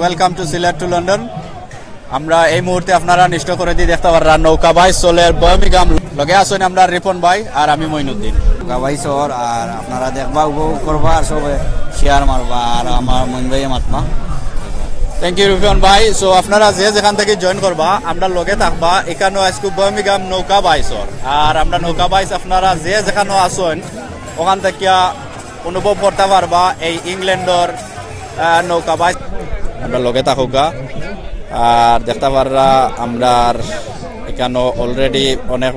Welcome to Sylhet to London. আমরা এই মুহূর্তে আপনারা নিশ্চয় করে দিয়ে দেখতে পাররা নৌকা ভাই সোলের বয়মিগাম লগে আসুন আমরা রিপন ভাই আর আমি মইনুদ্দিন। নৌকা ভাই সর আর আপনারা দেখবা উপভোগ করবা আর সবে শেয়ার মারবা আর আমার মইন ভাই মাতমা। থ্যাংক ইউ রিপন ভাই। সো আপনারা যে যেখান থেকে জয়েন করবা আমরা লগে থাকবা এখানেও আজকে বয়মিগাম নৌকা বাইসর আর আমরা নৌকা বাইস আপনারা যে যেখানেও আসুন ওখান থেকে অনুভব করতে পারবা এই ইংল্যান্ডর নৌকা বাইস আমরা লগে থাকুকা আর দেখতে পাররা আমরা এখানেও অলরেডি অনেক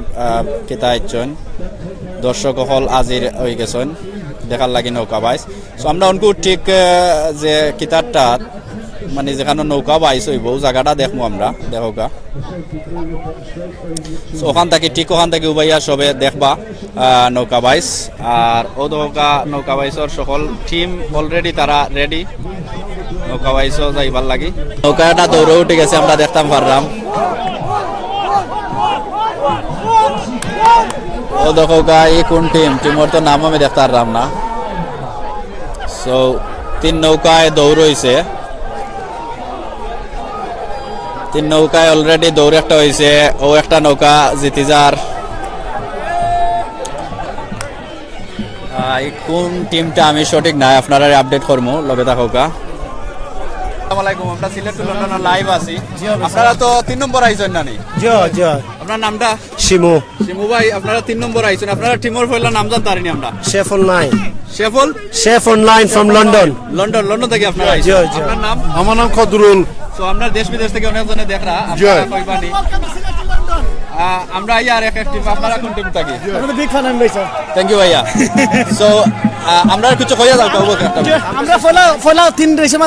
কিতা ইচ্ছন দর্শক হল আজির হয়ে গেছেন দেখার লাগি নৌকা বাইস। সো আমরা উনকু ঠিক যে কিতাবটা মানে যেখানে নৌকা বাইস হইব জায়গাটা দেখবো আমরা দেখোকা ওখান থেকে ঠিক ওখান থেকে উবাইয়া সবে দেখবা নৌকা বাইস আর ও নৌকা বাইসর সকল টিম অলরেডি তারা রেডি নৌকা বাইসও যাইবার লাগি নৌকাটা দৌড়ে উঠে গেছে আমরা দেখতাম পারলাম ও দেখো এই কোন টিমর তো নাম আমি দেখতে পারলাম না। সো 3 নৌকায় দৌড় হয়েছে 3 নৌকায় অলরেডি দৌড় একটা হয়েছে ও একটা নৌকা জিতি যার কোন টিমটা আমি সঠিক নাই আপনারা আপডেট করবো লগে থাকা। আসসালামাইকুম আমরা সিলেট টু লন্ডন লাইভ আছি আপনারা তো 3 নম্বর আইছেন না নি আপনার নামটা শিমু শিমু ভাই আপনারা 3 নম্বর আইছেন আপনারা টিমর ফয়লা নাম জানতে পারিনি আমরা chef online chef online from London থেকে আপনারা আইছেন আপনার নাম আমার নাম কদরুল সো আমরা দেশ বিদেশ থেকে অনেক জনে দেখরা আপনারা কইবানি আমরা আর এক টিম আপনারা কোন টিম থাকি আমরা বিগ ফ্যান আমি ভাই স্যার থ্যাংক ইউ ভাইয়া। সো আমরা কিছু কইয়া যাও কব আমরা ফলা 3 রেসে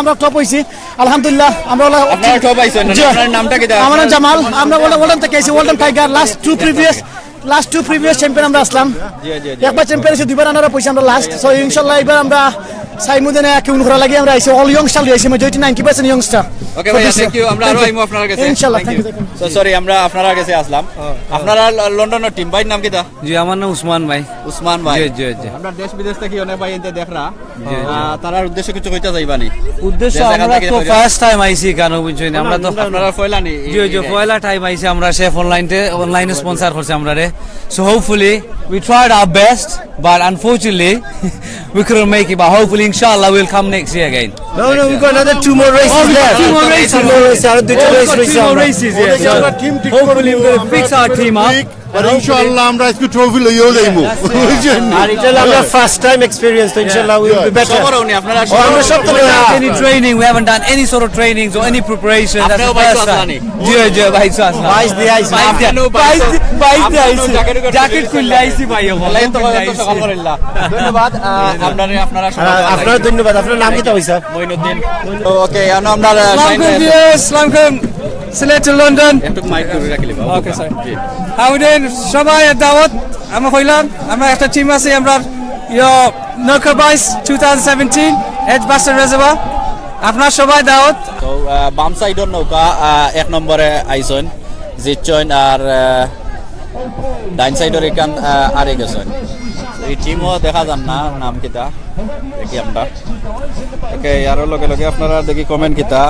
আমরা টপ হইছি আলহামদুলিল্লাহ আমরা আপনারা টপ আইছেন আপনার নামটা কি আমার নাম জামাল আমরা ওয়ার্ল্ড থেকে আইছি world tiger last two previous champion আমরা আসলাম একবার চ্যাম্পিয়ন হইছে দুইবার আনারা পয়সা আমরা লাস্ট সো ইনশাআল্লাহ এবার আমরা সাইমুদেনে কি উনখরা লাগি আমরা আইছি অল ইয়ংস্টার আইছি মেজরিটি 90% ইয়ংস্টার। ওকে ভাই থ্যাংক ইউ আমরা আরো আইমু আপনার কাছে ইনশাআল্লাহ থ্যাংক ইউ। সো সরি আমরা আপনার কাছে আসলাম আপনারা লন্ডনের টিম ভাই নাম কিটা? জি আমার নাম উসমান ভাই। উসমান ভাই জি জি আমরা দেশ বিদেশ থেকে অনেক ভাই এনতে দেখরা তারার উদ্দেশ্য কিছু কইতা যাইবানি উদ্দেশ্য আমরা তো ফার্স্ট টাইম আইছি কেন বুঝছেন আমরা তো আপনারা ফয়লানি জি পয়লা টাইম আইছি আমরা শেফ অনলাইনে স্পন্সর করছে আমরা রে so hopefully we tried our best but unfortunately we couldn't make it but hopefully inshallah we'll come next year again. No, we got another 2 more races left. 2 more races. আর দুটো races Hopefully we're going to fix our team up. But inshallah আমরা আজকে trophy লইও যাইবো আর এটা আমরা first time experience তো ইনশাআল্লাহ we will be better. আপনারা আমরা সব তো Any training we haven't done any sort of trainings or any preparation that's the first time. জি ভাই আসলাম 22 দিয়ে আইছি 22 দিয়ে আইছি জ্যাকেট খুলে আইছি ভাই ওলাই তো সকাল করিল্লা ধন্যবাদ আপনারা ধন্যবাদ আপনার নাম কি তো হইছে মইনুদ্দিন। ওকে এখন আমরা আসসালামু সিলেট টু লন্ডন একটু মাইক করে রাখলি বাবা। ওকে স্যার হাউডেন সবাই দাওয়াত আমরা কইলাম আমরা একটা টিম আছে আমরা নৌকা বাইস 2017 এজ বাস্টার রিজার্ভার আপনার সবাই দাওয়াত। তো বাম সাইডের নৌকা 1 নম্বরে আইছন জিতছন আর ডাইন সাইডের এখান আরে গেছন এই টিমও দেখা যান না নাম কিতা দেখি আমরা। ওকে আরো লগে লগে আপনারা দেখি কমেন্ট কিতা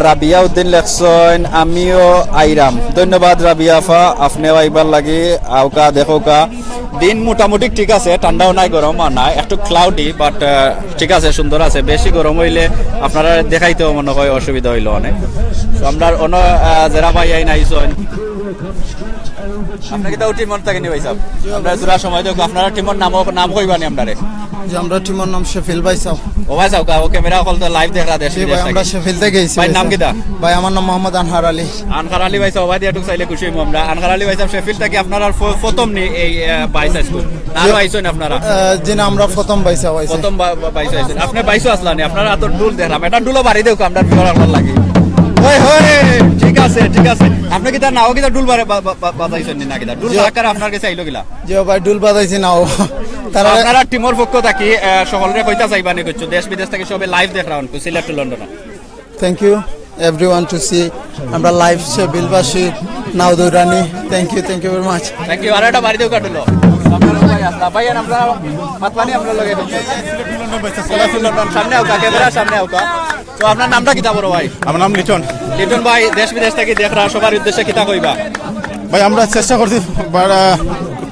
রাবিয়া উদ্দিন লেখছেন আমিও আইরাম ধন্যবাদ রাবিয়া আফা আপনিও আইবার লাগি আওকা দেখোকা দিন মোটামুটি ঠিক আছে ঠান্ডাও নাই গরম নাই একটু ক্লাউডি বাট ঠিক আছে সুন্দর আছে বেশি গরম হইলে আপনারা দেখাইতেও মনে হয় অসুবিধা হইল অনেক। তো আমরা অন্য যারা ভাই আইন আইসন আপনাকে তো টিমর থেকে নিয়ে ভাই সাহেব আমরা জোড়া সময় দেখো আপনারা টিমর নাম কইবানি আপনারে যে আমরা টিমর নাম শেফিল ভাই সাহেব ও ভাই সাহেব ও ক্যামেরা কল তো লাইভ দেখা দেশ ভাই আমরা শেফিল থেকে গেছি ভাই নাম কিটা? ভাই আমার নাম মোহাম্মদ আনহার আলী। আনহার আলী ভাই সাহেব ভাই এটুক চাইলে খুশি হইম আমরা। আনহার আলী ভাই সাহেব শেফিল থেকে আপনারা প্রথম নি এই বাইস স্কুল আরো আইছেন আপনারা যে না আমরা প্রথম বাইস আইছি প্রথম বাইস আইছেন আপনি বাইসও আসলানি আপনারা তো ডুল দেখলাম এটা ডুলও বাড়ি দেও আমরা ভালো লাগে ওই হয় ঠিক আছে আপনি কি তার নাও কি ডুল বাজাইছেন না কি ডুল আকার আপনার কাছে আইলো গিলা যে ভাই ডুল বাজাইছি নাও আপনারা টিমর পক্ষ থাকি সকলরে কইতা চাইবানি কইছো দেশ বিদেশ থেকে সবে লাইভ দেখ round Sylhet to London. Thank you everyone to see আমরা লাইভ শেফিলবাসী নাও দৌরানি thank you very much thank you আর এটা বাড়ি দেও কাটলো ভাই আসলা ভাই আমরা মাতবানি আমরা লগে লন্ডন সামনে আউকা ক্যামেরা সামনে আউকা তো আপনার নামটা কিতা বড় ভাই আমার নাম লিটন লিটন ভাই দেশ বিদেশ থেকে দেখরা সবার উদ্দেশ্যে কিতা কইবা ভাই আমরা চেষ্টা করছি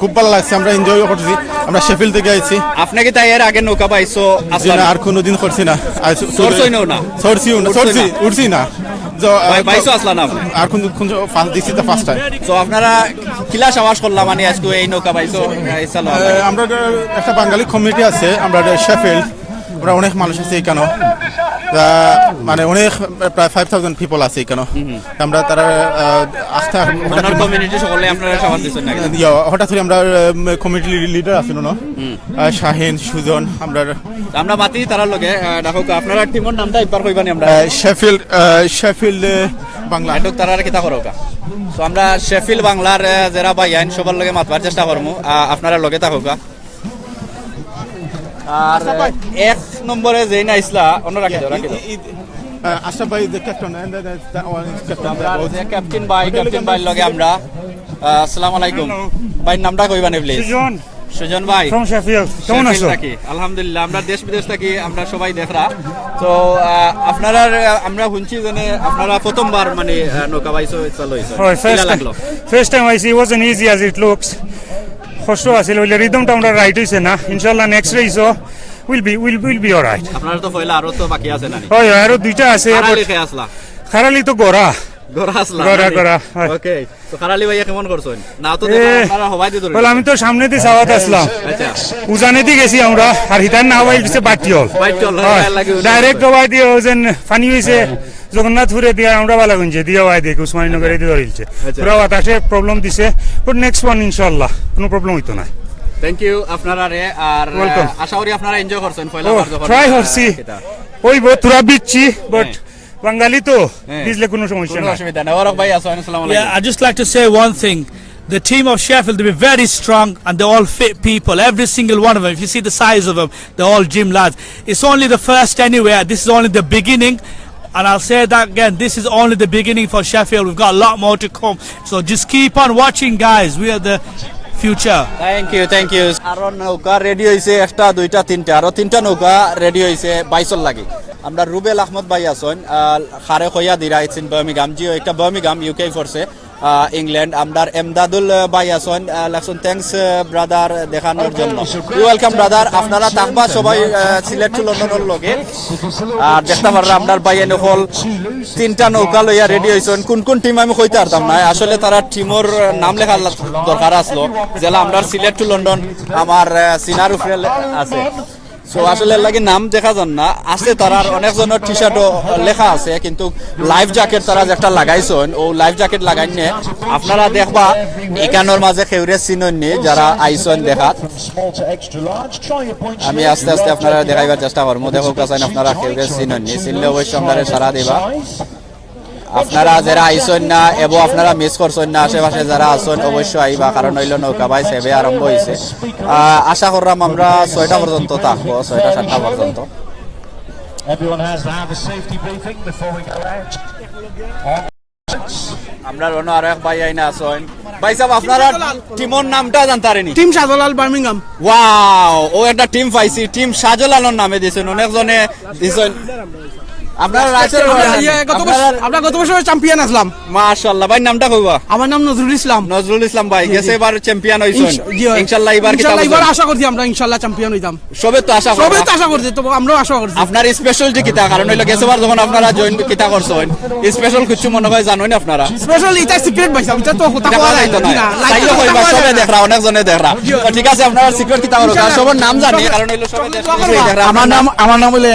খুব ভালো লাগছে আমরা এনজয় করছি আমরা শেফিল্ড থেকে আইছি আপনি কি তাই এর আগে নৌকা পাইছো আসলা আর কোনোদিন করছি না চড়ছই না চড়ছি উঠছি না ভাই পাইছো আসলা না আপনি আর কোন ফার্স্ট দিছি তো ফার্স্ট টাইম তো আপনারা কিলা সাবাস করলাম মানে আজকে এই নৌকা পাইছো ইনশাআল্লাহ আমরা একটা বাঙালি কমিটি আছে আমরা শেফিল্ড আমরা অনেক মানুষ আছে এখানে মানে অনেক প্রায় 5000 পিপল আছে এখানে আমরা তারা আস্থা আপনার কমিউনিটি সকলে আপনারা সাবাস দিছেন না হঠাৎ করে আমরা কমিটি লিডার আছেন না শাহিন সুজন আমরা মাতি তারা লগে দেখো আপনারা টিমের নামটা একবার কইবানি আমরা শেফিল্ড বাংলা এটুক তারা কিতা করোকা তো আমরা শেফিল্ড বাংলার যারা ভাই আইন সবার লগে মাতবার চেষ্টা করমু আপনারা লগে থাকুকা আর এক নম্বরে যেই না ইসলা অন্য রাখি দাও আশা ভাই the captain and the captain ভাই লগে আমরা আসসালামু আলাইকুম ভাই নামটা কইবানি প্লিজ সুজন ভাই ফ্রম শেফিল্ড কেমন আছো আলহামদুলিল্লাহ আমরা দেশ বিদেশ থেকে আমরা সবাই দেখরা তো আপনারা আমরা শুনছি জানে আপনারা প্রথমবার মানে নৌকা বাইছো চালু হইছে first time IC wasn't easy as it looks কষ্ট আছিল ওইলে রিদমটা আমরা রাইট হইছে না ইনশাআল্লাহ নেক্সট রেইসও উইল বি অলরাইট আপনারা তো পয়লা আরো তো বাকি আছে না হয় আরো দুইটা আছে খারালি তো গোরা ওকে তো খারালি ভাই কেমন করছেন না তো আপনারা হবাই দি ধরে বল আমি তো সামনে দিয়ে সাওয়াত আসলাম আচ্ছা উজানে দি গেছি আমরা আর হিতার না হওয়াই দিছে বাটিওল ডাইরেক্ট হওয়াই দিয়ে ওজন পানি হইছে জগন্নাথপুরে দিয়ে আমরা বালাগঞ্জে দিয়ে হওয়াই দিয়ে উসমানীনগরে দিয়ে ধরিলছে পুরো বাতাসে প্রবলেম দিছে বাট নেক্সট ওয়ান ইনশাআল্লাহ কোনো প্রবলেম হইতো না থ্যাংক ইউ আপনারা রে আর আশা করি আপনারা এনজয় করছেন পয়লা বার যখন ট্রাই করছি ওই তোরা বিচ্ছি বাট Bengali to bizle কোনো সমস্যা না অসুবিধা না ওরক ভাই আসসালামু আলাইকুম Yeah, I just like to say one thing. The team of Sheffield, they be very strong and they're all fit people. Every single one of them. If you see the size of them, they're all gym lads. It's only the first anywhere. This is only the beginning. And I'll say that again, this is only the beginning for Sheffield. We've got a lot more to come. So just keep on watching, guys. We are the future. Thank you. আরো নৌকা ready হইছে একটা দুইটা তিনটা আরো তিনটা নৌকা ready হইছে 22 লাগি আমরা রুবেল আহমদ ভাই আছেন খারে খয়া দিরা ইন বার্মিংহাম জিও একটা বার্মিংহাম ইউকে ফোর্সে ইংল্যান্ড আমরা এমদাদুল ভাই আছেন লাসন থ্যাঙ্কস ব্রাদার দেখানোর জন্য ইউ ওয়েলকাম ব্রাদার আপনারা থাকবা সবাই সিলেট টু লন্ডনের লগে আর দেখতে পাররা আপনার ভাই এনে হল তিনটা নৌকা লইয়া রেডি হইছেন কোন কোন টিম আমি কইতে পারতাম না আসলে তারা টিমর নাম লেখা দরকার আসলো জেলা আমরা সিলেট টু লন্ডন আমার সিনার উপরে আছে সো আসলে লাগে নাম দেখা যান না আছে তারার অনেকজনের টি শার্টও লেখা আছে কিন্তু লাইফ জ্যাকেট তারা যেটা লাগাইছেন ও লাইফ জ্যাকেট লাগাইনে আপনারা দেখবা একানোর মাঝে খেউরে চিননি যারা আইসন দেখাত আমি আস্তে আস্তে আপনারা দেখাইবার চেষ্টা করবো দেখো কাছেন আপনারা খেউরে চিননি চিনলে অবশ্যই আপনারা সারা দিবা আপনারা যারা আইসন না এবং আপনারা মিস করছেন না আশেপাশে যারা আছেন অবশ্যই আইবা কারণ হইল নৌকা ভাই সেবে আরম্ভ হয়েছে আশা করলাম আমরা 6টা পর্যন্ত থাকবো 6টা 7টা পর্যন্ত আমরা অন্য আর এক ভাই আইনা আছেন ভাই সাহেব আপনারা টিমর নামটা জানতারেনি team Shahjalal Birmingham wow oh একটা টিম পাইছি টিম শাহজালালর নামে দিয়েছেন অনেকজনে দিয়েছেন আমরা গত বছর চ্যাম্পিয়ন আসলাম মাশাআল্লাহ ভাই নামটা কইবা আমার নাম নজরুল ইসলাম ভাই গেছে এবার চ্যাম্পিয়ন হইছেন ইনশাআল্লাহ এবার আশা করছি আমরা ইনশাআল্লাহ চ্যাম্পিয়ন হইতাম সবে তো আশা করছি তো আমরাও আশা করছি আপনার স্পেশাল যে কিতা কারণ হইলো গেছে বার যখন আপনারা জয়েন কিতা করছেন স্পেশাল কিছু মনে হয় জানেন আপনারা স্পেশাল এটা সিক্রেট ভাই এটা তো কথা বলা যায় না লাইভ কইবা সবে দেখরা অনেকজনে দেখরা ঠিক আছে আপনারা সিক্রেট কিতা করো সবার নাম জানি কারণ হইলো সবে দেখরা আমার নাম হইলো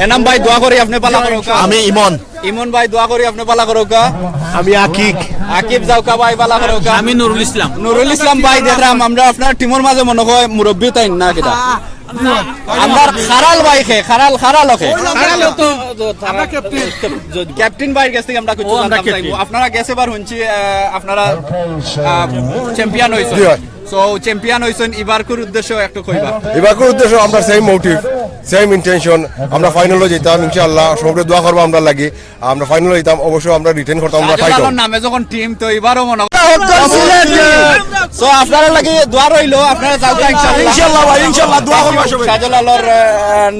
এনাম ভাই দোয়া করি আপনি পালা করো আমি ইমন ভাই দোয়া করি আপনি পালা করো আমি আকিব যাওকা ভাই পালা করো আমি নুরুল ইসলাম ভাই দেখলাম আমরা আপনার টিমের মাঝে মনে হয় মুরব্বী তাই না কিটা আমার খারাল ভাই খারাল ওকে ক্যাপ্টেন ভাইয়ের কাছ থেকে আমরা কিছু জানতে চাইবো আপনারা গেছে বার শুনছি আপনারা চ্যাম্পিয়ন হইছেন সো চ্যাম্পিয়ন হইছেন এবারকার উদ্দেশ্য একটু কইবা এবারকার উদ্দেশ্য আমরা সেই মোটিভ সেম ইন্টেনশন আমরা ফাইনালে যেতাম ইনশাআল্লাহ সবাই দোয়া করবো আমরা লাগি আমরা ফাইনালে যেতাম অবশ্যই আমরা রিটেন করতাম আমরা ফাইট নামে যখন টিম তো এবারও মনে সো আপনারা লাগি দোয়া রইলো আপনারা যাও ইনশাআল্লাহ ভাই ইনশাআল্লাহ দোয়া করবা সবাই শাহজালালর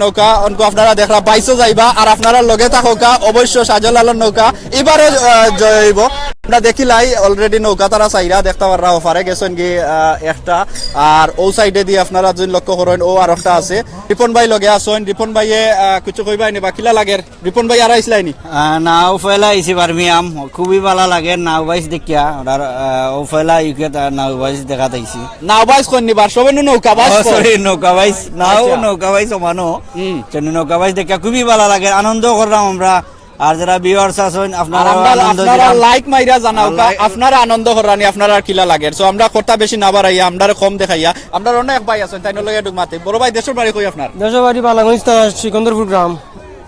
নৌকা অনকো আপনারা দেখরা বাইসো যাইবা আর আপনারা লগে থাকোকা অবশ্য শাহজালালর নৌকা এবারও জয় হইব আমরা দেখিলাই অলরেডি নৌকা তারা চাইরা দেখতে পাররা অফারে গেছেন কি একটা আর ও সাইডে দিয়ে আপনারা যদি লক্ষ্য করেন ও আর একটা আছে রিপন ভাই লগে আসেন রিপন ভাইয়ে কিছু কইবাই নি বা কিলা লাগের রিপন ভাই আর আইসলাইনি নাও ফেলা আইছি পারমিয়াম খুবই ভালো লাগে নাও বাইস দেখিয়া ওটার ও ফেলা ইউকে নাও বাইস দেখা তাইছি নাও বাইস কোন নিবার সবে নৌকা বাইস সরি নৌকা বাইস নাও নৌকা বাইস মানো চেন নৌকা বাইস দেখিয়া খুবই ভালো লাগে আনন্দ করলাম আমরা আর যারা ভিউয়ার্স আছেন আপনারা লাইক মাইরা জানাও আপনারা আনন্দ করানি আপনারা কিলা লাগে সো আমরা কথা বেশি না বাড়াইয়া আমরা কম দেখাইয়া আমরা অনেক ভাই আছেন তাই লগে ডুমাতে বড় ভাই দেশের বাড়ি কই আপনার দেশের বাড়ি বালাগঞ্জ সিকন্দরপুর গ্রাম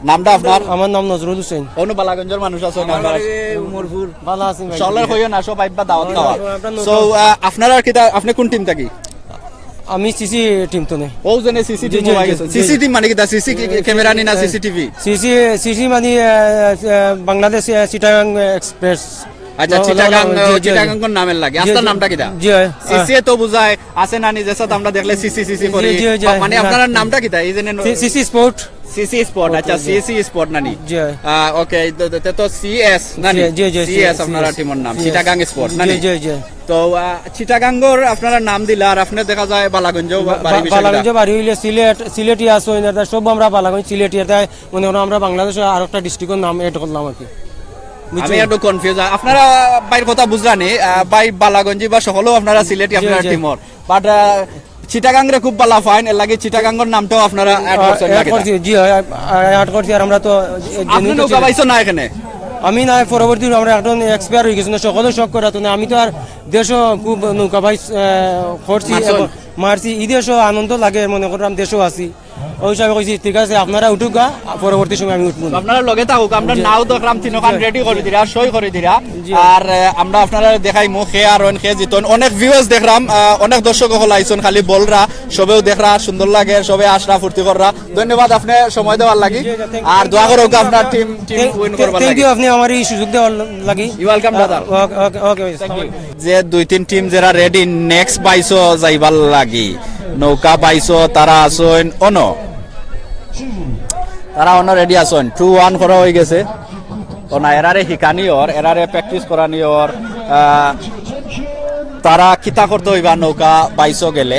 নামটা আপনার আমার নাম নজরুল হোসেন অনু বালাগঞ্জের মানুষ আছেন আমরা উমরপুর ভালো আছেন ভাই চলের কইও না সব আইবা দাওয়াত খাওয়া সো আপনারা কি আপনি কোন টিম থাকি আমি সিসি টিম তো নেই ও জনে সিসিটিভি সিসিটিভি মানে কি সিসি ক্যামেরা নি না সিসিটিভি সিসি মানে বাংলাদেশ চিটাগাং এক্সপ্রেস আচ্ছা চিটাগাং কোন নামের লাগে আস্তার নামটা কিটা জি সিসি তো বুঝায় আছে নানি যেসা আমরা দেখলে সিসি করি মানে আপনার নামটা কিটা এই জন্য সিসি স্পোর্ট সিসি স্পট আচ্ছা সিসি স্পট নানি জি ওকে তো সিএস নানি সিএস আপনারা টিমের নাম চিটাগাং স্পট নানি জি জি তো চিটাগাঙ্গর আপনারা নাম দিলা আর আপনি দেখা যায় বালাগঞ্জ বাড়ি হইলে সিলেটি আছে সব আমরা বালাগঞ্জ সিলেটি মনে করো আমরা বাংলাদেশের আর একটা ডিস্ট্রিক্টের নাম এড করলাম আর কি আমি একটু কনফিউজ আপনারা বাইর কথা বুঝলানি বাই বালাগঞ্জি বা সকলেও আপনারা সিলেটি আপনারা টিমর বাট চিটাগাং রে খুব ভালো ফাইন এর লাগে চিটাগাঙ্গর নামটাও আপনারা অ্যাড করছেন লাগে জি অ্যাড করছি আর আমরা তো আপনি নৌকা পাইছো না এখানে আমি না পরবর্তী আমরা একজন এক্সপায়ার হয়ে গেছি না সকলে শখ করা তো না আমি তো আর দেশও খুব নৌকা ভাই করছি মারছি এই দেশও আনন্দ লাগে মনে করলাম দেশও আছি ওই হিসাবে কইছি ঠিক আছে আপনারা উঠুক পরবর্তী সময় আমি উঠবো আপনারা লগে থাকুক আমরা নাও দেখলাম তিনখান রেডি করে দিরা সই করে দিরা আর আমরা আপনারা দেখাই মু খে আর খে জিতন অনেক ভিউয়ার্স দেখলাম অনেক দর্শক হল আইছন খালি বলরা সবেও দেখরা সুন্দর লাগে সবে আসরা ফুর্তি কররা ধন্যবাদ আপনি সময় দেওয়ার লাগি আর দোয়া করো আপনার টিম উইন করবার লাগি থ্যাংক ইউ আপনি আমার এই সুযোগ দেওয়ার লাগি you welcome brother okay thank you যে দুই তিন টিম যারা রেডি নেক্সট 22 যাইবার লাগি নৌকা 22 তারা আছেন অনো তারা অন্য রেডি আছেন 2-1 করা হয়ে গেছে ও না এরারে হিকানি ওর এরারে প্র্যাকটিস করানি ওর তারা কিতা করতে হইবা নৌকা 22 গেলে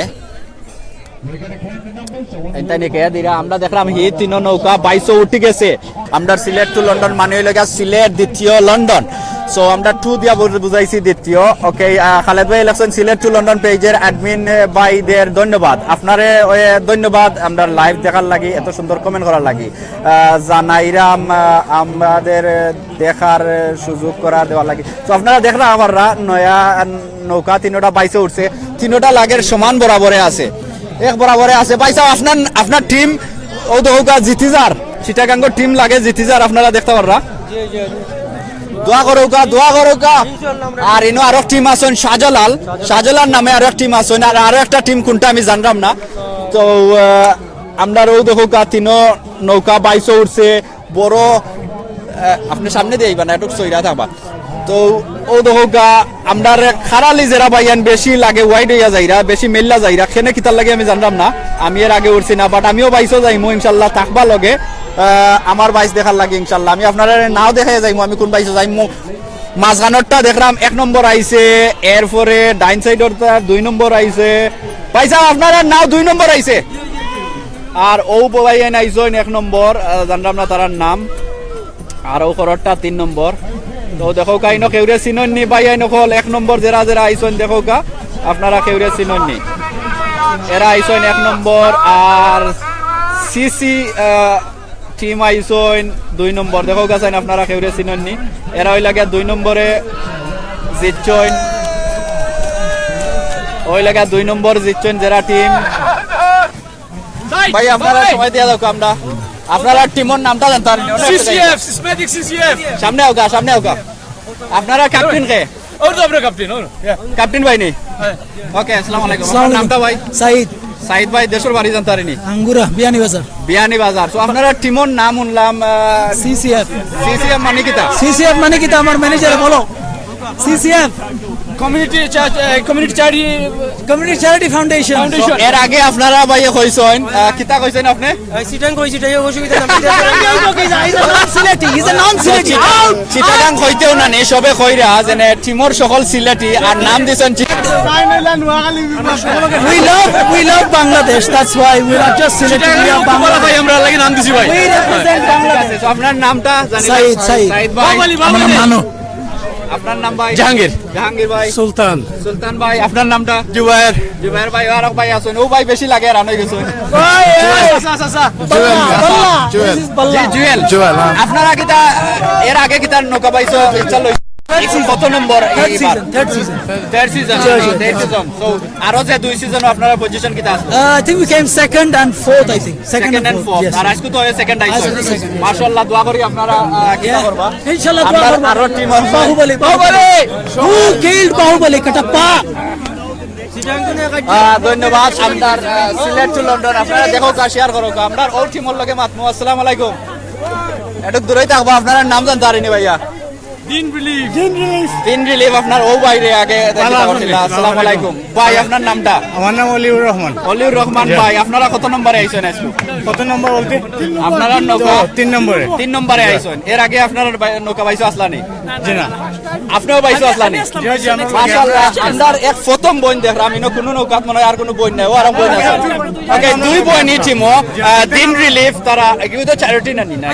এটাই নিকে দিরা আমরা দেখলাম হি তিন নৌকা 22 উঠে গেছে আমরা সিলেট টু লন্ডন মানে হইল গা সিলেট দ্বিতীয় লন্ডন সো আমরা 2 দিয়া বুঝাইছি দ্বিতীয় ওকে খালেদ ভাই ইলেকশন সিলেট টু লন্ডন পেজের অ্যাডমিন ভাইদের ধন্যবাদ আপনারে ধন্যবাদ আমরা লাইভ দেখার লাগি এত সুন্দর কমেন্ট করার লাগি জানাইরাম আমাদের দেখার সুযোগ করা দেওয়ার লাগি তো আপনারা দেখলাম আমাররা নয়া নৌকা তিনটা 22 উঠছে তিনটা লাগের সমান বরাবরে আছে এক বরাবরে আছে পাইছা আপনার টিম ও দৌকা জিতিজার চিটাগাঙ্গর টিম লাগে জিতিজার আপনারা দেখতে পাররা দোয়া করোকা আর ইনো আরো টিম আছেন শাহজালাল নামে আরো টিম আছেন আর আরো একটা টিম কোনটা আমি জানলাম না তো আমরা ও দৌকা তিন নৌকা 22 উঠছে বড় আপনি সামনে দিইবা না একটু সইরা থাকবা তো ও দৌকা আমরা খারালি যারা বাইয়ান বেশি লাগে ওয়াইড হইয়া যাইরা বেশি মেল্লা যাইরা খেনে কিতার লাগে আমি জানলাম না আমি এর আগে উঠছি না বাট আমিও 22 যাইমু ইনশাআল্লাহ থাকবা লগে আমার 22 দেখার লাগে ইনশাআল্লাহ আমি আপনারা নাও দেখাই যাইমু আমি কোন 22 যাইমু মাঝখানটা দেখলাম 1 নম্বর আইছে এরপরে ডাইন সাইডরটা 2 নম্বর আইছে পয়সা আপনারা নাও 2 নম্বর আইছে আর ও বাইয়ান আইছন 1 নম্বর জানলাম না তার নাম আর ও করটা 3 নম্বর তো দেখো কাইনো কেউরে চিনননি বাইয়াইনো কল 1 নম্বর যারা যারা আইছন দেখো কা আপনারা কেউরে চিনননি এরা আইছন 1 নম্বর আর সিসি টিম আইছন 2 নম্বর দেখো কা চাইন আপনারা কেউরে চিনননি এরা ওই লাগে 2 নম্বরে জিতছন ওই লাগে 2 নম্বর জিতছন যারা টিম ভাই আপনারা সময় দিয়া দাও আমরা আপনারা টিমের নামটা জানতাম CCF Systematic CCF সামনে আওগা আপনারা ক্যাপ্টেন কে ওর তো আপনার ক্যাপ্টেন ওর ক্যাপ্টেন ভাই নেই ওকে আসসালামু আলাইকুম আপনার নামটা ভাই সাইদ সাইদ ভাই দেশের বাড়ি জানতে পারিনি আঙ্গুরা বিয়ানি বাজার বিয়ানি বাজার। তো আপনারা টিমর নাম শুনলাম সিসিএফ সিসিএম মানে কিতা? সিসিএফ মানে কি আমার ম্যানেজার বলো সিসিএফ কমিউনিটি চ্যারিটি ফাউন্ডেশন এর আগে আপনারা ভাই কইছেন কিতা কইছেন আপনি? সিটাং কইছি তাই অসুবিধা সিলেটি ইজ এ নন সিলেটি চিটাগাং হইতেও না নে সবে কইরা যেনে টিমর সকল সিলেটি আর নাম দিছেন we love Bangladesh, that's why we are just Sileti, we are Bangladesh. ভাই আমরা লাগি নাম দিছি ভাই। We represent Bangladesh. তো আপনার নামটা জানি সাইদ, সাইদ। সাইদ ভাই। আমার নাম নানু আপনার নাম ভাই? জাহাঙ্গীর। জাহাঙ্গীর ভাই। সুলতান সুলতান ভাই আপনার নামটা? জুবায়ের জুবাইর ভাই। আর এক ভাই আছেন, ও ভাই বেশি লাগে রান হয়ে গেছেন। জুয়েল। আপনারা কিতা এর আগে কিতা নৌকা পাইছো চলো এখন কত নম্বর? Third season. So আরো যে 2 সিজন আপনারা পজিশন কিতা আছে? I think we came second and fourth, I think. Second and fourth. Yes. আর আজকে তো সেকেন্ড আইছো। মাশাআল্লাহ দোয়া করি আপনারা কিতা করবা। Inshallah dua আপনার করব। আরো টিম আছে। Bahubali. Who killed Bahubali? Katappa. ধন্যবাদ। আপনার সিলেট টু লন্ডন আপনারা দেখো কা শেয়ার করো কা আপনার ওর টিমর লগে মাতমু। আসসালামু আলাইকুম। একটু দূরেই থাকবো, আপনার নাম জানতে পারিনি ভাইয়া। দিন রিলিফ আপনার ও বাইরে আগে দেখা করছিল। আসসালামু আলাইকুম ভাই, আপনার নামটা? আমার নাম অলিউর রহমান। অলিউর রহমান ভাই, আপনারা কত নম্বরে আইছেন আজকে? কত নম্বর বলতে? আপনারা নৌকা 3 নম্বরে। 3 নম্বরে আইছেন। এর আগে আপনারা নৌকা বাইছো আসলানি? জি না। আপনিও বাইছো আসলানি? মাশাআল্লাহ। আপনার এক প্রথম বইন দেখলাম ইনো কোনো নৌকাত মনে হয় আর কোনো বইন নাই, ও আর বইন আছে। ওকে, দুই বইনি টিমো দিন রিলিফ তারা এগুলো তো চ্যারিটি না না।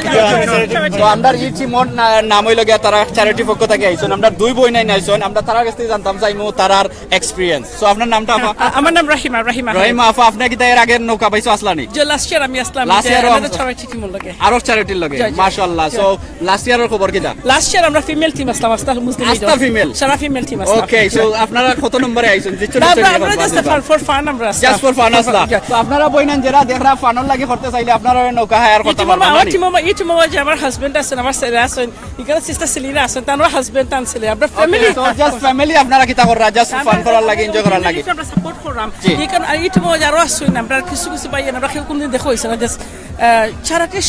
তো আমরা এই টিমর নাম হইল গিয়া তারা চ্যারিটি পক্ষ থেকে আইছেন। আমরা দুই বই নাই আইছেন, আমরা তার কাছ থেকে জানতাম চাইমু তারার এক্সপেরিয়েন্স। সো আপনার নামটা আপা? আমার নাম রাহিমা। রহিমা আপা, আপনি কি এর আগে নৌকা পাইছো আসলানি? যে লাস্ট ইয়ার আমি আসলাম, Last year আমাদের চ্যারিটি টিম লাগে। আরো চ্যারিটির লগে মাশাআল্লাহ। সো লাস্ট ইয়ারের খবর কিটা? লাস্ট ইয়ার আমরা ফিমেল টিম আসলাম, আস্তা মুসলিম আস্তা female? সারা ফিমেল টিম আসলাম। ওকে, সো আপনারা কত নম্বরে আইছেন? আমরা জাস্ট ফর ফান আমরা আসলাম। জাস্ট ফর ফান আসলা। তো আপনারা বইনান যারা দেখরা ফানর লাগি করতে চাইলে আপনারা নৌকা হায়ার করতে পারবেন। আমার টিম এই টিম যে আমার হাজবেন্ড আছেন, আমার ছেলে আছেন, এখানে সিস্টার সেলিনা আছেন, তার হাজবেন্ড তার ছেলে, আমরা ফ্যামিলি। তো জাস্ট ফ্যামিলি আপনারা কিতা কররা? জাস্ট ফান করার লাগি, এনজয় করার লাগি আমরা সাপোর্ট করলাম। এখানে এই টিম আরো আসছেন, আমরা কিছু কিছু পাই আমরা কেউ কোনদিন দেখা হইছে না। জাস্ট চারাটির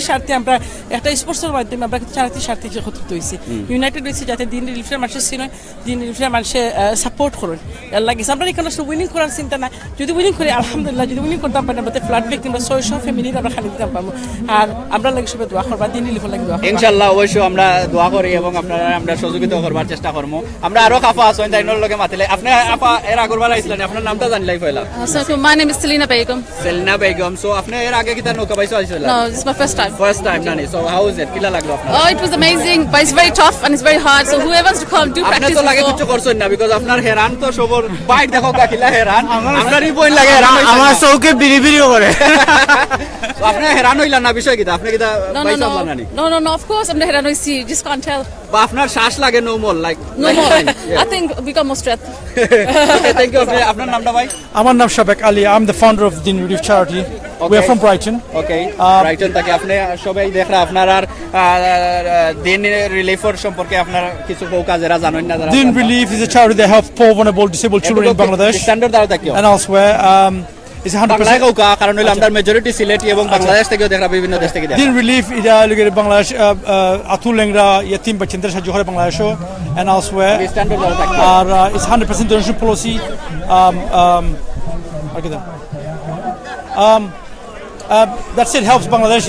স্বার্থে আমরা একটা স্পোর্টসের মাধ্যমে আমরা চারাটির স্বার্থে একত্রিত হয়েছি, ইউনাইটেড হয়েছি যাতে দিন রিলিফের মানুষের চিনে, দিন রিলিফের মানুষের সাপোর্ট করুন। এর লাগিয়েছে আমরা এখানে আসলে উইনিং করার চিন্তা না, যদি উইনিং করি আলহামদুলিল্লাহ, যদি উইনিং করতাম পারি আমাদের ফ্লাড ব্যক্তি আমরা 600 ফ্যামিলির আমরা খালি দিতাম পাবো। আর আমরা লাগে সবাই দোয়া করবা, দিন রিলিফের লাগে দোয়া ইনশাআল্লাহ। অবশ্যই আমরা দোয়া করি এবং আপনারা আমরা সহযোগিতা করবার চেষ্টা করবো। আমরা আরো কাফা আছেন তাইনোর লগে মাতিলে। আপনি আপা এর আগরবার আইছিলেন, আপনার নামটা জানলাই পয়লা? So my name is Selina Begum. Selina Begum. So আপনি এর আগে কিতা নৌকা পাইছো আইছিলেন? No, this is my first time. First time নানি। So how is it? কিলা লাগলো আপনার? Oh, it was amazing, but it's very tough and it's very hard. So whoever wants to come, do আপনি practice তো লাগে before. কিছু করছেন না, বিকজ আপনার হেরান তো সবর বাইট দেখো কিলা হেরান। আপনারই বই লাগে হেরান। আমার চৌকে বিড়ি বিড়িও করে। তো আপনি হেরান হইলেন না, বিষয় কিতা? আপনি কিতা No, পাইছো আপনার নানি? no. Of course, I'm the head. I see. You just can't tell. বা আপনার শ্বাস লাগে no more like No more. I think we got more strength. Thank you. আপনার নামটা ভাই? আমার নাম Shabek Ali. I'm the founder of Din Relief Charity. We are from Brighton. Okay, Brighton থেকে আপনি সবাই দেখরা আপনার আর দিন রিলিফের সম্পর্কে আপনার কিছু কাজেরা জানেন না যারা? Din Relief is a charity that helps poor, vulnerable, disabled children in Bangladesh standard দাও থাকিও and elsewhere. It's 100%. কারণ হইলো আমরা মেজরিটি সিলেটি এবং বাংলাদেশ থেকেও দেখরা বিভিন্ন দেশ থেকে দেখরা। Din Relief is located in Bangladesh. Atul Lengra yatim bachindar সাহায্য করে বাংলাদেশে and elsewhere. স্ট্যান্ডার্ড দাও থাকিও আর it's 100% donation policy. That's it, helps Bangladesh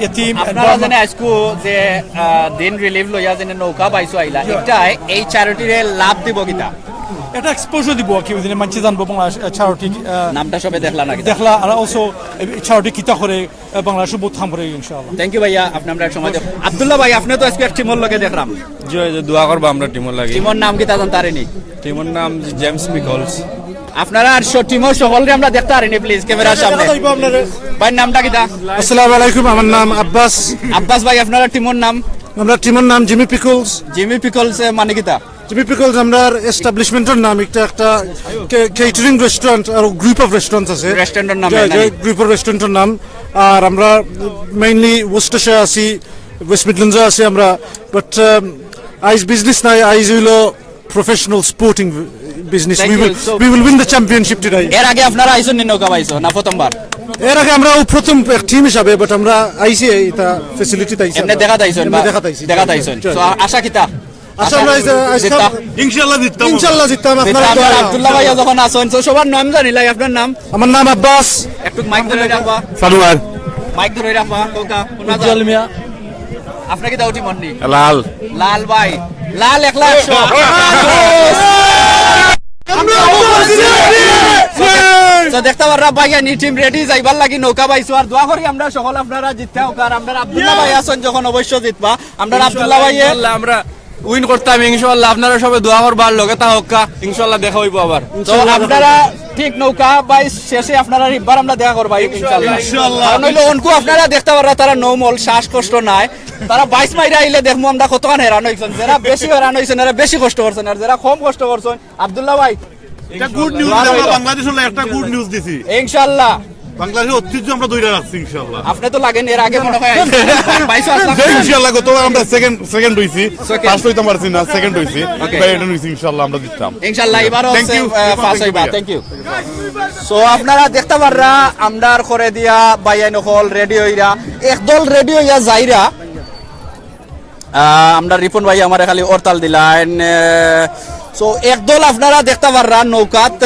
yatim and আপনারা জানেন আজকে যে দিন রিলিফ লইয়া যেন নৌকা পাইছো আইলা, এটা এই চ্যারিটিরে লাভ দিব কিতা? এটা এক্সপোজার দিব কি ওদিনে মানুষ জানবো বাংলাদেশ চ্যারিটি নামটা সবে দেখলা না? দেখলা আর অলসো চ্যারিটি কিতা করে বাংলাদেশে বহুত কাম করে ইনশাআল্লাহ। থ্যাংক ইউ ভাইয়া, আপনি আমরা এক সময় আব্দুল্লাহ ভাই আপনি তো আজকে টিমর লগে দেখলাম। জি দোয়া করবো আমরা টিমর লাগে। টিমর নাম কি তা জানতে পারেনি? টিমর নাম জেমস মিকলস। আপনারা আর টিমর সকলকে আমরা দেখতে পারিনি, প্লিজ ক্যামেরার সামনে। ভাই নামটা কি তা? আসসালামু আলাইকুম, আমার নাম আব্বাস। আব্বাস ভাই আপনারা টিমর নাম? আমরা টিমের নাম জিমি পিকলস। জিমি পিকলস মানে কি তা? জিমি পিকলস আমরা এস্টাবলিশমেন্টের নাম, একটা কেটারিং রেস্টুরেন্ট আর গ্রুপ অফ রেস্টুরেন্টস আছে, রেস্টুরেন্টের নাম গ্রুপ অফ রেস্টুরেন্টের নাম। আর আমরা মেইনলি ওয়েস্টারশায়ার আছি, ওয়েস্ট মিডল্যান্ডসে আছি আমরা, বাট আইজ বিজনেস নাই, আইজ হইলো professional sporting business. Thank you. So- We will win the championship today. এর আগে আপনারা আইসন নি নৌকা পাইছো না প্রথমবার এর আগে আমরা প্রথম টিম হিসাবে বাট আমরা আইসি এটা ফ্যাসিলিটি তাইছি এমনি দেখা তাইছেন বা দেখা তাইছেন সো আশা কিতা আশা আমরা জিততাম। ইনশাআল্লাহ জিততাম আপনারা জিততাম। আর আব্দুল্লাহ ভাইয়া যখন আসেন তো সবার নাম জানিলাই আপনার নাম আমার নাম আব্বাস একটু মাইক ধরে রাখবা সানোয়ার মাইক ধরে রাখবা কোকা উজ্জ্বল মিয়া আপনি কি দাউটি মন্নি লাল লাল ভাই লাল 100 তো দেখতে পাররা ভাইয়া নি টিম রেডি যাইবার লাগি নৌকা পাইছো আর দোয়া করি আমরা সকল আপনারা জিততে হোক আর আমরা আব্দুল্লাহ ভাই আছেন যখন অবশ্য জিতবা আমরা আব্দুল্লাহ ভাই আমরা উইন করতাম ইনশাআল্লাহ আপনারা সবাই দোয়া করবার লগে তা হোক ইনশাআল্লাহ দেখা হইব আবার তো আপনারা ঠিক নৌকা বাই শেষে আপনারা রিবার আমরা দেখা করবা ইনশাআল্লাহ আর নইলে অনকু আপনারা দেখতে পাররা তারা নৌমল শ্বাসকষ্ট নাই তারা 22 মাইরা আইলে দেখমু আমরা কতখান হেরান হইছেন যারা বেশি হেরান হইছেন এরা বেশি কষ্ট করছেন আর যারা কম কষ্ট করছেন আব্দুল্লাহ ভাই এটা গুড নিউজ বাংলাদেশ হলো একটা গুড নিউজ দিছি ইনশাআল্লাহ বাংলাদেশের ঐতিহ্য আমরা ধরে রাখছি ইনশাআল্লাহ আপনি তো লাগেন এর আগে মনে হয় 22 ইনশাআল্লাহ গতবার আমরা সেকেন্ড হইছি ফার্স্ট হইতাম পারছি না সেকেন্ড হইছি ভাই এটা হইছি ইনশাআল্লাহ আমরা জিততাম ইনশাআল্লাহ এবারও Thank you. ফার্স্ট হইবা থ্যাংক ইউ সো আপনারা দেখতে পাররা আমরার করে দিয়া বাইয়ান হল রেডি হইরা একদল রেডি হইয়া যাইরা আমরা রিপন ভাই আমারে খালি অরতাল দিলাইন সো একদল আপনারা দেখতে পাররা নৌকাত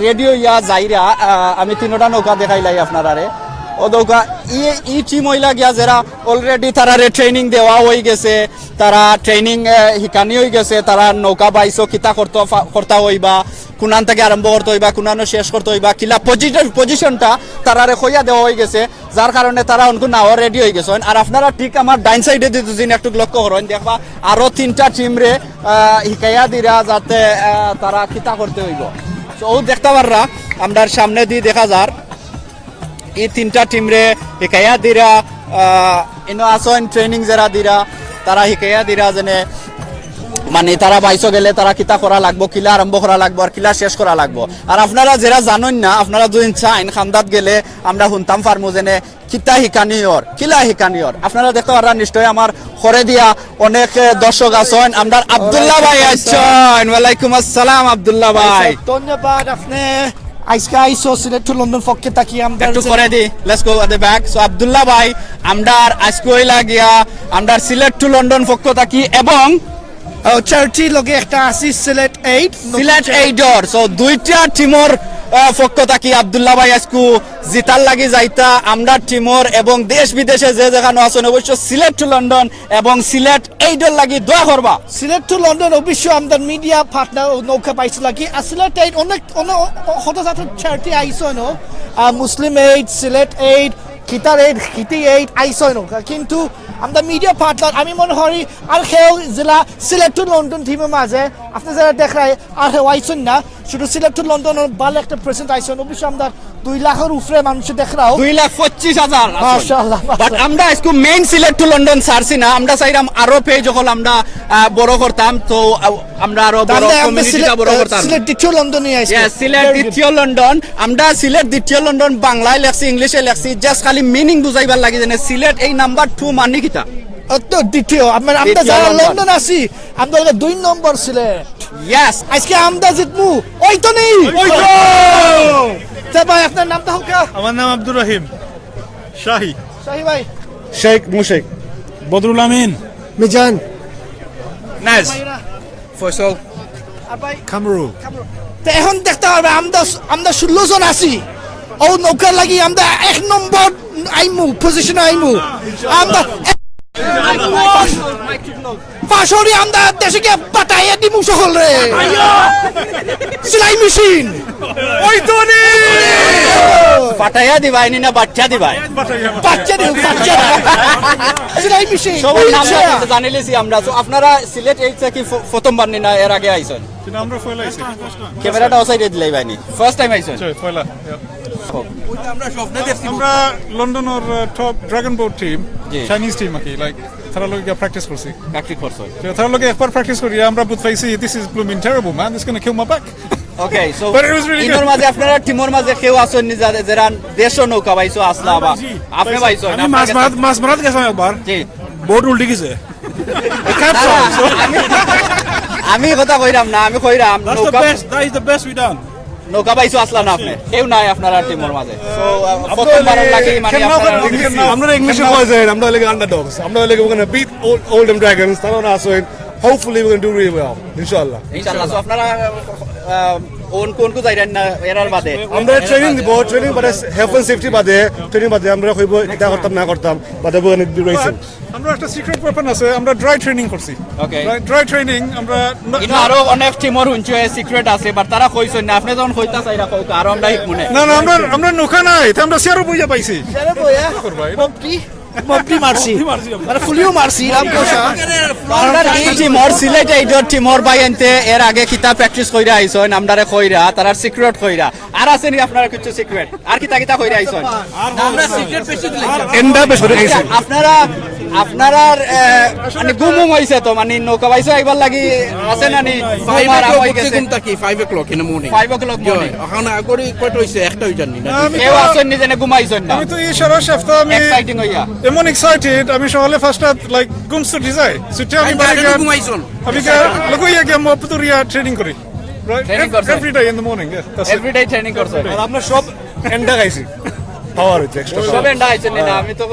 রেডি হইয়া যাইরা আমি তিনটা নৌকা দেখাইলাই আপনারারে ও নৌকা ই টিম হইলা গিয়া যারা অলরেডি তারারে ট্রেনিং দেওয়া হয়ে গেছে তারা ট্রেনিং শিকানি হয়ে গেছে তারা নৌকা বাইছো কিতা করতে হইবা কুনান থেকে আরম্ভ করতে হইবা কুনানো শেষ করতে হইবা কিলা পজিশনটা তারারে খইয়া দেওয়া হয়ে গেছে যার কারণে তারা অনকু নাও রেডি হয়ে গেছেন আর আপনারা ঠিক আমার ডাইন সাইডে দিন একটু লক্ষ্য করেন দেখবা আরো তিনটা টিম রে শিকাইয়া দিরা যাতে তারা কিতা করতে হইব তো ও দেখতে পাররা আমরার সামনে দিয়ে দেখা যার এই তিনটা টিম রে শিকাইয়া দিরা ইনো আসন ট্রেনিং যারা দিরা তারা শিকাইয়া দিরা যেনে মানে তারা বাইসো গেলে তারা কিতা করা লাগবো কিলা আরম্ভ করা লাগবো আর কিলা শেষ করা লাগবো আর আপনারা যারা জানেন না আপনারা যদি চাইন খান্দাত গেলে আমরা শুনতাম ফার্মু যেনে কিতা হিকানিয়র কিলা হিকানিয়র আপনারা দেখতে পারা নিশ্চয় আমার করে দিয়া অনেক দর্শক আছেন আমরা আব্দুল্লাহ ভাই আছেন ওয়ালাইকুম আসসালাম আব্দুল্লাহ ভাই ধন্যবাদ আপনি আজকে আইসো সিলেট টু লন্ডন পক্ষে তাকি আমরা একটু করে দি let's go at the back so Abdullah ভাই আমরা আজকে হইলা গিয়া আমরা সিলেট টু লন্ডন পক্ষ তাকি এবং চারটি লগে একটা আছে সিলেট 8 সিলেট 8 সো দুইটা টিমর পক্ষ থাকি আব্দুল্লাহ ভাই আজকু জিতার লাগি যাইতা আমরা টিমর এবং দেশ বিদেশে যে যেখানে আছেন অবশ্য সিলেট টু লন্ডন এবং সিলেট 8 লাগি দোয়া করবা সিলেট টু লন্ডন অবশ্য আমাদের মিডিয়া পার্টনার নৌকা পাইছিল কি সিলেট 8 অনেক হত জাত চারটি আইসো নো মুসলিম 8 সিলেট 8 খিতার 8 খিতি 8 আইসো নৌকা কিন্তু আমরা মিডিয়া পার্টনার আমি মনে করি আর খেল জেলা সিলেট টু লন্ডন টিমের মাঝে আপনি যারা দেখায় আর আইসন না শুধু সিলেট টু লন্ডনের ভালো একটা প্রেজেন্ট আইসন অবশ্য আমরা 2 লাখের উপরে মানুষ দেখাও 2,25,000 মাশাআল্লাহ বাট আমরা আজকে মেইন সিলেট টু লন্ডন সারছি না আমরা চাইরাম আরো পেজ যখন আমরা বড় করতাম তো আমরা আরো বড় কমিউনিটিটা বড় করতাম সিলেট দ্বিতীয় লন্ডনে আইছি সিলেট দ্বিতীয় লন্ডন আমরা সিলেট দ্বিতীয় লন্ডন বাংলায় লেখছি ইংলিশে লেখছি জাস্ট খালি মিনিং বুঝাইবার লাগি জানে সিলেট এই নাম্বার 2 মানে কিটা তো দ্বিতীয় আমরা যারা লন্ডন আছি আমরা 2 নম্বর সিলেট ইয়েস আজকে আমরা জিতমু ওই তো নেই ওই তো ভাই আপনার নামটা হোক আমার নাম আব্দুর রহিম শাহী ভাই শেখ মুশেক বদরুল আমিন মিজান নাইস ফয়সাল আর ভাই কামরুল তো এখন দেখতে হবে আমরা 16 জন আছি ও নৌকার লাগি আমরা 1 নম্বর আইমু পজিশনে আইমু আমরা পাশরি আমরা দেশকে পাঠাইয়া দিমু সকল রে সেলাই মেশিন ওই তো নি পাঠাইয়া দিবাই না বাচ্চা দিবাই বাচ্চা দিও বাচ্চা সেলাই মেশিন সবার নাম জানিলেছি আমরা তো আপনারা সিলেট এই কি প্রথমবার না এর আগে আইছেন আমরা ফয়লা আইছি ক্যামেরাটা ওসাইডে দিলাই বাইনি ফার্স্ট টাইম আইছেন ফয়লা আমরা লন্ডনের top dragon boat team Chinese team কি লাইক তারা লোকে প্র্যাকটিস করছি তারা লোকে একবার প্র্যাকটিস করি আমরা বুঝ পাইছি this is blooming terrible man this gonna kill my back okay so টিমর মাঝে আপনারা টিমর মাঝে কেউ আসেন নি যারা দেশও নৌকা বাইছো আসলা বা আপনি বাইছো আমি মাছ মারাত গেছিলাম একবার জি বোট উল্টে গেছে আমি কথা কইরাম না, আমি কইরাম That's the best. That is the best we done. নৌকা পাইছো আসলা না আপনি, কেউ নাই আপনার টিমের মাঝে। সো প্রথমবার লাগি মানে আমরা ইংলিশে কই যায় আমরা লাগে আন্ডারডগস আমরা লাগে we're going to beat all them dragons তারা না আসো hopefully we're going to do really well inshallah ইনশাআল্লাহ। সো আপনারা কোন যাইরেন না এরার বাদে আমরা ট্রেনিং দিব ট্রেনিং বাদে হেলথ এন্ড সেফটি বাদে ট্রেনিং বাদে আমরা কইব এটা করতাম না করতাম বাদে we're going to do racing আমরা একটা সিক্রেট ওয়েপন আছে, আমরা ড্রাই ট্রেনিং করছি। ওকে, ড্রাই ট্রেনিং আমরা ইনো আরো অনেক টিমর হুনছো সিক্রেট আছে, বাট তারা কইছেন না, আপনি যখন কইতা চাইরা কও আর আমরা হিকমুনে না আমরা নৌকা নাই, এটা আমরা শেয়ারও বইয়া পাইছি। শেয়ারও বইয়া মপটি মারছি মানে ফুলিও মারছি রামকোষা। আমরা এই টিমর সিলেট এইডর টিমর বাইনতে এর আগে কিতা প্র্যাকটিস কইরা আইছন, আমরারে কইরা তারার সিক্রেট কইরা আর আছে নি আপনারা কিছু সিক্রেট আর কিতা কইরা আইছন? আমরা সিক্রেট পেছি এন্ডা বেশ করে গেছে আপনারা মানে গুমুম হইছে তো, মানে নৌকা বাইছে একবার লাগি আছে না নি 5 o'clock in the morning 5 o'clock morning এখন আগরে কত হইছে একটা হই জানি না কেউ আসেন নি জেনে ঘুমাইছেন না। আমি তো এই সারা সপ্তাহ আমি এক্সাইটিং হইয়া এমন এক্সাইটেড, আমি সকালে ফার্স্ট লাইক গুমস টু ডিজাই সুটে আমি বাইরে ঘুমাইছন আমি লগইয়া গিয়া মপতুরিয়া ট্রেনিং করি every day in the morning everyday training করছেন আর আমরা সব এন্ডা গাইছি পাওয়ার হচ্ছে এক্সট্রা সব এন্ডা আইছেন না, আমি তো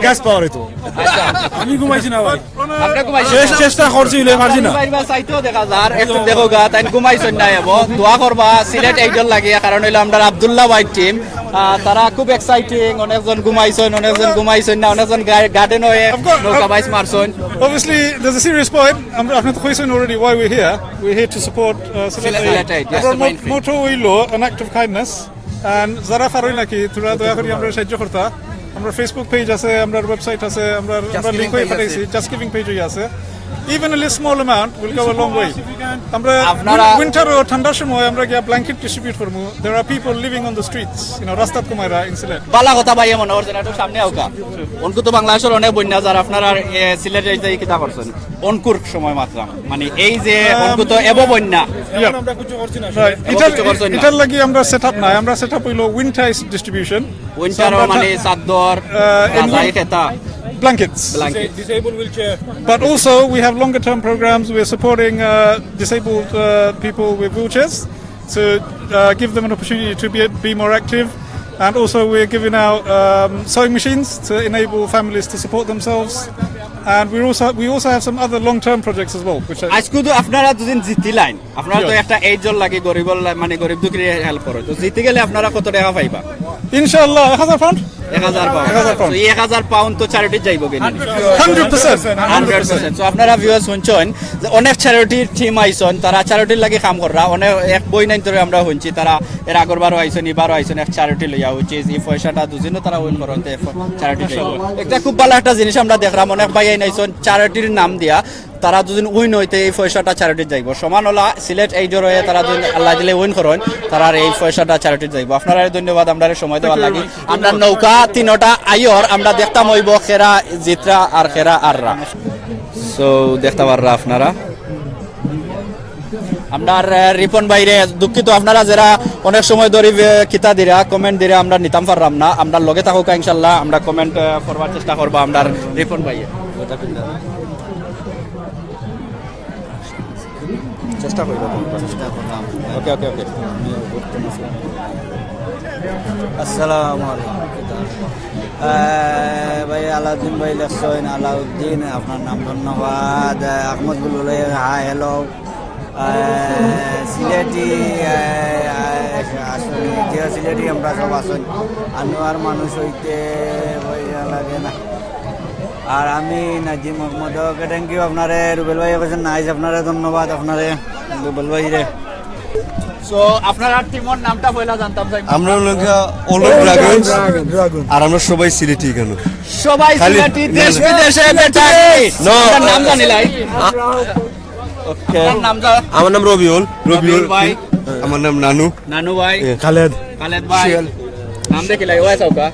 গ্যাস পাওয়ার হইতো আচ্ছা আমি ঘুমাইছি না ভাই, আপনি ঘুমাইছেন চেষ্টা করছি হইলে পারছি না। বাইরে সাইতো দেখা যার একটু দেখো গা তাই ঘুমাইছেন না, এবো দোয়া করবা সিলেট এইজন লাগে, কারণ হইলো আমরা আব্দুল্লাহ ভাই টিম তারা খুব এক্সাইটিং, অনেকজন ঘুমাইছেন না, অনেকজন গার্ডেন হয়ে নৌকা বাইস মারছেন। Obviously, there's a serious point. আপনি তো কইছেন already why we're here. We're here to support Silete Aid, yes, Our the main thing. motto হইলো an act of kindness. And যারা পারই নাকি তোরা দয়া করে আমরা সাহায্য করতা। আমরা ফেসবুক পেজ আছে, আমরা ওয়েবসাইট আছে, আমরা লিংক করে পাঠাইছি, জাস্ট গিভিং পেজই আছে। Even a little small amount will go a long way. আমরা উইন্টার ও ঠান্ডার সময় আমরা গিয়া ব্ল্যাঙ্কেট ডিস্ট্রিবিউট করব। There are people living on the streets, রাস্তাত কুমাইরা in Sylhet. বালা কথা ভাই মনে হচ্ছে একটু সামনে আউকা অনকু তো বাংলাদেশের অনেক বন্যা যারা আপনারা সিলেটে যাই কিতা করছেন অনকুর সময় মাত্র, মানে এই যে অনকু তো এবো বন্যা আমরা কিছু করছি না, এটার লাগি আমরা সেটআপ নাই, আমরা সেটআপ হইলো উইন্টার ডিস্ট্রিবিউশন, উইন্টার মানে চাদর রাজাই খেতা blankets. disabled wheelchair, But also we have longer term programs. We're supporting disabled people with wheelchairs to give them an opportunity to be more active. And also we're giving out sewing machines to enable families to support themselves. And we also have some other long-term projects as well. Which আজকে তো আপনারা দুদিন জিতি line, আপনারা তো একটা এইজন লাগে গরিব মানে গরিব দুঃখীর হেল্প করে, তো জিতে গেলে আপনারা কত টাকা পাইবা? ইনশাআল্লাহ 1000 পাউন্ড। 1000 পাউন্ড। 1000 পাউন্ড তো চ্যারিটি যাইবো কিনা? 100%। সো আপনারা ভিউয়ার্স শুনছেন যে অনেক চ্যারিটির টিম আইছন, তারা চ্যারিটির লাগি কাম কররা, অনেক এক বই নাই ধরে আমরা শুনছি তারা এর আগরবারও আইছন, এবারও আইছন এক চ্যারিটি লইয়া হচ্ছে এই পয়সাটা দুজনে তারা উইন করতে চ্যারিটি যাইবো। একটা খুব ভালো একটা জিনিস আমরা দেখলাম, অনেক ভাই আইছন চ্যারিটির নাম দিয়া তারা দুদিন উইন হইতে এই পয়সাটা চ্যারিটি যাইব। সমান হলা সিলেট এইডর হয়ে তারা দুদিন আল্লাহ দিলে উইন করেন, তারা এই পয়সাটা চ্যারিটি যাইব। আপনারা ধন্যবাদ, আমরা সময় দেওয়ার লাগি। আমরা নৌকা তিনটা আইয়র আমরা দেখতাম হইব খেরা জিত্রা আর খেরা আররা। সো দেখতে পাররা আপনারা আপনার রিপন বাইরে দুঃখিত, আপনারা যারা অনেক সময় ধরে কিতা দিরা কমেন্ট দিরা আমরা নিতাম পারলাম না, আমরা লগে থাকুক ইনশাল্লাহ, আমরা কমেন্ট করবার চেষ্টা করবো আপনার রিপন বাইরে চেষ্টা করবো। ওকে ওকে ওকে আসসালামু আলাইকুম ভাই আলাউদ্দিন ভাই লেখছেন, আলাউদ্দিন আপনার নাম ধন্যবাদ। আহমদ বুলবুল হাই হ্যালো সিলেটি আসুন, যে সিলেটি আমরা সব আসুন, আনোয়ার মানুষ হইতে লাগে না। আর আমি Nazim Mohammad, okay thank you আপনারে। রুবেল ভাই কেছেন নাইস, আপনারে ধন্যবাদ আপনারে রুবেল ভাই রে। সো আপনারা টিমের নামটা পয়লা জানতাম চাই। আমরা অলরেডি ড্রাগনস আর আমরা সবাই সিলেটি কেন সবাই সিলেটি, দেশ বিদেশে বেটাই নাম জানিলাই। ওকে আমার নাম রবিউল ভাই, আমার নাম নানু ভাই, খালেদ ভাই, নাম দেখিলাই ওয়া সাউকা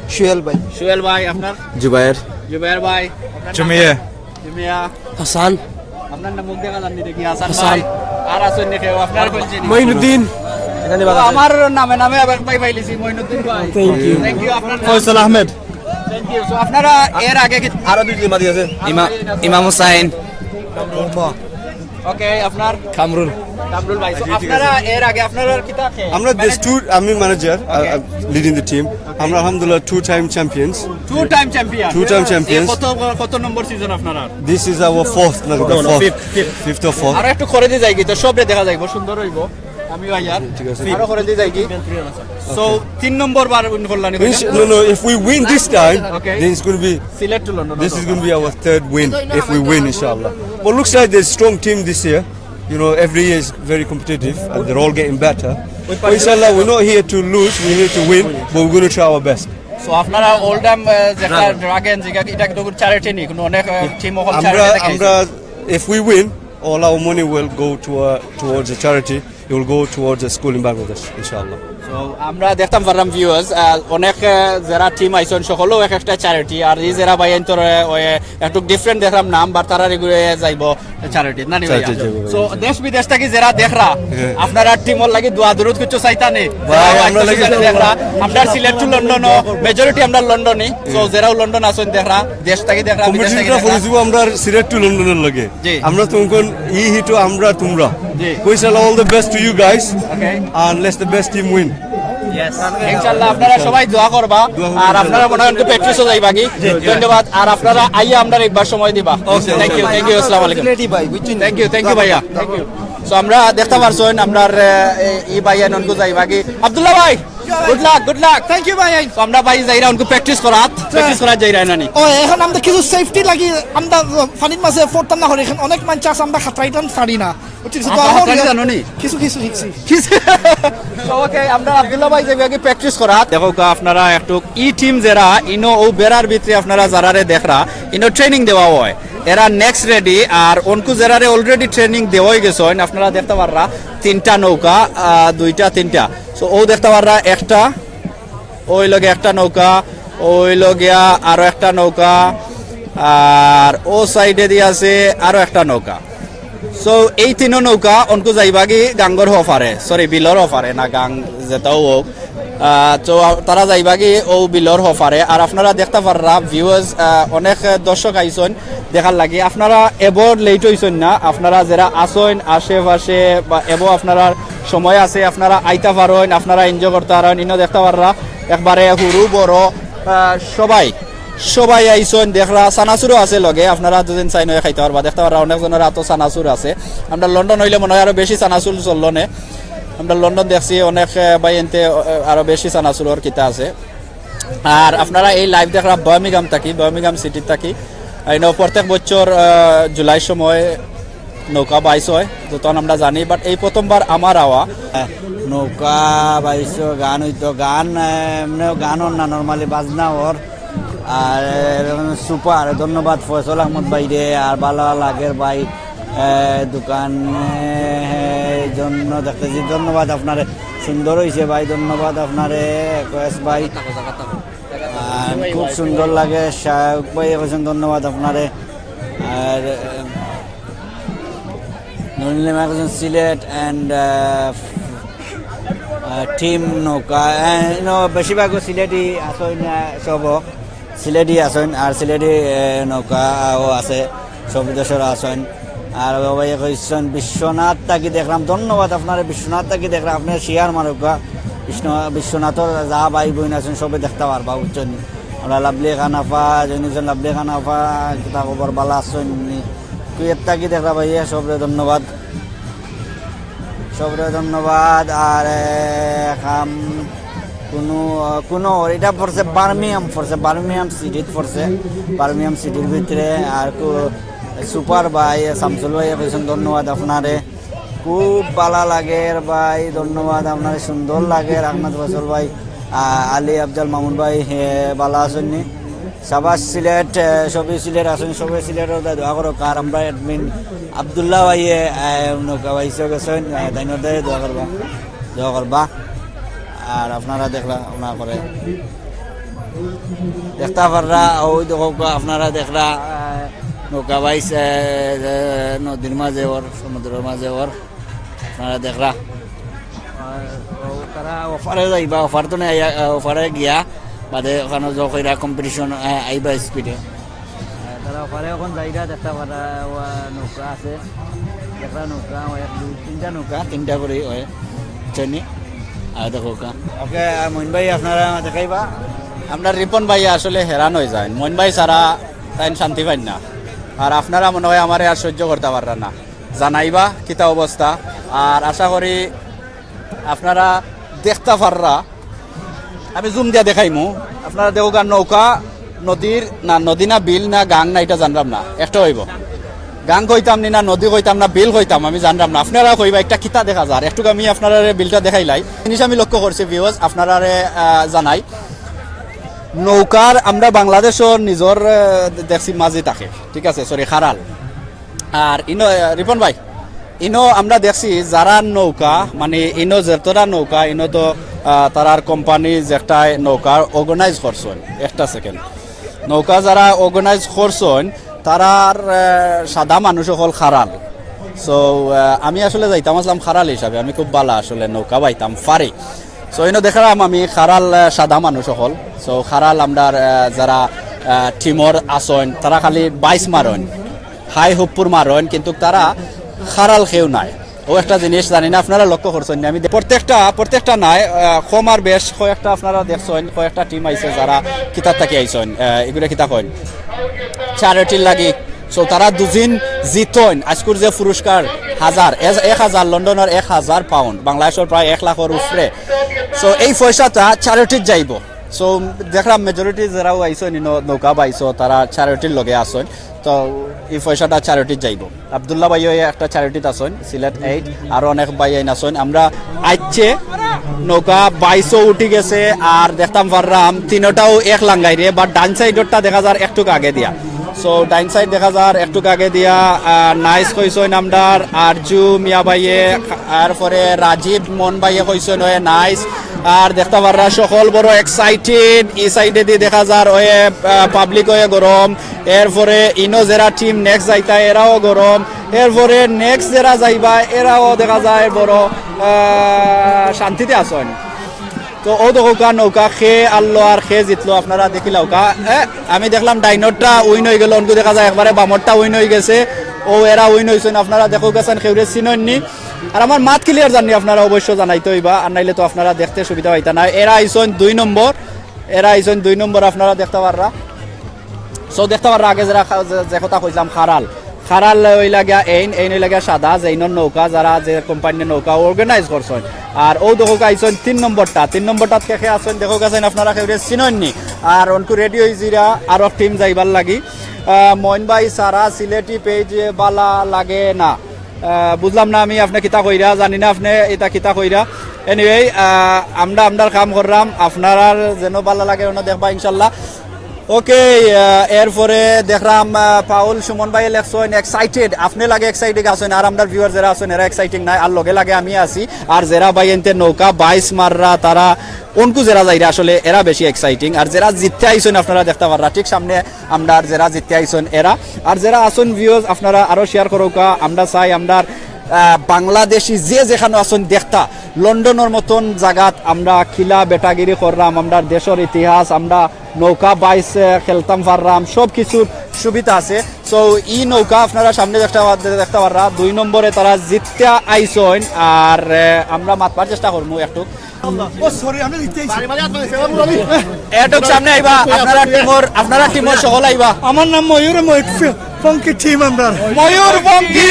সুয়েল ভাই, আপনার জুবায়ের ভাই, জুমিয়া হাসান, আপনার নাম মুখ দেখা জানি দেখি হাসান ভাই, আর আসুন দেখে আপনার বলছি মঈনুদ্দিন, আমার নামে ভাই পাইলিছি মঈনুদ্দিন ভাই। থ্যাংক ইউ আপনার Faisal Ahmed. Thank you. So আপনারা এর আগে কি আরো দুই মাদি আছে ইমাম হুসাইন, ওকে আপনার কামরুল কামরুল ভাই So, আপনারা এর আগে আপনারা কি থাকে আমরা দেশ টু আমি ম্যানেজার লিডিং দ্য টিম আমরা আলহামদুলিল্লাহ to time champions to time champion Two-time champions. কত কত নম্বর সিজন আপনারা দিস ইজ আওয়ার ফোর্থ না ফিফথ অফ ফোর্থ আর একটু করে দিয়ে যাই কি তো সবরে দেখা যাইবো সুন্দর হইব আমি ভাইয়ার ঠিক আছে। আরো করে দিয়ে যাই কি সো 3 নম্বর বার উইন করলানি No, if we win this time, Okay. then it's going to be select to London this is going to be our third win if we win, inshallah. But looks like there's a strong team this year. You know, every year is very competitive, and they're all getting better. But inshallah, we're not here to lose; we're here to win. But we're going to try our best. So আপনারা Oldham যেটা dragon যেটা এটা কিন্তু charity নি কোনো অনেক team হল Amra, charity if we win, all our money will go towards a charity. It will go towards a school in Bangladesh, inshallah. So, আমরা দেখতাম পারলাম ভিউয়ার্স অনেক যারা টিম আইসন সকলেও এক একটা চ্যারিটি আর এই যারা ভাই এন্তর একটু ডিফারেন্ট দেখলাম নাম বা তারা রেগুলে যাইব চ্যারিটি না নি ভাই Charity যাইবো, সো দেশ বিদেশ থেকে যারা দেখরা আপনারা টিমর লাগি দোয়া দরুদ কিছু চাইতানে ভাই, আমরা লাগি দেখরা আমরা সিলেক্ট টু লন্ডন মেজরিটি আমরা লন্ডনে সো যারাও লন্ডন আছেন দেখরা দেশ থেকে দেখরা বিদেশ থেকে কমিটিটা ফরিজু আমরা সিলেক্ট টু লন্ডনের লগে জি। আমরা তুমকন ই হিটো আমরা তোমরা জি। ইনশাআল্লাহ all the best to you guys Okay. and let the best team win. ইনশাআল্লাহ আপনারা সবাই দোয়া করবা আর আপনারা মনে হয় প্র্যাকটিসও যাইবা কি ধন্যবাদ আর আপনারা আইয়া আমরা একবার সময় দিবা থ্যাংক ইউ আসসালামু আলাইকুম থ্যাংক ইউ ভাইয়া থ্যাংক ইউ সো আমরা দেখতে পারছেন আমরার ই ভাইয়া ননকু যাইবা কি আব্দুল্লাহ ভাই গুড লাক থ্যাংক ইউ ভাই সো আমরা ভাই যাইরা উনকু প্র্যাকটিস করা যাইরা নানি ও এখন আমরা কিছু সেফটি লাগি আমরা পানির মাঝে পড়তাম না হরে এখন অনেক মানুষ আছে আমরা খাতরাইতাম পারি না কিছু শিখছি ওকে আমরা আব্দুল্লাহ ভাই যাইবা কি প্র্যাকটিস করা দেখো আপনারা একটু ই টিম যারা ইনো ও বেরার ভিতরে আপনারা যারারে দেখরা ইনো ট্রেনিং দেওয়া হয় এরা নেক্সট রেডি আর অনকু যারারে অলরেডি ট্রেনিং দেওয়াই গেছেন আপনারা দেখতে পাররা 3টা নৌকা 2টা 3টা সো ও দেখতে পাররা একটা ওই লগে একটা নৌকা ওই লগিয়া আরো একটা নৌকা আর ও সাইডে দিয়ে আছে আরো একটা নৌকা সো এই 3 নৌকা অনকু যাইবাগি গাঙ্গর হফারে সরি বিলর হফারে না গাং যেটাও হোক তো তারা যাইবাগি ও বিলর হফারে আর আপনারা দেখতে পাররা ভিউয়ার্স অনেক দর্শক আইসন দেখার লাগি আপনারা এবার লেট হইছেন না আপনারা যারা আসেন আশেপাশে বা এবো আপনারা সময় আছে আপনারা আইতা পারেন আপনারা এনজয় করতে পারেন ইনো দেখতে পাররা একবারে হুরু বড় সবাই আইসন দেখরা সানাসুরও আছে লগে আপনারা দুদিন চাই নয় খাইতে পারবা দেখতে পারবা অনেকজনের এত সানাসুর আছে আমরা লন্ডন হইলে মনে হয় আরো বেশি সানাসুর চললো নে আমরা লন্ডন দেখছি অনেক বাইনতে আরো বেশি সানাসুরের কিতা আছে আর আপনারা এই লাইভ দেখরা বার্মিংহাম সিটি থাকি প্রত্যেক বছর জুলাই সময় নৌকা বাইস হয় যতন আমরা জানি বাট এই প্রথমবার আমার আওয়া নৌকা বাইছো গান হইতো গান না নর্মালি বাজনা ওর আর সুপার ধন্যবাদ ফয়সল আহমদ ভাইরে আর ভালো লাগের ভাই দোকান জন্য দেখতেছি ধন্যবাদ আপনারে সুন্দর হয়েছে ভাই ধন্যবাদ আপনারে কয়েস ভাই আর খুব সুন্দর লাগে শাহক ভাই এখন ধন্যবাদ আপনারে আর Nurul magazine Sylhet and team নৌকা বেশিরভাগ সিলেটি আসেন সব সিলেটি আসেন আর সিলেটি নৌকাও আছে সব দেশের আসেন আর বাবাই কইছেন বিশ্বনাথ তাকে দেখলাম ধন্যবাদ আপনার বিশ্বনাথ তাকে দেখলাম আপনার শিয়ার মারুকা বিশ্বনাথর যা ভাই বোন আছেন সবে দেখতে পারবা বুঝছেন আমরা লাভলি খানাফা জনিজন লাভলি খানাফা কিতা খবর বালা আসেন কুয়েত তাকে দেখলাম ভাইয়া সবরে ধন্যবাদ আর খাম কোনো এটা পড়ছে বার্মিংহাম সিটির ভিতরে আর সুপার ভাই শামসুল ভাই কইছেন ধন্যবাদ আপনারে খুব ভালো লাগে ভাই ধন্যবাদ আপনারে সুন্দর লাগে আহমদ ফসল ভাই আলী আফজাল মামুন ভাই ভালো আছেননি সাবাস সিলেট সবই সিলেট আসেন সবাই সিলেটের দোয়া করো কার আমরা অ্যাডমিন আবদুল্লাহ ভাইয়ে নৌকা ভাইসে গেছেন ধন্যবাদ দোয়া করবা আর আপনারা দেখলা আপনারা করে দেখতে পাররা ওই আপনারা দেখলা নৌকা বাইস নদীর মাঝে ওর সমুদ্রের মাঝে ওর আপনারা দেখলা তারা অফারে যাইবা অফার তো নেই অফারে গিয়া বাদে ওখানে যা কইরা কম্পিটিশন আইবা স্পিডে তারা ওপারে এখন জায়গা দেখতে পারা নৌকা আছে একটা নৌকা এক দুই তিনটা নৌকা তিনটা করে হয় চনি আর দেখো ওকে মইন ভাই আপনারা দেখাইবা আমরা রিপন ভাই আসলে হেরান হয়ে যায় মইন ভাই ছাড়া তাই শান্তি পাই না আর আপনারা মনে হয় আমার আর সহ্য করতে পাররা না জানাইবা কিতা অবস্থা আর আশা করি আপনারা দেখতে পাররা আমি জুম দিয়া দেখাইমু আপনারা দেখো গান নৌকা নদীর না নদী না বিল না গাং না এটা জানলাম না একটা হইব গাং কইতাম নি না নদী কইতাম না বিল কইতাম আমি জানলাম না আপনারা কইবা একটা কিতা দেখা যায় একটু আমি আপনারা বিলটা দেখাইলাই জিনিস আমি লক্ষ্য করছি ভিউয়ার্স আপনারা জানাই নৌকার আমরা বাংলাদেশও নিজর দেখছি মাঝে থাকে ঠিক আছে সরি খারাল আর ইনো রিপন ভাই ইনো আমরা দেখছি যারা নৌকা মানে ইনো যেতরা নৌকা ইনো তো তারার কোম্পানি যেটা নৌকা অর্গানাইজ করছেন একটা সেকেন্ড নৌকা যারা অর্গানাইজ করছেন তারার সাদা মানুষ হল খারাল সো আমি আসলে যাইতাম আসলাম খারাল হিসাবে আমি খুব ভালো আসলে নৌকা বাইতাম পারি সো ইনো দেখলাম আমি খারাল সাদা মানুষ হল সো খারাল আমরা যারা টিমর আসন তারা খালি 22 মারন হাই হুপুর মারন কিন্তু তারা খারাল খেউ নাই ও একটা জিনিস জানি না আপনারা লক্ষ্য করছেন আমি প্রত্যেকটা নাই কম আর বেশ কয়েকটা আপনারা দেখছেন কয়েকটা টিম আইছে যারা কিতাব থাকি আইছেন এগুলো কিতা কইন চ্যারিটির লাগি সো তারা দুদিন জিতন আজকুর যে পুরস্কার 1000 লন্ডনের 1000 পাউন্ড বাংলাদেশের প্রায় 1 লাখের উপরে সো এই পয়সাটা চ্যারিটির যাইব সো দেখলাম মেজরিটি যারাও আইসন নৌকা বাইছো তারা চ্যারিটির লগে আসন তো এই পয়সাটা চ্যারিটির যাইব আব্দুল্লাহ ভাইও একটা চ্যারিটিত আসন সিলেট 8 আর অনেক ভাই আইন আসন আমরা আইছে নৌকা 22 উঠি গেছে আর দেখতাম পারলাম তিনটাও এক লাঙ্গাই রে বাট ডান সাইডটা দেখা যার একটু আগে দিয়া সো ডাইন সাইড দেখা যার একটু আগে দিয়া নাইস কইসন আমদার আরজু মিয়া ভাইয়ে আর পরে রাজীব মন ভাইয়ে কইসন হয়ে নাইস আর দেখতে পাররা সকল বড় এক্সাইটেড এই সাইডে দিয়ে দেখা যার ওয়ে পাবলিক হয়ে গরম এরপরে ইনো যারা টিম নেক্সট যাইতা এরাও গরম এরপরে নেক্সট যারা যাইবা এরাও দেখা যায় বড় শান্তিতে আসন তো ও দেখা নৌকা খে আল্লো আর খে জিতলো আপনারা দেখিলাও আমি দেখলাম ডাইনরটা উইন হয়ে গেল অনকু দেখা যায় একবারে বামরটা উইন হয়ে গেছে ও এরা উইন হয়েছেন আপনারা দেখো গেছেন খেউরে চিনননি আর আমার মাত ক্লিয়ার জানি আপনারা অবশ্য জানাইতে হইবা আর নাইলে তো আপনারা দেখতে সুবিধা হইতা না এরা আইসন 2 নম্বর আপনারা দেখতে পাররা সো দেখতে পাররা আগে যারা যে কথা কইলাম খারাল ওই লাগা এই ওই লাগা সাদা জৈনর নৌকা যারা যে কোম্পানির নৌকা অর্গানাইজ করছেন আর ও দেখো আইসন 3 নম্বরটা কে আসেন দেখো গেছেন আপনারা কেউ চিনননি আর অনকু রেডি হইছিরা আর টিম যাইবার লাগি মইন ভাই সারা সিলেটি পেজ বালা লাগে না বুঝলাম না আমি আপনি কিতা কইরা জানি না আপনি এটা কিতা কইরা এনিওয়ে আমরা আমরার কাম করলাম আপনারা যেন ভালো লাগে ওনা দেখবা ইনশাল্লাহ ওকে এরপরে দেখলাম পাউল সুমন ভাই লেখছেন এক্সাইটেড আপনি লাগে এক্সাইটেড আছেন আর আমরা ভিউয়ার যারা আছেন এরা এক্সাইটিং নাই আর লগে লাগে আমি আছি আর যারা ভাই এনতে নৌকা 22 মাররা তারা অনকু যারা যাইরা আসলে এরা বেশি এক্সাইটিং আর যারা জিততে আইছেন আপনারা দেখতে পাররা ঠিক সামনে আমরা যারা জিততে আইছেন এরা আর যারা আছেন ভিউয়ার্স আপনারা আরো শেয়ার করোকা আমরা চাই আমরা বাংলাদেশি যে যেখানে আছেন দেখতা লন্ডনের মতন জায়গাত আমরা খিলা বেটাগিরি করলাম আমরা দেশের ইতিহাস আমরা নৌকা 22 খেলতাম পারলাম সব কিছুর সুবিধা আছে সো ই নৌকা আপনারা সামনে দেখতে পাররা 2 নম্বরে তারা জিততে আইসন আর আমরা মাতবার চেষ্টা করবো একটু সামনে আইবা আপনারা টিমর সকল আইবা আমার নাম ময়ূর পঙ্কি টিম আমরা ময়ূর পঙ্কি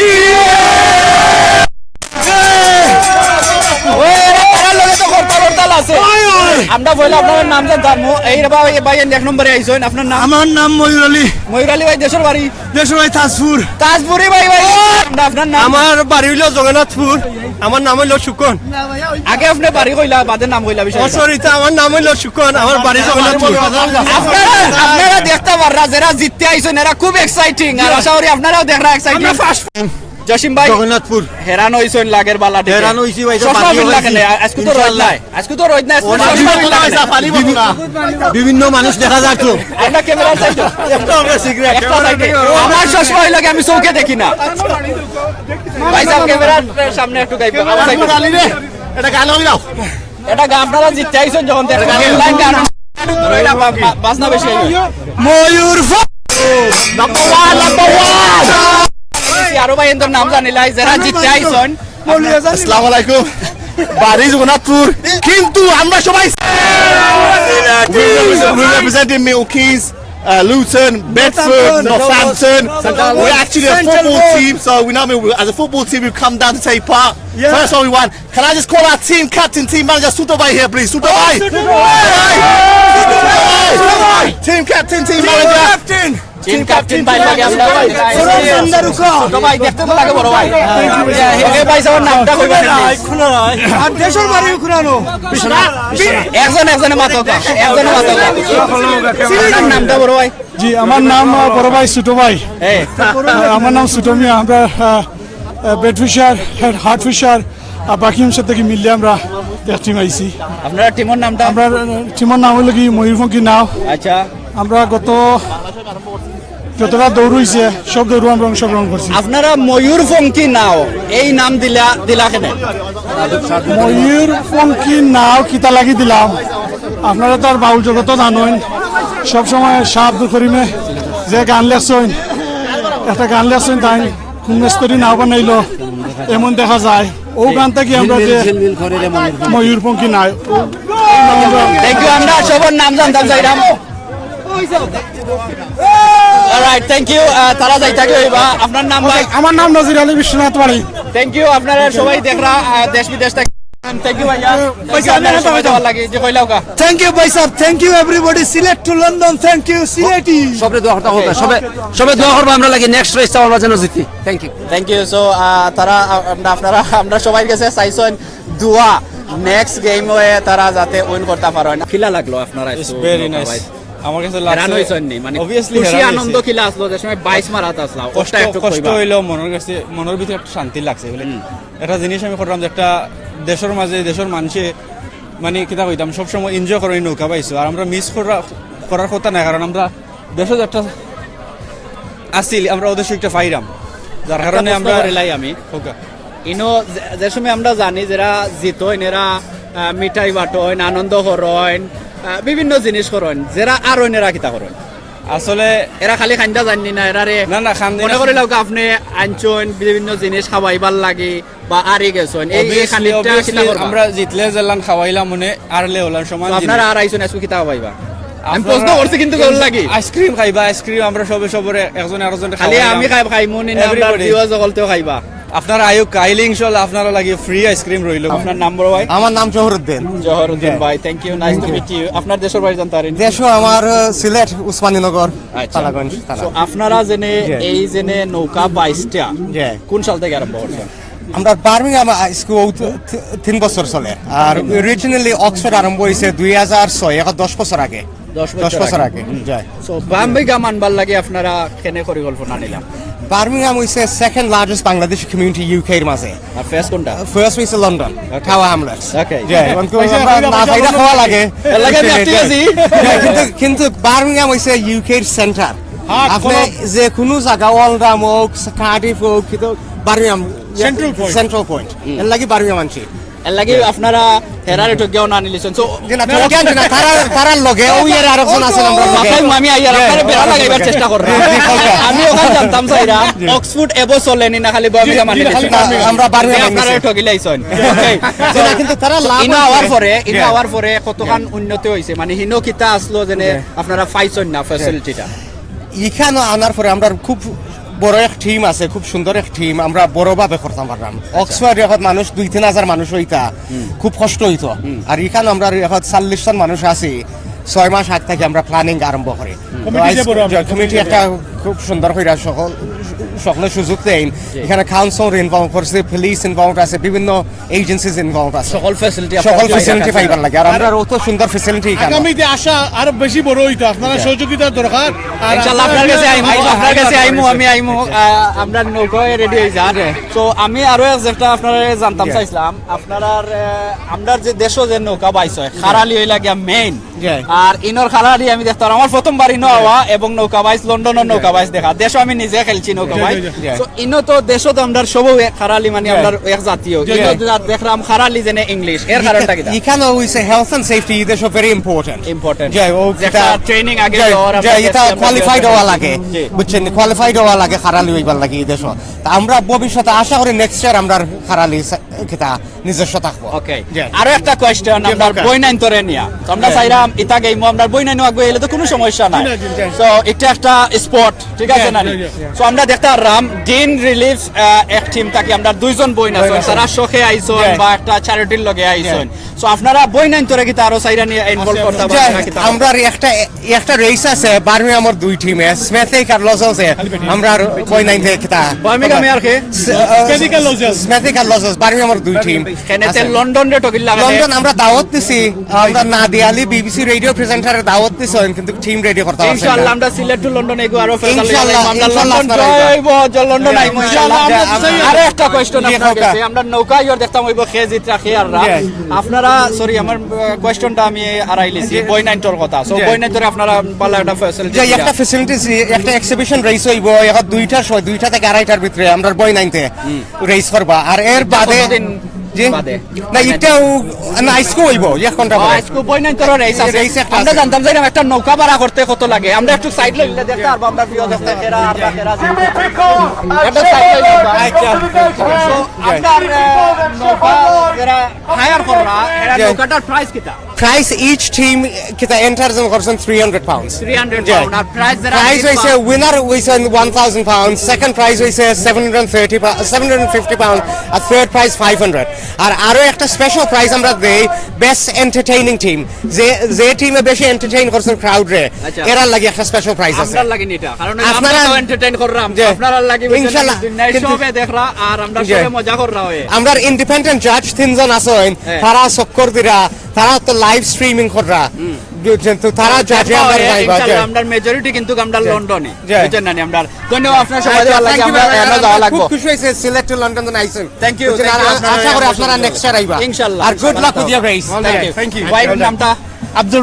আমরা বলে আপনার নাম জানবো এই ভাই 1 নম্বরে আইছেন আপনার নাম আমার নাম ময়ূর আলী ভাই দেশের বাড়ি তাজপুর ভাই আপনার নাম আমার বাড়ি হইল জগন্নাথপুর আমার নাম হইল সুকন আগে আপনি বাড়ি কইলা বাদের নাম কইলা বিষয় সরিতা আমার নাম হইল সুকন আমার বাড়ি জগন্নাথপুর আপনারা দেখতে পাররা যারা জিততে আইছেন এরা খুব এক্সাইটিং আর আশা করি আপনারাও দেখরা এক্সাইটিং জসিম ভাই জগন্নাথপুর হেরান হইছেন লাগের বালা হেরান হইছি ভাই আজকে তো রোদ নাই বিভিন্ন মানুষ দেখা যায় তো আমরা ক্যামেরা সাইড আমার চশমা হই লাগে আমি চোখে দেখি না ভাই সাহেব ক্যামেরার সামনে একটু গাইব এটা গান হই নাও এটা গান আপনারা জিততে আইছেন যখন দেখেন লাইন গান বাসনা বেশি ময়ূর আরো ভাই এর নাম জানিলাই যারা জিততে আইছন আসসালামু আলাইকুম বাড়ি জগন্নাথপুর কিন্তু আমরা সবাই we representing Milton Keynes, Luton, Bedford, Northampton. We're actually a football team, so we know as a football team we've come down to take part. First one we won. Can I just call our team captain, team manager Sutabai here, please? Sutabai! Team captain, team manager. Team captain ভাই লাগে আমরা ছোট ভাই দেখতে তো লাগে বড় ভাই হে ভাই সবার নামটা কইবেন আর দেশের বাড়ি খুনানো একজনে মাতকা নামটা বড় ভাই জি আমার নাম বড় ভাই ছোট ভাই আমার নাম ছোট মিয়া আমরা বেডফিশার হার্টফিশার আর বাকিমসার থেকে মিললে আমরা টিম আইছি আপনারা টিমের নামটা আমরা টিমের নাম হলো কি ময়ূরপঙ্খী নাও আচ্ছা আমরা যতটা দৌড় হইছে সব দৌড় আমরা অংশগ্রহণ করছি আপনারা ময়ূরপঙ্খী নাও এই নাম দিলা কেন ময়ূরপঙ্খী নাও কিতা লাগি দিলাম আপনারা তো আর বাউল জগত জানেন সবসময় শাহ আব্দুল করিমে যে গান লেখছেন একটা গান লেখছেন তাই কুমেস্তরি নাও বানাইলো এমন দেখা যায় ও গান থেকে আমরা যে ময়ূরপঙ্খী নাও থ্যাংক ইউ আমরা সবার নাম জানতাম চাইলাম অলরাইট থ্যাংক ইউ তারা যাইতা কইবা আপনার নাম ভাই আমার নাম নজির আলী বিশ্বনাথ বাড়ি থ্যাংক ইউ আপনারা সবাই দেখরা দেশ বিদেশ থেকে থ্যাংক ইউ ভাইয়া ভালো লাগে যে কইলাও কা থ্যাংক ইউ ভাই সাহেব thank you everybody Sylhet to London thank you Sylheti সবে দোয়া করতে হবে সবে দোয়া করব আমরা লাগে নেক্সট রেস আমরা যেন জিতি থ্যাংক ইউ সো তারা আমরা সবাই কাছে চাইছেন দোয়া নেক্সট গেম হয়ে তারা যাতে উইন করতে পারে না খিলা লাগলো আপনারা ভেরি নাইস আমার কাছে হেরান হইছনি মানে obviously খুশি আনন্দ খিলা আসলো যে সময় 22 মারাত আসলো কষ্ট হইলো মনের ভিতরে একটা শান্তি লাগছে বলে একটা জিনিস আমি করলাম যে একটা দেশের মাঝে দেশের মানুষে মানে কিতা কইতাম সবসময় এনজয় করে নৌকা পাইছো আর আমরা মিস করার কথা না কারণ আমরা দেশের একটা আসিল আমরা ওদের একটা পাইরাম যার কারণে আমরা রেলাই আমি ইনো যে সময় আমরা জানি যারা জিতোয় এরা মিঠাই বাটোয় আনন্দ করেন বিভিন্ন জিনিস করেন যারা আর অন্যরা কিতা করেন আসলে এরা খালি খান্দা জানি না এরা রে না মনে করে লাগ আপনি আনছেন বিভিন্ন জিনিস খাওয়াইবার লাগে বা আরে গেছেন এই খানিকটা কিতা করেন আমরা জিতলে জেলান খাওয়াইলাম মনে আরলে হলাম সমান আপনারা আর আইছেন এসু কিতা খাওয়াইবা আমি প্রশ্ন করছি কিন্তু গোল লাগি আইসক্রিম খাইবা আইসক্রিম আমরা সবে একজন আরেকজন খালি আমি খাইমু নি না আমরা জিও জগলতেও খাইবা আপনারা আয়ুক কাইলে ইনশাআল্লাহ আপনারা লাগে ফ্রি আইসক্রিম রইল আপনার নাম্বার ভাই আমার নাম জহরউদ্দিন ভাই thank you nice to meet you আপনার দেশের বাড়ি জানতে পারেন দেশ আমার সিলেট উসমানীনগর তালাগঞ্জ সো আপনারা জেনে এই জেনে নৌকা 22টা কোন সাল থেকে আরম্ভ করছেন আমরা বার্মিংহাম স্কুল 3 বছর চলে আর অরিজিনালি অক্সফোর্ড আরম্ভ হয়েছে 2006 এখন 10 বছর আগে 10 বছর আগে সো বার্মিংহাম আনবার লাগে আপনারা কেনে পরিকল্পনা নিলাম বার্মিংহাম হইছে second largest Bangladeshi community UK এর মাঝে আর ফার্স্ট কোনটা ফার্স্ট হইছে লন্ডন টাওয়ার হ্যামলেটস ওকে আমরা না ফাইদা খাওয়া লাগে লাগে আমি আছি কিন্তু বার্মিংহাম হইছে ইউকে এর সেন্টার আপনি যে কোনো জায়গা ওয়ালডাম হোক কার্ডিফ হোক কিন্তু বার্মিংহাম সেন্ট্রাল পয়েন্ট এর লাগি বার্মিংহাম আনছি এর লাগি আপনারা হেরারে ঠকিয়াও না নিলেছেন সো তারা লগে ওই এর আরেকজন আছেন আমরা মাথায় আমি আইয়ার আপনারা বেড়া লাগাইবার চেষ্টা করব আমি ওখানে জানতাম সাইরা অক্সফোর্ড এবো চলেনি না খালি বার্মিংহাম আনিলেছেন আমরা বার্মিংহাম আপনারা ঠকিলাইছেন কিন্তু তারা লাভ ইনা আওয়ার পরে কতখান উন্নতি হইছে মানে হিনো কিতা আসলো যেনে আপনারা পাইছেন না ফ্যাসিলিটিটা এখানে আনার পরে আমরা খুব বড় এক টিম আছে খুব সুন্দর এক টিম আমরা বড়ভাবে করতাম পারলাম অক্সফোর্ড এখন মানুষ 2-3 হাজার মানুষ হইতা খুব কষ্ট হইতো আর এখানে আমরা এখন 40 জন মানুষ আছি 6 মাস আগ থেকে আমরা প্ল্যানিং আরম্ভ করি কমিটি একটা খুব সুন্দর করে সকলের সুযোগ দেন এখানে কাউন্সিল ইনভলভ করছে পুলিশ ইনভলভ আছে বিভিন্ন এজেন্সিজ ইনভলভ আছে সকল ফ্যাসিলিটি পাইবার লাগে আর আমরা অত সুন্দর ফ্যাসিলিটি এখানে আগামীতে আশা আরো বেশি বড় হইতো আপনারা সহযোগিতার দরকার ইনশাআল্লাহ আপনার কাছে আইমু আমরা নৌকায় রেডি হই যা সো আমি আরো একটা আপনারা জানতাম চাইছিলাম আপনারা আমরা যে দেশও যে নৌকা বাইছে খারালি হই লাগে মেইন আর ইনর খারালি আমি দেখতাম আমার প্রথমবার ইনো হওয়া এবং নৌকা বাইস লন্ডনের নৌকা বাইস দেখা দেশও আমি নিজে খেলছি নৌকা ভাই Yeah. সো ইনো তো দেশও তো আমরা সব খারালি মানে আমরা এক জাতীয় ইনো দেখলাম খারালি জেনে ইংলিশ এর কারণটা কি এখানে হইছে health and safety is very important important যে ও যেটা ট্রেনিং আগে দেওয়ার যে এটা কোয়ালিফাইড হওয়া লাগে বুঝছেন কোয়ালিফাইড হওয়া লাগে খারালি হইবার লাগে এই দেশ তা আমরা ভবিষ্যতে আশা করি নেক্সট ইয়ার আমরা খারালি কিতা নিজস্ব থাকবো ওকে আরো একটা কোয়েশ্চেন আমরা বই নাইন তোরে নিয়া তো আমরা চাইরাম ইতা গেইমো আমরা বই নাইন আগে এলে তো কোনো সমস্যা নাই সো এটা একটা স্পোর্ট ঠিক আছে না সো আমরা দেখতে রাম ডিন রিলিফ এক টিম থাকি আমরা দুইজন বই না তারা শখে আইছন বা একটা চ্যারিটির লগে আইছন সো আপনারা বই নাইন তোরে কি আরো চাইরা নিয়ে ইনভলভ করতে পারবেন কি আমরা একটা রেস আছে বার্মিংহামের দুই টিমে স্মেথে কার্লোস আছে আমরা বই নাইন থেকে কিতা বার্মিংহামে আর কে স্মেথে কার্লোস বার্মিংহামের দুই টিম কেনেতে লন্ডন রে টকিল লাগা লন্ডন আমরা দাওয়াত দিছি আমরা নাদিয়া আলী বিবিসি রেডিও প্রেজেন্টারে দাওয়াত দিছেন কিন্তু টিম রেডি করতে পারছি ইনশাআল্লাহ আমরা সিলেট টু লন্ডন এগো আরো ফেসাল ইনশাআল্লাহ লন্ডন যাইবো লন্ডন আইমু ইনশাআল্লাহ আরে একটা কোশ্চেন আপনার কাছে আমরা নৌকা ইয়র দেখতাম হইবো খেজিত রাখি আর আপনারা সরি আমার কোশ্চেনটা আমি আড়াইলিছি বই নাইন তোর কথা সো বই নাইন তোর আপনারা ভালো একটা ফ্যাসিলিটি যে একটা ফ্যাসিলিটিস একটা এক্সিবিশন রেস হইব এখন দুইটা থেকে আড়াইটার ভিতরে আমরা বই নাইনতে রেস করবা আর এর বাদে না এটাও না আইসকো হইব এক ঘন্টা পরে আইসকো বই নাইন তোর রেস আছে আমরা জানতাম যে একটা নৌকা ভাড়া করতে কত লাগে আমরা একটু সাইড লইলে দেখতে পারবো আমরা প্রিয় দেখতে খেরা আর খেরা একটা সাইড লইলে আচ্ছা আপনার নৌকা যারা হায়ার কররা এরা নৌকাটার প্রাইস কিটা price each team kita enters in person 300 pounds 300 pound R price যারা prize is a winner is 1000 pounds second prize is 750 pounds আর third prize 500 আর আরো একটা স্পেশাল প্রাইজ আমরা দেই বেস্ট এন্টারটেইনিং টিম যে টিমে বেশি এন্টারটেইন করছে ক্রাউড রে এরা লাগি একটা স্পেশাল প্রাইজ আছে আপনারা লাগি এটা কারণ আমরা তো এন্টারটেইন করলাম আপনারা লাগি ইনশাআল্লাহ সবে দেখরা আর আমরা সবে মজা কররা হয় আমরা ইন্ডিপেন্ডেন্ট জাজ তিনজন আছেন তারা চক্কর দিরা তারা তো লাইভ স্ট্রিমিং কররা কিন্তু তারা জাজে আমরা যাইবা আমরা মেজরিটি কিন্তু আমরা লন্ডনে বুঝছেন না আমরা ধন্যবাদ আপনার সবাই ভালো লাগে আমরা যাওয়া লাগবে খুব খুশি হইছে সিলেট টু লন্ডন আইছেন থ্যাংক ইউ আশা করি আপনারা নেক্সট ইয়ার আইবা ইনশাআল্লাহ আর good luck with your race thank you ভাই নামটা Abdul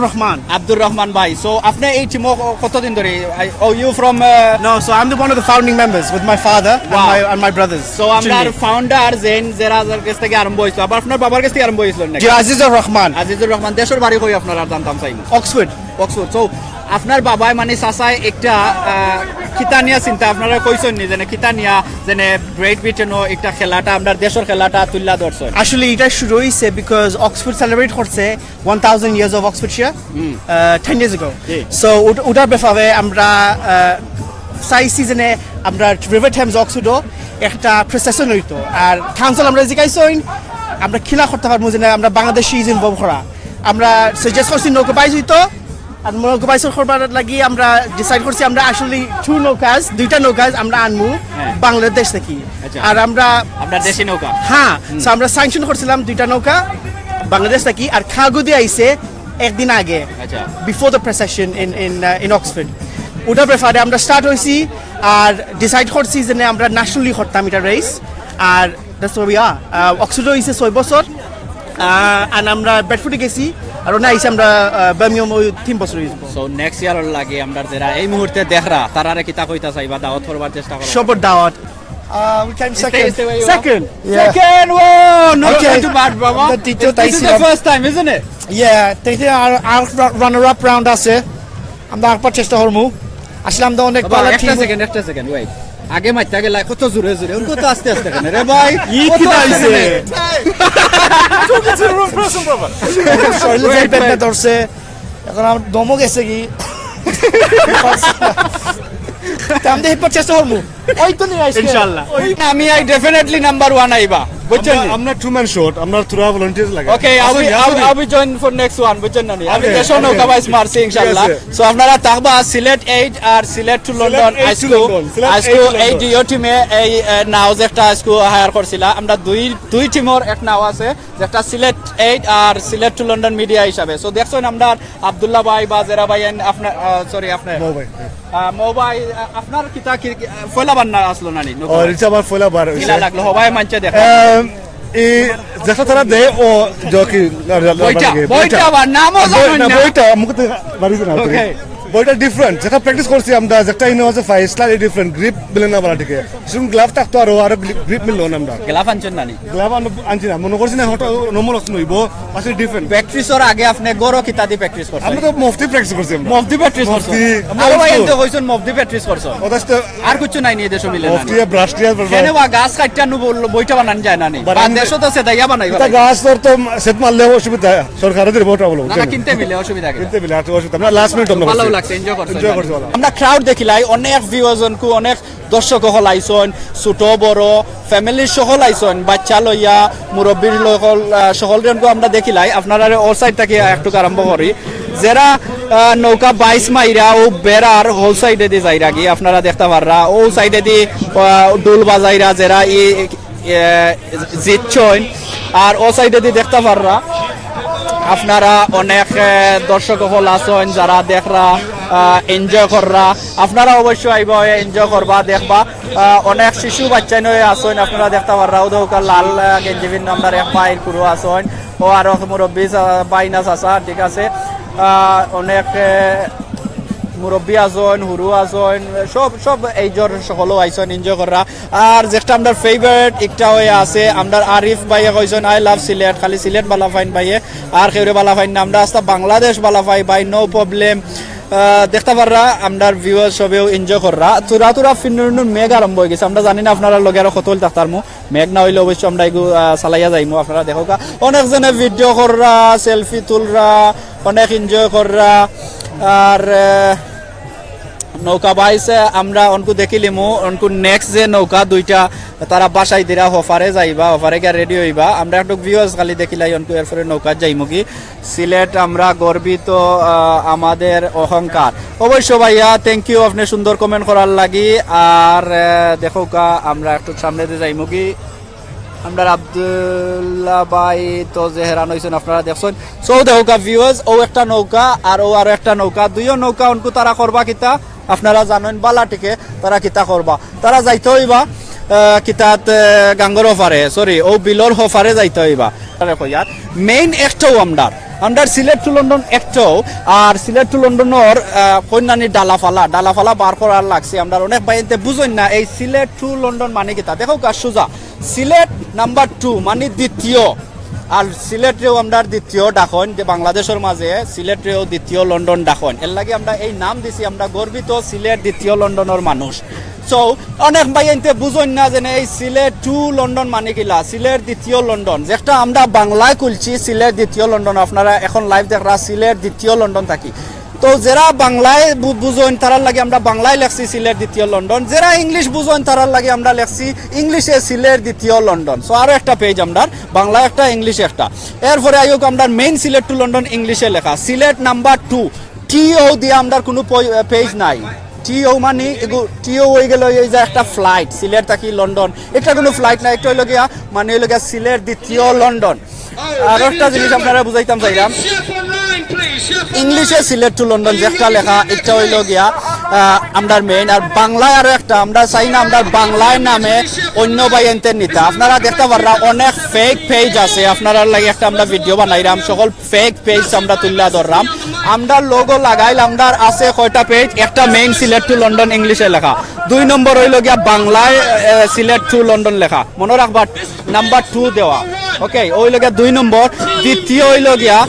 Rahman ভাই সো আপনি এই টিম কতদিন ধরে you from No, so I'm one of the founding members with my father and my brothers. So আমরা ফাউন্ডার জেন যারা কাছ থেকে আরম্ভ হইছে আবার আপনার বাবার কাছ থেকে আরম্ভ হইছিল নাকি জি আজিজুর রহমান দেশের বাড়ি কই আপনারা জানতাম চাই অক্সফোর্ড সো আপনার বাবাই মানে চাচাই একটা খিতানিয়া চিন্তা আপনারা কইছেন নি যে খিতানিয়া যে গ্রেট ব্রিটেনও একটা খেলাটা আমরা দেশের খেলাটা তুললা ধরছেন Actually এটা শুরু হইছে because Oxford celebrate করছে 1000 years of Oxfordshire 10 years ago. So ওটার ব্যাপারে আমরা সাই সিজনে আমরা রিভার টেমস অক্সফোর্ডও একটা প্রসেশন হইতো আর কাউন্সিল আমরা জিগাইছইন আমরা খেলা করতে পারবো যে আমরা বাংলাদেশি ইনভলভ করা আমরা সাজেস্ট করছি নৌকা বাইজ হইতো আর নৌকা বাইজ করবার লাগি আমরা ডিসাইড করছি আমরা আসলে দুইটা নৌকাজ আমরা আনমু বাংলাদেশ থেকে আর আমরা দেশি নৌকা হ্যাঁ সো আমরা স্যাংশন করছিলাম দুইটা নৌকা বাংলাদেশ থেকে আর খাগুদি আইছে একদিন আগে before the procession in Oxford ওটার ব্যাপারে আমরা স্টার্ট হয়েছি আর ডিসাইড করছি যে আমরা ন্যাশনালি করতাম এটা রেস আর অক্সফোর্ড হয়েছে 6 বছর আর আমরা বেডফোর্ডে গেছি আর ওনা আইসে আমরা বার্মিংহাম 3 বছর হয়েছে সো নেক্সট ইয়ার লাগে আমরা যারা এই মুহূর্তে দেখরা তারারে কিতা কইতা চাইবা দাওয়াত করবার চেষ্টা করব সবার দাওয়াত we came second. Second. Whoa! No, okay. too bad, brother. This is the first time, isn't it? Yeah. Our runner-up round আছে আমরা একবার চেষ্টা করব আসলে আমরা অনেক ভালো টিম একটা সেকেন্ড ওয়েট আগে মাইতে আগে কত জোরে উনকো তো আস্তে আস্তে কেন রে ভাই কি দাইছে শরীরে পেটে ধরছে এখন আমার দমও গেছে কি আমরা একবার চেষ্টা করব ওই তো নিয়ে আইছে ইনশাআল্লাহ আমি আই ডেফিনেটলি নাম্বার 1 আইবা বুঝছেন আমরা টু ম্যান শট আমরা থ্রু ভলান্টিয়ার্স লাগে ওকে I'll be join for next one বুঝছেন না আমি দেশও নৌকা বাইস মারছি ইনশাআল্লাহ সো আপনারা তাকবা সিলেট 8 আর সিলেট টু লন্ডন আইসকো এই ডিও টিমে এই নাওজ একটা আইসকো হায়ার করছিলা আমরা দুই টিমের এক নাও আছে যেটা সিলেট 8 আর সিলেট টু লন্ডন মিডিয়া হিসাবে সো দেখছেন আমরা আব্দুল্লাহ ভাই বাজেরা ভাই আপনার সরি আপনার মোবাইল আপনার কিতা ফয়লা বান্না আসলো নানি ও রিচা বার ফয়লা বার কিলা লাগলো সবাই মানছে দেখা এই যেটা তারা দে ও জকি বইটা বার নামও জানেন না বইটা মুখতে বাড়ি না ওকে বইটা ডিফারেন্ট যেটা প্র্যাকটিস করছি আমরা যেটা ইনো আছে ফাইভ স্লাইডলি ডিফারেন্ট গ্রিপ মিলে না বলা ঠিক আছে শুধু গ্লাভ থাকতো আর গ্রিপ মিললো না আমরা গ্লাভ আনছেন নানি গ্লাভ আনছি না মনে করছি না হঠাৎ নর্মাল অস্ত্র নইব আসলে ডিফারেন্ট প্র্যাকটিসর আগে আপনি গরো কিতা দি প্র্যাকটিস করছেন আমরা তো মুফতি প্র্যাকটিস করছি আমরা মুফতি প্র্যাকটিস করছেন আর ভাই এত কইছেন মুফতি প্র্যাকটিস করছেন অদস্ত আর কিছু নাই নি দেশ মিলে না মুফতি ব্রাশটিয়া কেন বা গাছ কাটটা নু বললো বইটা বানান যায় না নি দেশ তো সেদাইয়া বানাইবা এটা গাছ তো সেট মারলে অসুবিধা সরকারের দিব ওটা বলো না কিনতে মিলে অসুবিধা কি কিনতে মিলে আর অসুবিধা আমরা লাস্ট মিনিট আমরা ভালো লাগছে এনজয় করছি আমরা ক্রাউড দেখিলাই অনেক ভিউয়ারজনকু অনেক দর্শক হল আইসন ছোট বড় ফ্যামিলির সকল আইসন বাচ্চা লইয়া মুরব্বীর সকল সকলজনকু আমরা দেখিলাই আপনারা ও সাইড থেকে একটু আরম্ভ করি যারা নৌকা 22 মাইরা ও বেড়ার হোল সাইডে দিয়ে যাইরা গিয়ে আপনারা দেখতে পাররা ও সাইডে দিয়ে ডোল বাজাইরা যারা জিতছেন আর ও সাইডে দিয়ে দেখতে পাররা আপনারা অনেক দর্শক হল আছেন যারা দেখরা এনজয় কররা আপনারা অবশ্যই আইবা এনজয় করবা দেখবা অনেক শিশু বাচ্চা নয় আছেন আপনারা দেখতে পাররা ওদের লাল গেঞ্জি ভিন্ন আমরা এক পায়ের পুরো আছেন ও আরো মুরব্বী বাইনাস আসা ঠিক আছে অনেক মুরব্বী আছেন হুরু আছেন সব এই জোর সকল আইসন এনজয় করা আর যেটা আমরা ফেভারিট একটা হয়ে আছে আমরা আরিফ ভাইয়ে কইছেন আই লাভ সিলেট খালি সিলেট বালা ফাইন ভাইয়ে আর কেউরে বালা ফাইন না আমরা আস্তা বাংলাদেশ বালা ফাই ভাই নো প্রবলেম দেখতে পাররা আমরা ভিউয়ার সবেও এনজয় কররা তুরা ফিনুর মেঘ আরম্ভ হয়ে গেছে আমরা জানি না আপনারা লগে আরো কতল থাকতারমু মেঘ না হইলে অবশ্যই আমরা এগু চালাইয়া যাইমু আপনারা দেখো অনেক জনে ভিডিও কররা সেলফি তুলরা অনেক এনজয় কররা আর নৌকা বাইছে আমরা অনকু দেখিলিমু অনকু নেক্সট যে নৌকা দুইটা তারা বাসাই দিরা হফারে যাইবা হফারে গিয়া রেডি হইবা আমরা একটু ভিউয়ার্স খালি দেখিলাই অনকু এরপরে নৌকা যাইমু কি সিলেট আমরা গর্বিত আমাদের অহংকার অবশ্য ভাইয়া থ্যাংক ইউ আপনি সুন্দর কমেন্ট করার লাগি আর দেখো কা আমরা একটু সামনে দিয়ে যাইমু কি আমরা আব্দুল্লাহ ভাই তো যে হেরান হয়েছেন আপনারা দেখছেন সো দেখো কা ভিউয়ার্স ও একটা নৌকা আর ও আরো একটা নৌকা দুইও নৌকা অনকু তারা করবা কিতা আপনারা জানেন বালাটিকে তারা কিতা করবা তারা যাইতে হইবা কিতাত গাঙ্গর হফারে সরি ও বিলর হফারে যাইতে হইবা মেইন একটাও আমরা সিলেট টু লন্ডন একটাও আর সিলেট টু লন্ডনের কন্যানি ডালাফালা বার করার লাগছে আমরা অনেক বাইতে বুঝেন না এই সিলেট টু লন্ডন মানে কিতা দেখো কাজ সোজা সিলেট নাম্বার 2 মানে দ্বিতীয় আর সিলেটরেও আমরা দ্বিতীয় ডাকন যে বাংলাদেশের মাঝে সিলেটরেও দ্বিতীয় লন্ডন ডাকন এর লাগে আমরা এই নাম দিছি আমরা গর্বিত সিলেট দ্বিতীয় লন্ডনের মানুষ সো অনেক ভাই এনতে বুঝেন না যে এই সিলেট টু লন্ডন মানে কিলা সিলেট দ্বিতীয় লন্ডন যেটা আমরা বাংলায় খুলছি সিলেট দ্বিতীয় লন্ডন আপনারা এখন লাইভ দেখরা সিলেট দ্বিতীয় লন্ডন থাকি তো যারা বাংলায় বুঝেন তারার লাগে আমরা বাংলায় লেখছি সিলেট দ্বিতীয় লন্ডন যারা ইংলিশ বুঝেন তারার লাগে আমরা লেখছি ইংলিশে সিলেট দ্বিতীয় লন্ডন সো আরো একটা পেজ আমরা বাংলা একটা ইংলিশ একটা এরপরে আয়োগ আমরা মেইন সিলেট টু লন্ডন ইংলিশে লেখা সিলেট নাম্বার 2 টিও দিয়ে আমরা কোনো পেজ নাই টিও মানে টিও হয়ে গেল এই যে একটা ফ্লাইট সিলেট থাকি লন্ডন একটা কোনো ফ্লাইট না একটা হইল গিয়া মানে হইল গিয়া সিলেট দ্বিতীয় লন্ডন আর একটা জিনিস আপনারা বুঝাইতাম চাইলাম ইংলিশে সিলেট টু লন্ডন যেটা লেখা এটা হইল গিয়া আমরা মেইন আর বাংলায় আরো একটা আমরা চাই না আমরা বাংলায় নামে অন্য বাইনতে নিতা আপনারা দেখতে পাররা অনেক ফেক পেজ আছে আপনারা লাগে একটা আমরা ভিডিও বানাইলাম সকল ফেক পেজ আমরা তুললা ধরলাম আমরা লোগো লাগাইলাম আমরা আছে কয়টা পেজ একটা মেইন সিলেট টু লন্ডন ইংলিশে লেখা 2 নম্বর হইল গিয়া বাংলায় সিলেট টু লন্ডন লেখা মনে রাখবা নাম্বার 2 দেওয়া ওকে ওই লগে 2 নম্বর দ্বিতীয় হইল গিয়া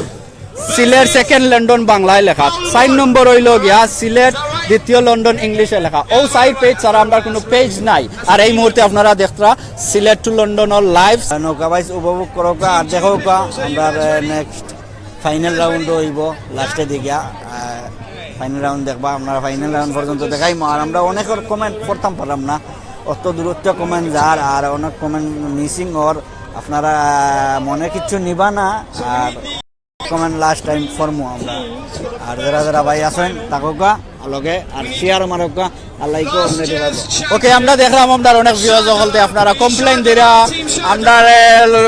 সিলেট সেকেন্ড লন্ডন বাংলায় লেখা 4 নম্বর হইল গিয়া সিলেট দ্বিতীয় লন্ডন ইংলিশে লেখা ও সাইড পেজ ছাড়া আমরা কোনো পেজ নাই আর এই মুহূর্তে আপনারা দেখরা সিলেট টু লন্ডনের লাইভ নৌকা বাইস উপভোগ করোকা আর দেখোকা আমরা নেক্সট ফাইনাল রাউন্ড হইব লাস্টে দিকে ফাইনাল রাউন্ড দেখবা আপনারা ফাইনাল রাউন্ড পর্যন্ত দেখাই আর আমরা অনেক কমেন্ট করতাম পারলাম না অত দূরত্ব কমেন্ট যার আর অনেক কমেন্ট মিসিং ওর আপনারা মনে কিছু নিবা না আর কমেন্ট লাস্ট টাইম ফরমু আমরা আর যারা ভাই আছেন তাকোকা লগে আর শেয়ার মারোকা আর লাইকও আপনি দিবা ওকে আমরা দেখলাম আমরা অনেক ভিউয়ার্স হলতে আপনারা কমপ্লেইন দিরা আমরা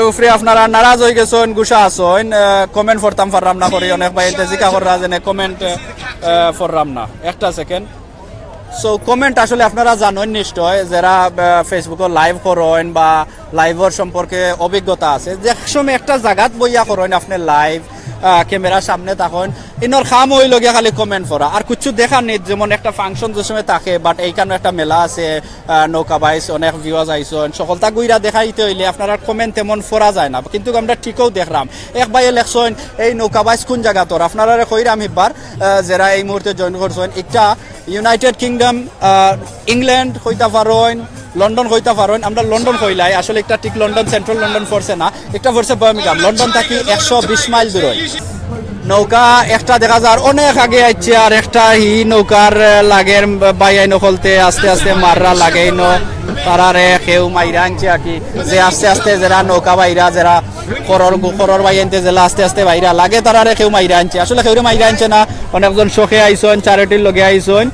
উপরে আপনারা নারাজ হয়ে গেছেন গুসা আছেন কমেন্ট করতাম পারলাম না করি অনেক ভাই জিকা কররা জেনে কমেন্ট করলাম না একটা সেকেন্ড সো কমেন্ট আসলে আপনারা জানেন নিশ্চয় যারা ফেসবুকে লাইভ করেন বা লাইভের সম্পর্কে অভিজ্ঞতা আছে যে সময় একটা জায়গাত বইয়া করেন আপনি লাইভ ক্যামেরার সামনে তখন ইনর খাম হইল গিয়া খালি কমেন্ট করা আর কিছু দেখার নেই যেমন একটা ফাংশন যে সময় থাকে বাট এইখানে একটা মেলা আছে নৌকা বাইস অনেক ভিউয়ার্স আইসন সকলটা গুইরা দেখাইতে হইলে আপনারা কমেন্ট তেমন ফরা যায় না কিন্তু আমরা ঠিকও দেখলাম এক ভাইয়ে লেখছেন এই নৌকা বাইস কোন জায়গা তোর আপনারা কইরাম এবার যারা এই মুহূর্তে জয়েন করছেন একটা ইউনাইটেড কিংডম ইংল্যান্ড হইতে পারেন লন্ডন হইতে পারেন আমরা লন্ডন কইলাই আসলে একটা ঠিক লন্ডন সেন্ট্রাল লন্ডন পড়ছে না একটা পড়ছে বার্মিংহাম লন্ডন থাকি 120 মাইল দূরে নৌকা একটা দেখা যার অনেক আগে আইছে আর একটা হি নৌকার লাগের বাইয়াই নকলতে আস্তে আস্তে মাররা লাগাইন তারারে কেউ মাইরা আনছে আর কি যে আস্তে আস্তে যারা নৌকা বাইরা যারা করর বাইয়ানতে জেলা আস্তে আস্তে বাইরা লাগে তারারে কেউ মাইরা আনছে আসলে কেউ মাইরা আনছে না অনেকজন শোকে আইসন চ্যারিটির লগে আইসন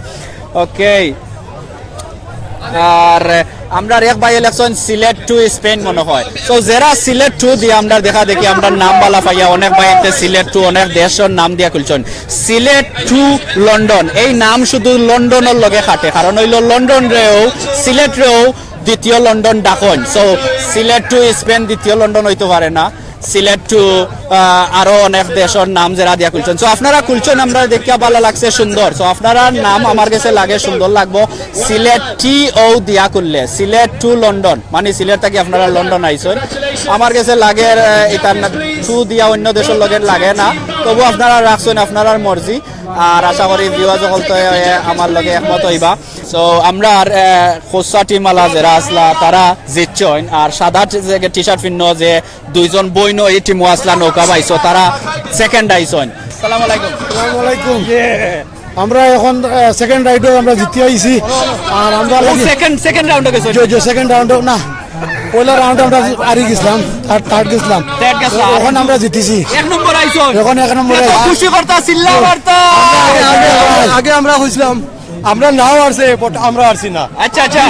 ওকে আর আমরা এক ভাই ইলেকশন সিলেট টু স্পেন মনে হয় তো যারা সিলেট টু দিয়ে আমরা দেখা দেখি আমরা নাম বালা পাইয়া অনেক ভাইতে সিলেট টু অনেক দেশের নাম দিয়া খুলছেন সিলেট টু লন্ডন এই নাম শুধু লন্ডনের লগে খাটে কারণ হইল লন্ডন রেও সিলেট রেও দ্বিতীয় লন্ডন ডাকন সো সিলেট টু স্পেন দ্বিতীয় লন্ডন হইতে পারে না সিলেট টু আরো অনেক দেশের নাম যারা দিয়া খুলছেন সো আপনারা খুলছেন আমরা দেখিয়া ভালো লাগছে সুন্দর সো আপনারা নাম আমার কাছে লাগে সুন্দর লাগবো সিলেট টি ও দিয়া করলে সিলেট টু লন্ডন মানে সিলেট থেকে আপনারা লন্ডন আইছেন আমার কাছে লাগে এটার টু দিয়া অন্য দেশের লগে লাগে না তবু আপনারা রাখছেন আপনার মর্জি আর আশা করি ভিউয়ার সকল তো আমার লগে একমত হইবা সো আমরা খোসা টিমালা যারা আসলা তারা জিতছেন আর সাদা টি শার্ট পিন্ন যে দুইজন বইন এই টিমও আসলা নৌকা পাইছো তারা সেকেন্ড আইসন সালাম আলাইকুম আসসালামু আলাইকুম আমরা এখন সেকেন্ড রাউন্ডে আমরা জিতে আইছি আর আমরা সেকেন্ড রাউন্ডে গেছো যে সেকেন্ড রাউন্ডে না পয়লা রাউন্ডে আমরা হারি গেছিলাম থার্ড গেছিলাম এখন আমরা জিতেছি এক নম্বর আইছো এখন এক নম্বরে খুশি করতা চিল্লা করতা আগে আমরা হইছিলাম আমরা নাও আসছে আমরা আসছি না আচ্ছা আচ্ছা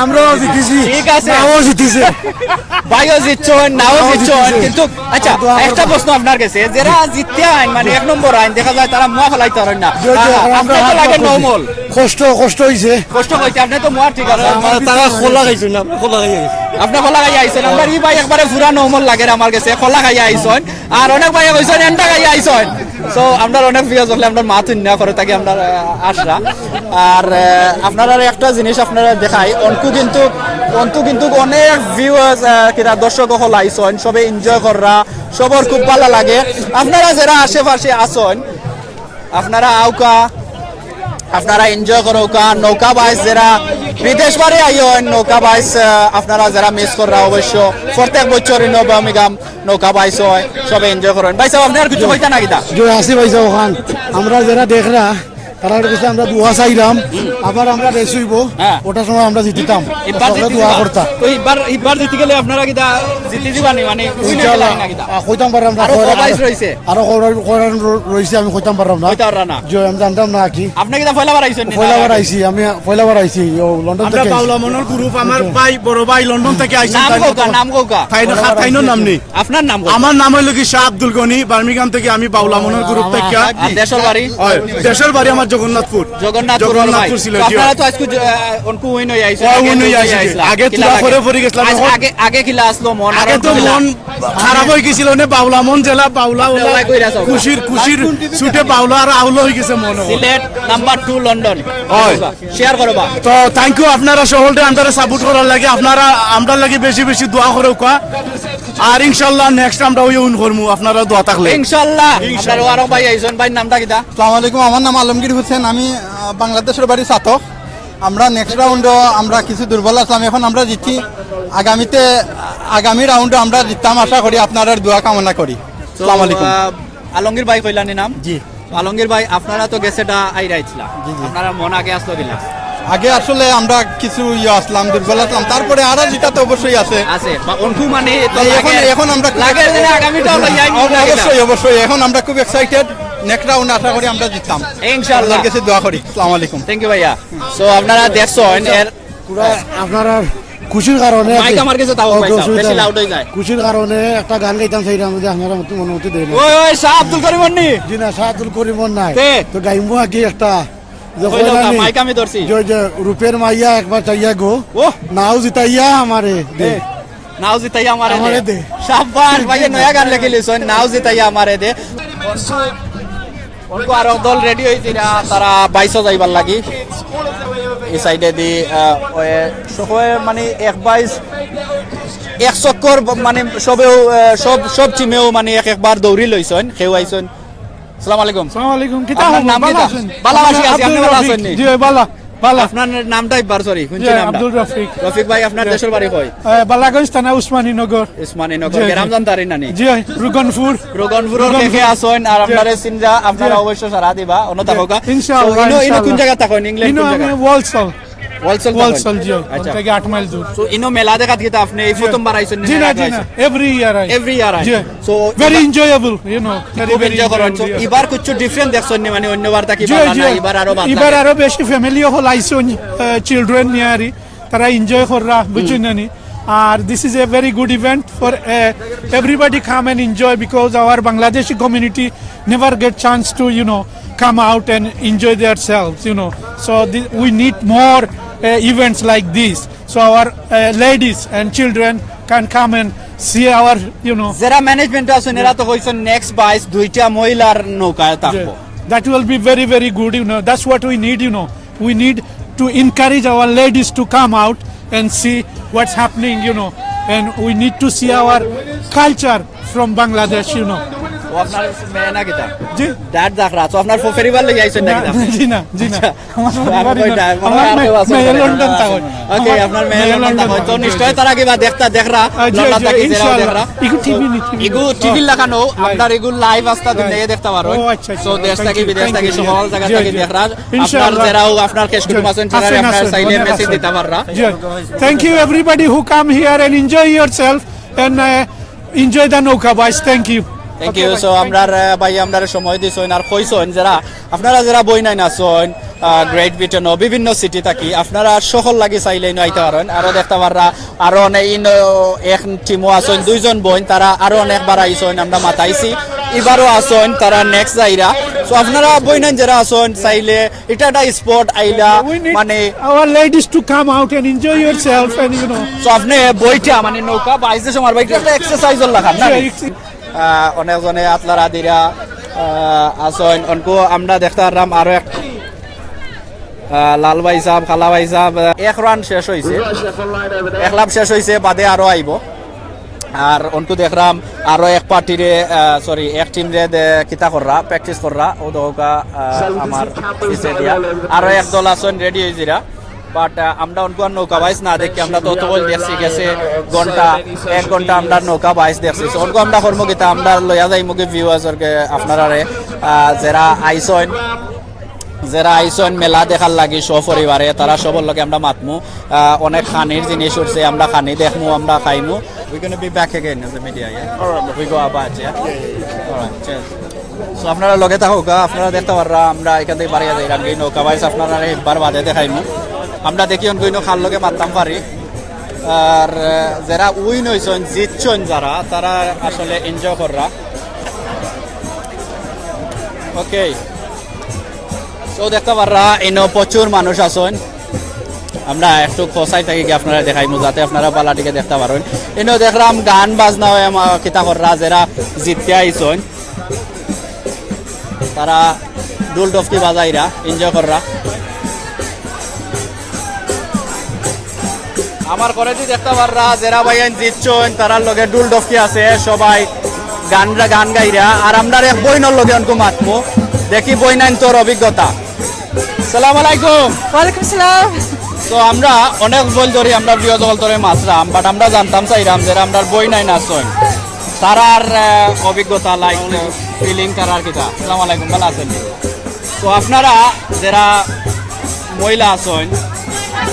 আমরাও জিতেছি ঠিক আছে নাও জিতেছে ভাইও জিতছেন নাও জিতছেন কিন্তু আচ্ছা একটা প্রশ্ন আপনার কাছে যারা জিততে আইন মানে এক নম্বর আইন দেখা যায় তারা মুয়া ফেলাইতে পারেন না আপনার তো লাগে নরমাল কষ্ট হইছে কষ্ট হইছে আপনি তো মুয়া ঠিক আছে তারা খোলা খাইছেন না খোলা খাই আপনি খোলা খাই আইছেন আমরা এই ভাই একবারে পুরা নরমাল লাগে আমার কাছে খোলা খাই আইছেন আর অনেক ভাই কইছেন এন্ডা খাই আইছেন সো আমরা অনেক ভিউয়ার্স হলে আমরা মাথুন না করে থাকি আমরা আশরা আর আপনারা একটা জিনিস আপনারা দেখাই অনকু কিন্তু অনেক ভিউয়ার্স কিরা দর্শক হল আইছেন সবে এনজয় কররা সবার খুব ভালো লাগে আপনারা যারা আশেপাশে আছেন আপনারা আউকা আপনারা এনজয় করো নৌকা বাইস যারা বিদেশ বাড়ি আইন নৌকা বাইস আপনারা যারা মিস কররা অবশ্য প্রত্যেক বছর বার্মিংহাম নৌকা বাইস হয় সবে এনজয় করেন ভাই সাহেব আপনার কিছু কইতা নাকি তা আসি ভাই সাহেব ওখান আমরা যারা দেখরা তারা কাছে আমরা দোয়া চাইলাম আবার আমরা রেস হইব ওটার সময় আমরা জিতিতাম দোয়া করতাম তো এবার জিতে গেলে আপনারা কিটা জিতে দিবানি মানে ইনশাআল্লাহ কইতাম পারলাম না আরো বাইস রইছে আরো রইছে আমি কইতাম পারলাম না কইতা পারলা না যে আমি জানতাম না কি আপনি কিটা পয়লাবার আইছেন আমি পয়লাবার আইছি লন্ডন থেকে আমরা পাওলা মনোর গ্রুপ আমার ভাই বড় ভাই লন্ডন থেকে আইছেন নাম কোকা ফাইনাল নাম নেই আপনার নাম আমার নাম হলো কি শাহ আব্দুল গনি বার্মিংহাম থেকে আমি পাওলা মনোর গ্রুপ থেকে দেশের বাড়ি আমার জগন্নাথপুর ছিল আপনারা তো আজকে অনকু উইন হই আইছে আগে তো করে পড়ে গেছলাম আগে কিলা আসলো মন আগে তো মন খারাপ হয়ে গেছিল নে বাউলা মন জেলা বাউলা খুশির ছুটে বাউলা আর আউলা হয়ে গেছে মন সিলেট নাম্বার 2 লন্ডন শেয়ার করবা তো থ্যাংক ইউ আপনারা সকলকে আমাদের সাপোর্ট করার লাগে আপনারা আমরা লাগে বেশি বেশি দোয়া করে আর ইনশাআল্লাহ নেক্সট আমরা ওই উইন করব আপনারা দোয়া থাকলে ইনশাআল্লাহ আপনারা আরো ভাই আইছেন ভাই নামটা কিটা আসসালামু আলাইকুম আমার নাম আলমগীর হোসেন আমি বাংলাদেশের বাড়ি সাতক আমরা নেক্সট রাউন্ডে আমরা কিছু দুর্বল আসলাম এখন আমরা জিতছি আগামী রাউন্ডে আমরা জিততাম আশা করি আপনারা দোয়া কামনা করি আসসালামু আলাইকুম আলমগীর ভাই কইলানি নাম জি আলমগীর ভাই আপনারা তো গেছেটা আইরাইছিলা আপনারা মন আগে আসলো দিলা আগে আসলে আমরা কিছু আসলাম দুর্বল আসলাম তারপরে আরো যেটা তো অবশ্যই আছে অনকু মানে এখন আমরা অবশ্যই এখন আমরা খুব এক্সাইটেড নেক্সট রাউন্ড আশা করি আমরা জিততাম ইনশাআল্লাহ কাছে দোয়া করি আসসালামু আলাইকুম থ্যাংক ইউ ভাইয়া সো আপনারা দেখছেন এর পুরো আপনারা খুশির কারণে মাইক আমার কাছে তাও বেশি লাউড হয়ে যায় খুশির কারণে একটা গান গাইতাম সেইটা আমাদের আপনারা অনুমতি দেন ওই শাহ আব্দুল করিম নি জি না শাহ আব্দুল করিম নাই তো গাইমু কি একটা মাইক আমি ধরছি রূপের মাইয়া একবার চাইয়া গো নাও জিতাইয়া আমারে দে নাও জিতাই আমারে আমারে দে দে। শাবাশ ভাই নয়া গান লিখে লিছন নাও জিতাই আমারে দে অনকো আর দল রেডি হইছিরা তারা 22 যাইবার লাগি এই সাইডে দি সবাই মানে 1 চক্কর মানে সবেও সব টিমেও মানে একবার দৌড়ি লইছন কেউ আইছন আসসালামু আলাইকুম আসসালামু আলাইকুম কিতা আপনার নাম কিতা বালা আছি আপনি ভালো আছেন নি জি বালা বালা আপনার নামটা একবার সরি কোন জি, নামটা আব্দুল রফিক। রফিক ভাই আপনার দেশের বাড়ি কই বালাগঞ্জ থানা উসমানীনগর উসমানীনগর জি, জি। গ্রাম জানতারি নানি জি রুগনপুর রোগনপুরের কে আসেন আর আপনারা সিনজা আপনারা অবশ্য সারা দিবা অন্য থাকা ইনশাআল্লাহ ইনো কোন জায়গা থাকেন ইংল্যান্ড কোন জায়গা ওয়ালসল ওয়ালসল ওয়ালসল জি আচ্ছা থেকে 8 মাইল দূর সো ইনো মেলা দেখাত গিতা আপনি এই প্রথমবার আইছেন জি না এভরি ইয়ার এভরি ইয়ার জি so very enjoyable you know খুব এনজয় করেন সো এবার কিছু ডিফারেন্ট দেখছেন নি মানে অন্যবার তাকি জি, বাবা জি। না এবার আরো বাদ এবার আরো বেশি ফ্যামিলি হল আইসন চিলড্রেন নিয়ারি তারা এনজয় কররা বুঝছেন নি আর this is a very good event for everybody come and enjoy because our Bangladeshi community never get chance to you know come out and enjoy themselves, you know. So we need more events like this, so our ladies and children can come and see our, you know. যারা management আছেন এরা তো কইছেন next 22 দুইটা মহিলার নৌকায় থাকবো That will be very, very good, you know. That's what we need, you know. We need to encourage our ladies to come out and see what's happening, you know. And we need to see our culture from Bangladesh, you know. ও আপনার মেয়ে না কিতা জি ডাট দেখরা তো আপনার পরিবার লাগি আইছেন না কিতা জি না জি না ওকে আপনার মেয়ে লন্ডন থাকো তো নিশ্চয় তারা কিবা দেখরা লন্ডন থাকি যারা দেখরা ইগু টিভি লাগানো আপনার ইগু লাইভ আস্তা দুনিয়া দেখতে পারো সো দেশ থেকে বিদেশ থেকে সকল জায়গা থেকে দেখরা আপনার যারাও আপনার কেস কুটুম আছেন তারা আপনার সাইডে মেসেজ দিতে পাররা thank you everybody who come here and enjoy yourself and enjoy the নৌকা বয়স thank you thank you so আমরার ভাই আমরার সময় দিছেন আর কইছেন যারা আপনারা যারা বই নাই নাছেন গ্রেট ব্রিটেন ও বিভিন্ন সিটি থাকি আপনারা সকল লাগি চাইলে আইতে পারেন আরো দেখতে পাররা আরো অনেক এক টিমও আছেন দুইজন বোন তারা আরো অনেকবার আইছেন আমরা মাতাইছি এবারও আছেন তারা নেক্সট যাইরা সো আপনারা বই নাই যারা আছেন চাইলে এটা একটা স্পট আইলা মানে our ladies to come out and enjoy yourself and you know so আপনি বইটা মানে নৌকা বাইজে সময় বাইকটা একটা এক্সারসাইজও লাগান না অনেকজনে আতলারা দিরা আসন অনকো আমরা দেখতে পারলাম আরো এক লাল ভাই সাহেব খালা ভাই সাহেব এক রান শেষ হয়েছে এক লাভ শেষ হয়েছে বাদে আরো আইব আর অনকো দেখলাম আরো এক পার্টিরে সরি এক টিম রে কিতা কররা প্র্যাকটিস কররা ও দৌকা আমার পিছে দিয়া আরো এক দল আসন রেডি হয়েছিরা বাট আমরা অনকো নৌকা বাইস না দেখি আমরা তো তবল দেখছি গেছে ঘন্টা 1 ঘন্টা আমরা নৌকা বাইস দেখছি অনকো আমরা কর্মকিতা আমরা লইয়া যাই মুগে ভিউয়ার্সকে আপনারা যারা আইসন মেলা দেখার লাগি সপরিবারে তারা সবার লগে আমরা মাতমু অনেক খানির জিনিস উঠছে আমরা খানি দেখমু আমরা খাইমু we going to be back again as a media yeah alright we go about yeah alright cheers so আপনারা লগে থাকুক আপনারা দেখতে পাররা আমরা এখান থেকে বাড়িয়া যাই রাঙ্গি নৌকা বাইস আপনারা একবার বাদে দেখাইমু আমরা দেখি অনকইনো খাল লগে মারতাম পারি আর যারা উইন হইছেন জিতছেন যারা তারা আসলে এনজয় কররা ওকে সো দেখতে পাররা এনো প্রচুর মানুষ আছেন আমরা একটু খসাই থাকি আপনারা দেখাইমু যাতে আপনারা বালাটিকে দেখতে পারেন এনো দেখলাম গান বাজনা হয় কিতা কররা যারা জিততে আইছেন তারা ডুল ডফকি বাজাইরা এনজয় কররা আমার ঘরে যদি দেখতে পাররা যারা ভাইয়ান জিতছেন তারার লগে ডুল ডফকি আছে সবাই গান গাইরা আর আমরা এক বইনের লগে অনকো মাতমু দেখি বইনাইন তোর অভিজ্ঞতা সালাম আলাইকুম ওয়ালাইকুম সালাম তো আমরা অনেক বল ধরি আমরা প্রিয় জগল তোরে মাছরাম বাট আমরা জানতাম চাইরাম যে আমরা বইনাইন আসছেন তারার অভিজ্ঞতা লাইক ফিলিং তারার কিতা সালাম আলাইকুম ভালো আছেন তো আপনারা যারা মহিলা আছেন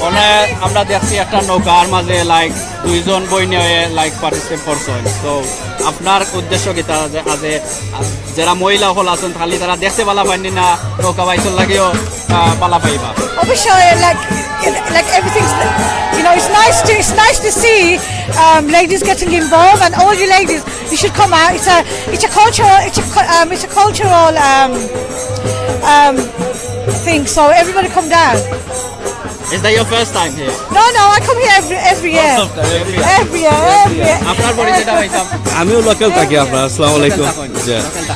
অনেক আমরা দেখছি একটা নৌকার মাঝে লাইক দুইজন বই নিয়ে লাইক পার্টিসিপেট করছেন তো আপনার উদ্দেশ্য কি তারা যে যারা মহিলা হল আছেন খালি তারা দেখতে পালা পাইনি না নৌকা বাইসল লাগেও পালা পাইবা অবশ্যই like everything's you know it's nice to see ladies getting involved and all you ladies you should come out it's a cultural thing so everybody come down Is that your first time here? No, I come here every year. Every year. আপনার পরিচয়টা হইতাম আমিও local থাকি আপনার আসসালামু আলাইকুম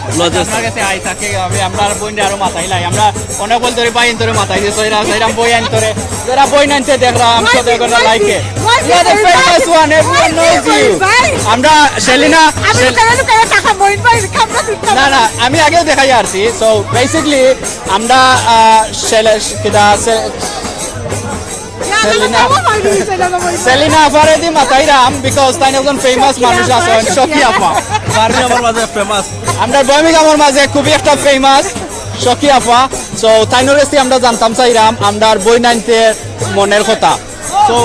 আপনার কাছে আই থাকে আমি আপনার বইন আরো মাথায় লাই আমরা অনেক বল ধরে বাইন ধরে মাথায় দিয়ে সইরাম বই আন ধরে যারা বই নানতে দেখলাম so they're gonna like it. You are the famous one, everyone knows you. আমরা সেলিনা না আমি আগেও দেখাই আসছি সো বেসিক্যালি আমরা সেলিনা আফারে দি মাতাইরাম বিকজ তাই একজন ফেমাস মানুষ আছেন শকি আফা আমার মাঝে ফেমাস আমরা বর্মিংহামের মাঝে খুবই একটা ফেমাস শকি আফা সো তাইনোর কাছে আমরা জানতাম চাইরাম আমরার বই নাইনতে মনের কথা so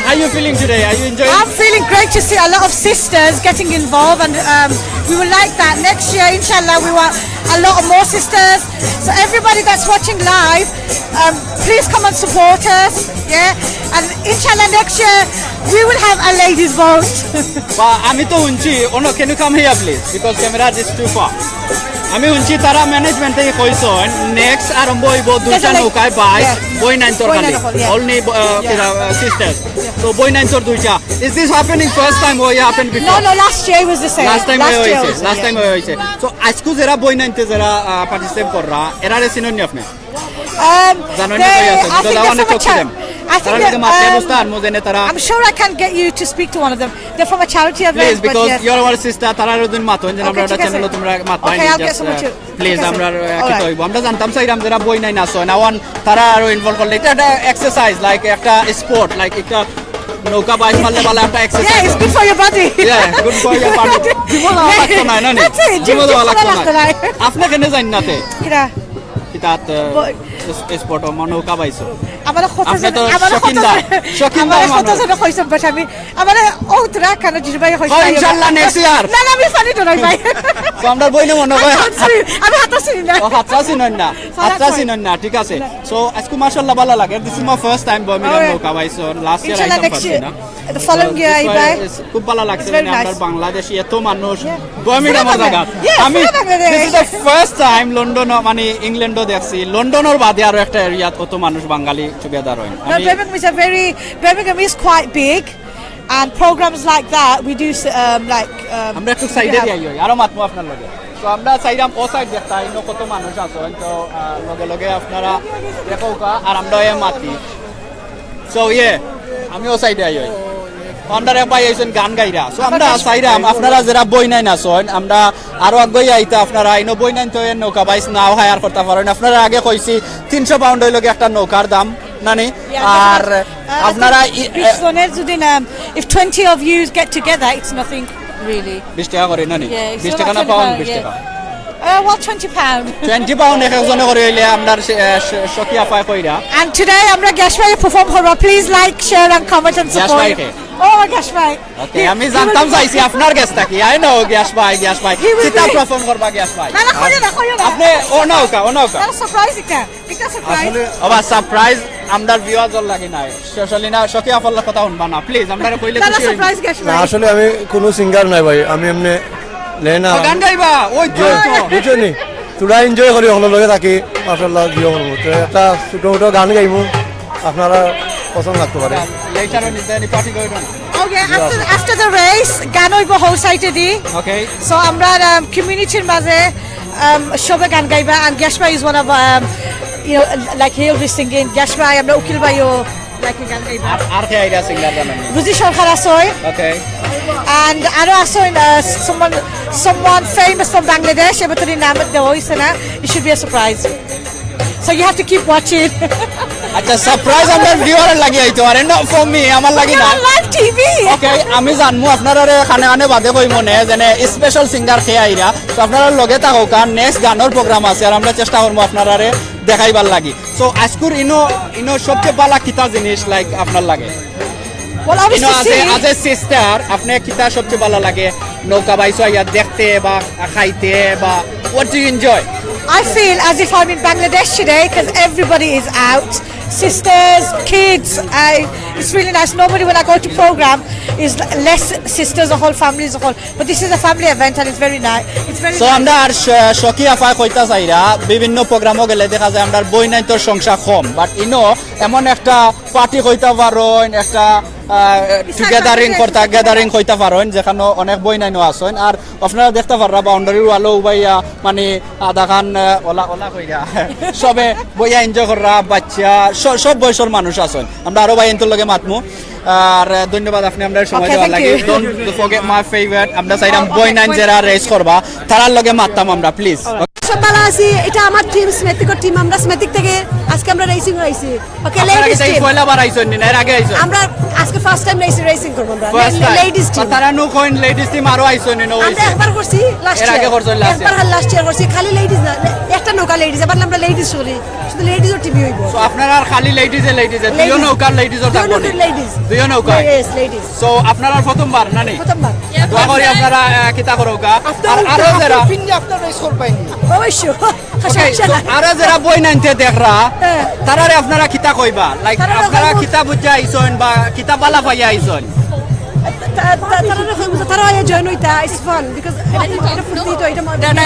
how are you feeling today? Are you enjoying? I'm feeling great to see a lot of sisters getting involved, and we would like that next year, inshallah. We want a lot of more sisters. So everybody that's watching live, please come and support us. Yeah, and inshallah next year we will have a ladies vote. আমি তো শুনছি can you come here please because camera is too far. আমি শুনছি তারা management থেকে কইছেন next আরম্ভ হইব দুইটা নৌকায় বাইক বই নাইন তোর খালি অনলি সিস্টার্স তো বই নাইন তোর দুইটা is this happening first time or it happened before? No, last year was the same. Last time হইছে so আজকে যারা বই নাইনতে যারা পার্টিসিপেট কররা এরারে চিনেন নি আপনি জানেন না কই আছে তো দাওয়ানে চোখ দেন I think I'm sure I can get you to speak to one of them. They're from a charity event. Please, because you're our sister. Tararuddin Maton. Then আমরা একটা চ্যানেলে তোমরা মাতবাই Okay, I'll get someone to. Please, আমরা কি কইব আমরা জানতাম চাইরাম যারা বই নাই না সো না ওয়ান তারা আরো ইনভলভ করলে এটা একটা এক্সারসাইজ লাইক একটা স্পোর্ট লাইক একটা নৌকা বাইক মারলে ভালো একটা exercise Yeah, it's good for your body. Yeah, good for your body. জীবন লাগতো না না জীবন লাগতো না আপনি কেন জানেন নাতে কিরা কিতাত স্পোর্ট নৌকা বাইছো আমার আপনি তো শকিনদার কইছম বাট আমি আমার ওতরা কেন জিবাই কইছি ইনশাআল্লাহ নেক্সট ইয়ার না আমি ফানি তো নাই ভাই তো আমরা বইনে মনে হয় আমি হাতাছি না হাতরা চিনেন না ঠিক আছে সো আজকে মাশাআল্লাহ ভালো লাগে this is my first time Birmingham নৌকা বাইছো লাস্ট ইয়ার আইতাম পারছি না the following year I buy খুব ভালো লাগছে মানে আমরা বাংলাদেশি এত মানুষ বর্মিংহামের জায়গা আমি this is the first time London মানে ইংল্যান্ডও দেখছি লন্ডনের বাদে আরো একটা এরিয়াত কত মানুষ বাঙালি টুগেদার হয় Birmingham is quite big and programs like that we do আমরা একটু সাইডে যাই আরো মাতমু আপনার লগে তো আমরা চাইরাম ও সাইড দেখতা ইনো কত মানুষ আছে তো লগে লগে আপনারা দেখোকা আর আমরা মাতি সো আমি ও সাইডে আই আমরা পাই আইছেন গান গাইরা সো আমরা চাইরাম আপনারা যারা বই নাই না সন আমরা আরো আগে আইতা আপনারা ইনো বই নাই তো নৌকা বাইস নাও হায়ার করতে পারেন আপনারা আগে কইছি 300 পাউন্ড হইল একটা নৌকার দাম নানি আর আপনারা যদি না if 20 of you get together it's nothing really 20 টাকা করে নানি 20 টাকা না পাউন্ড 20 টাকা well 20 pound 20 পাউন্ড একজনে করে হইলে আপনার শকি আফা কইরা and today আমরা গ্যাসবাই পারফর্ম করব please like share and comment and support oh গ্যাসবাই ওকে আমি জানতাম চাইছি আপনার গ্যাসটা কি আই নো গ্যাসবাই কিতা পারফর্ম করবা গ্যাসবাই না কইও না আপনি ও নৌকা সারপ্রাইজ এটা সারপ্রাইজ আবার সারপ্রাইজ আমদার ভিউয়ার লাগে না স্পেশালি না শকি আফার কথা শুনবা না প্লিজ আমরা কইলে খুশি হই না আসলে আমি কোনো সিঙ্গার নাই ভাই আমি এমনি লেনা গান গাইবা ওই তো বুঝছনি তোরা এনজয় করি হলো লগে থাকি মাশাআল্লাহ জিও করব তো একটা ছোট ছোট গান গাইমু আপনারা পছন্দ লাগতে পারে letter on is party going on Okay, after the race, গান হইব হোল সাইটে দি Okay. So আমরা কমিউনিটির মাঝে সবে গান গাইবা and Gashbai is one of you know like he'll be singing Gashbai আমরা উকিল ভাইও like গান গাইবা আর কে আইডা সিঙ্গার জানেন বুঝি সরকার আসয় Okay. and আরো আসয় someone famous from Bangladesh এবতরি নাম দেওয়া হইছে না it should be a surprise so you have to keep watching আচ্ছা সারপ্রাইজ আমরা ভিউয়ার লাগি আইতো আরে না ফর মি আমার লাগি না লাইভ টিভি ওকে আমি জানমু আপনারা খানে খানে বাদে কই মনে যেনে স্পেশাল সিঙ্গার কে আইরা তো আপনারা লগে থাকো কারণ নেক্সট গানের প্রোগ্রাম আছে আর আমরা চেষ্টা করব আপনারা দেখাইবার লাগি সো আজকুর ইনো সবচেয়ে ভালো কিতা জিনিস লাইক আপনার লাগে well obviously as a sister আপনি কিতা সবচেয়ে ভালো লাগে নৌকা বাইছো আইয়া দেখতে বা খাইতে বা what do you enjoy I feel as if I'm in Bangladesh today because everybody is out sisters, kids. It's really nice. Normally when I go to program, it's less sisters, the whole families, the whole. But this is a family event and it's very nice. It's very so nice. আমরা আর শকি আফা কইতা চাইরা বিভিন্ন প্রোগ্রামও গেলে দেখা যায় আমরা বই নাই তোর সংখ্যা কম বাট ইনো এমন একটা পার্টি কইতা পারেন একটা গ্যাদারিং কইতা পারেন যেখানে অনেক বই নাইনো আছেন আর আপনারা দেখতে পাররা বাউন্ডারির ওয়ালো উবাইয়া মানে আধা খান ওলা ওলা কইরা সবে বইয়া এনজয় কররা বাচ্চা সব বয়সের মানুষ আছেন আমরা আরো ভাই এনতর লগে মাতমু আর ধন্যবাদ আপনি আমরা সময় দেওয়ার লাগে ডোন্ট ফরগেট মাই ফেভারিট আমরা চাইরাম বই নাইন যারা রেস করবা তারার লগে মাততাম আমরা প্লিজ সকালে আসি এটা আমার টিম স্মেটিকর টিম আমরা স্মেটিক থেকে আজকে আমরা রেসিং হইছি ওকে লেডিস টিম পয়লা বার আইছেন না এর আগে আইছেন আমরা আজকে ফার্স্ট টাইম রেসিং করব আমরা লেডিস টিম তারা নো কইন লেডিস টিম আরো আইছেন না আমরা একবার করছি লাস্ট এর আগে করছেন লাস্ট ইয়ার করছি খালি লেডিস না একটা নৌকা লেডিস এবার আমরা লেডিস করি শুধু লেডিসও টিম হইব সো আপনারা আর খালি লেডিস দুইও নৌকার লেডিসও থাকবে দুইও নৌকা ইয়েস লেডিস সো আপনারা প্রথমবার না নি প্রথমবার দোয়া করি আপনারা কিতা করোকা আর আরো যারা আপনার রেস কর পাইনি অবশ্যই আরো যারা বই নাইতে দেখরা তারারে আপনারা কিতা কইবা লাইক আপনারা কিতা বুঝা আইছেন বা কিতা বালা পাইয়া আইছেন তারা জয়েন হইতা ইটস ফান বিকজ এটা ফুর্তি তো এটা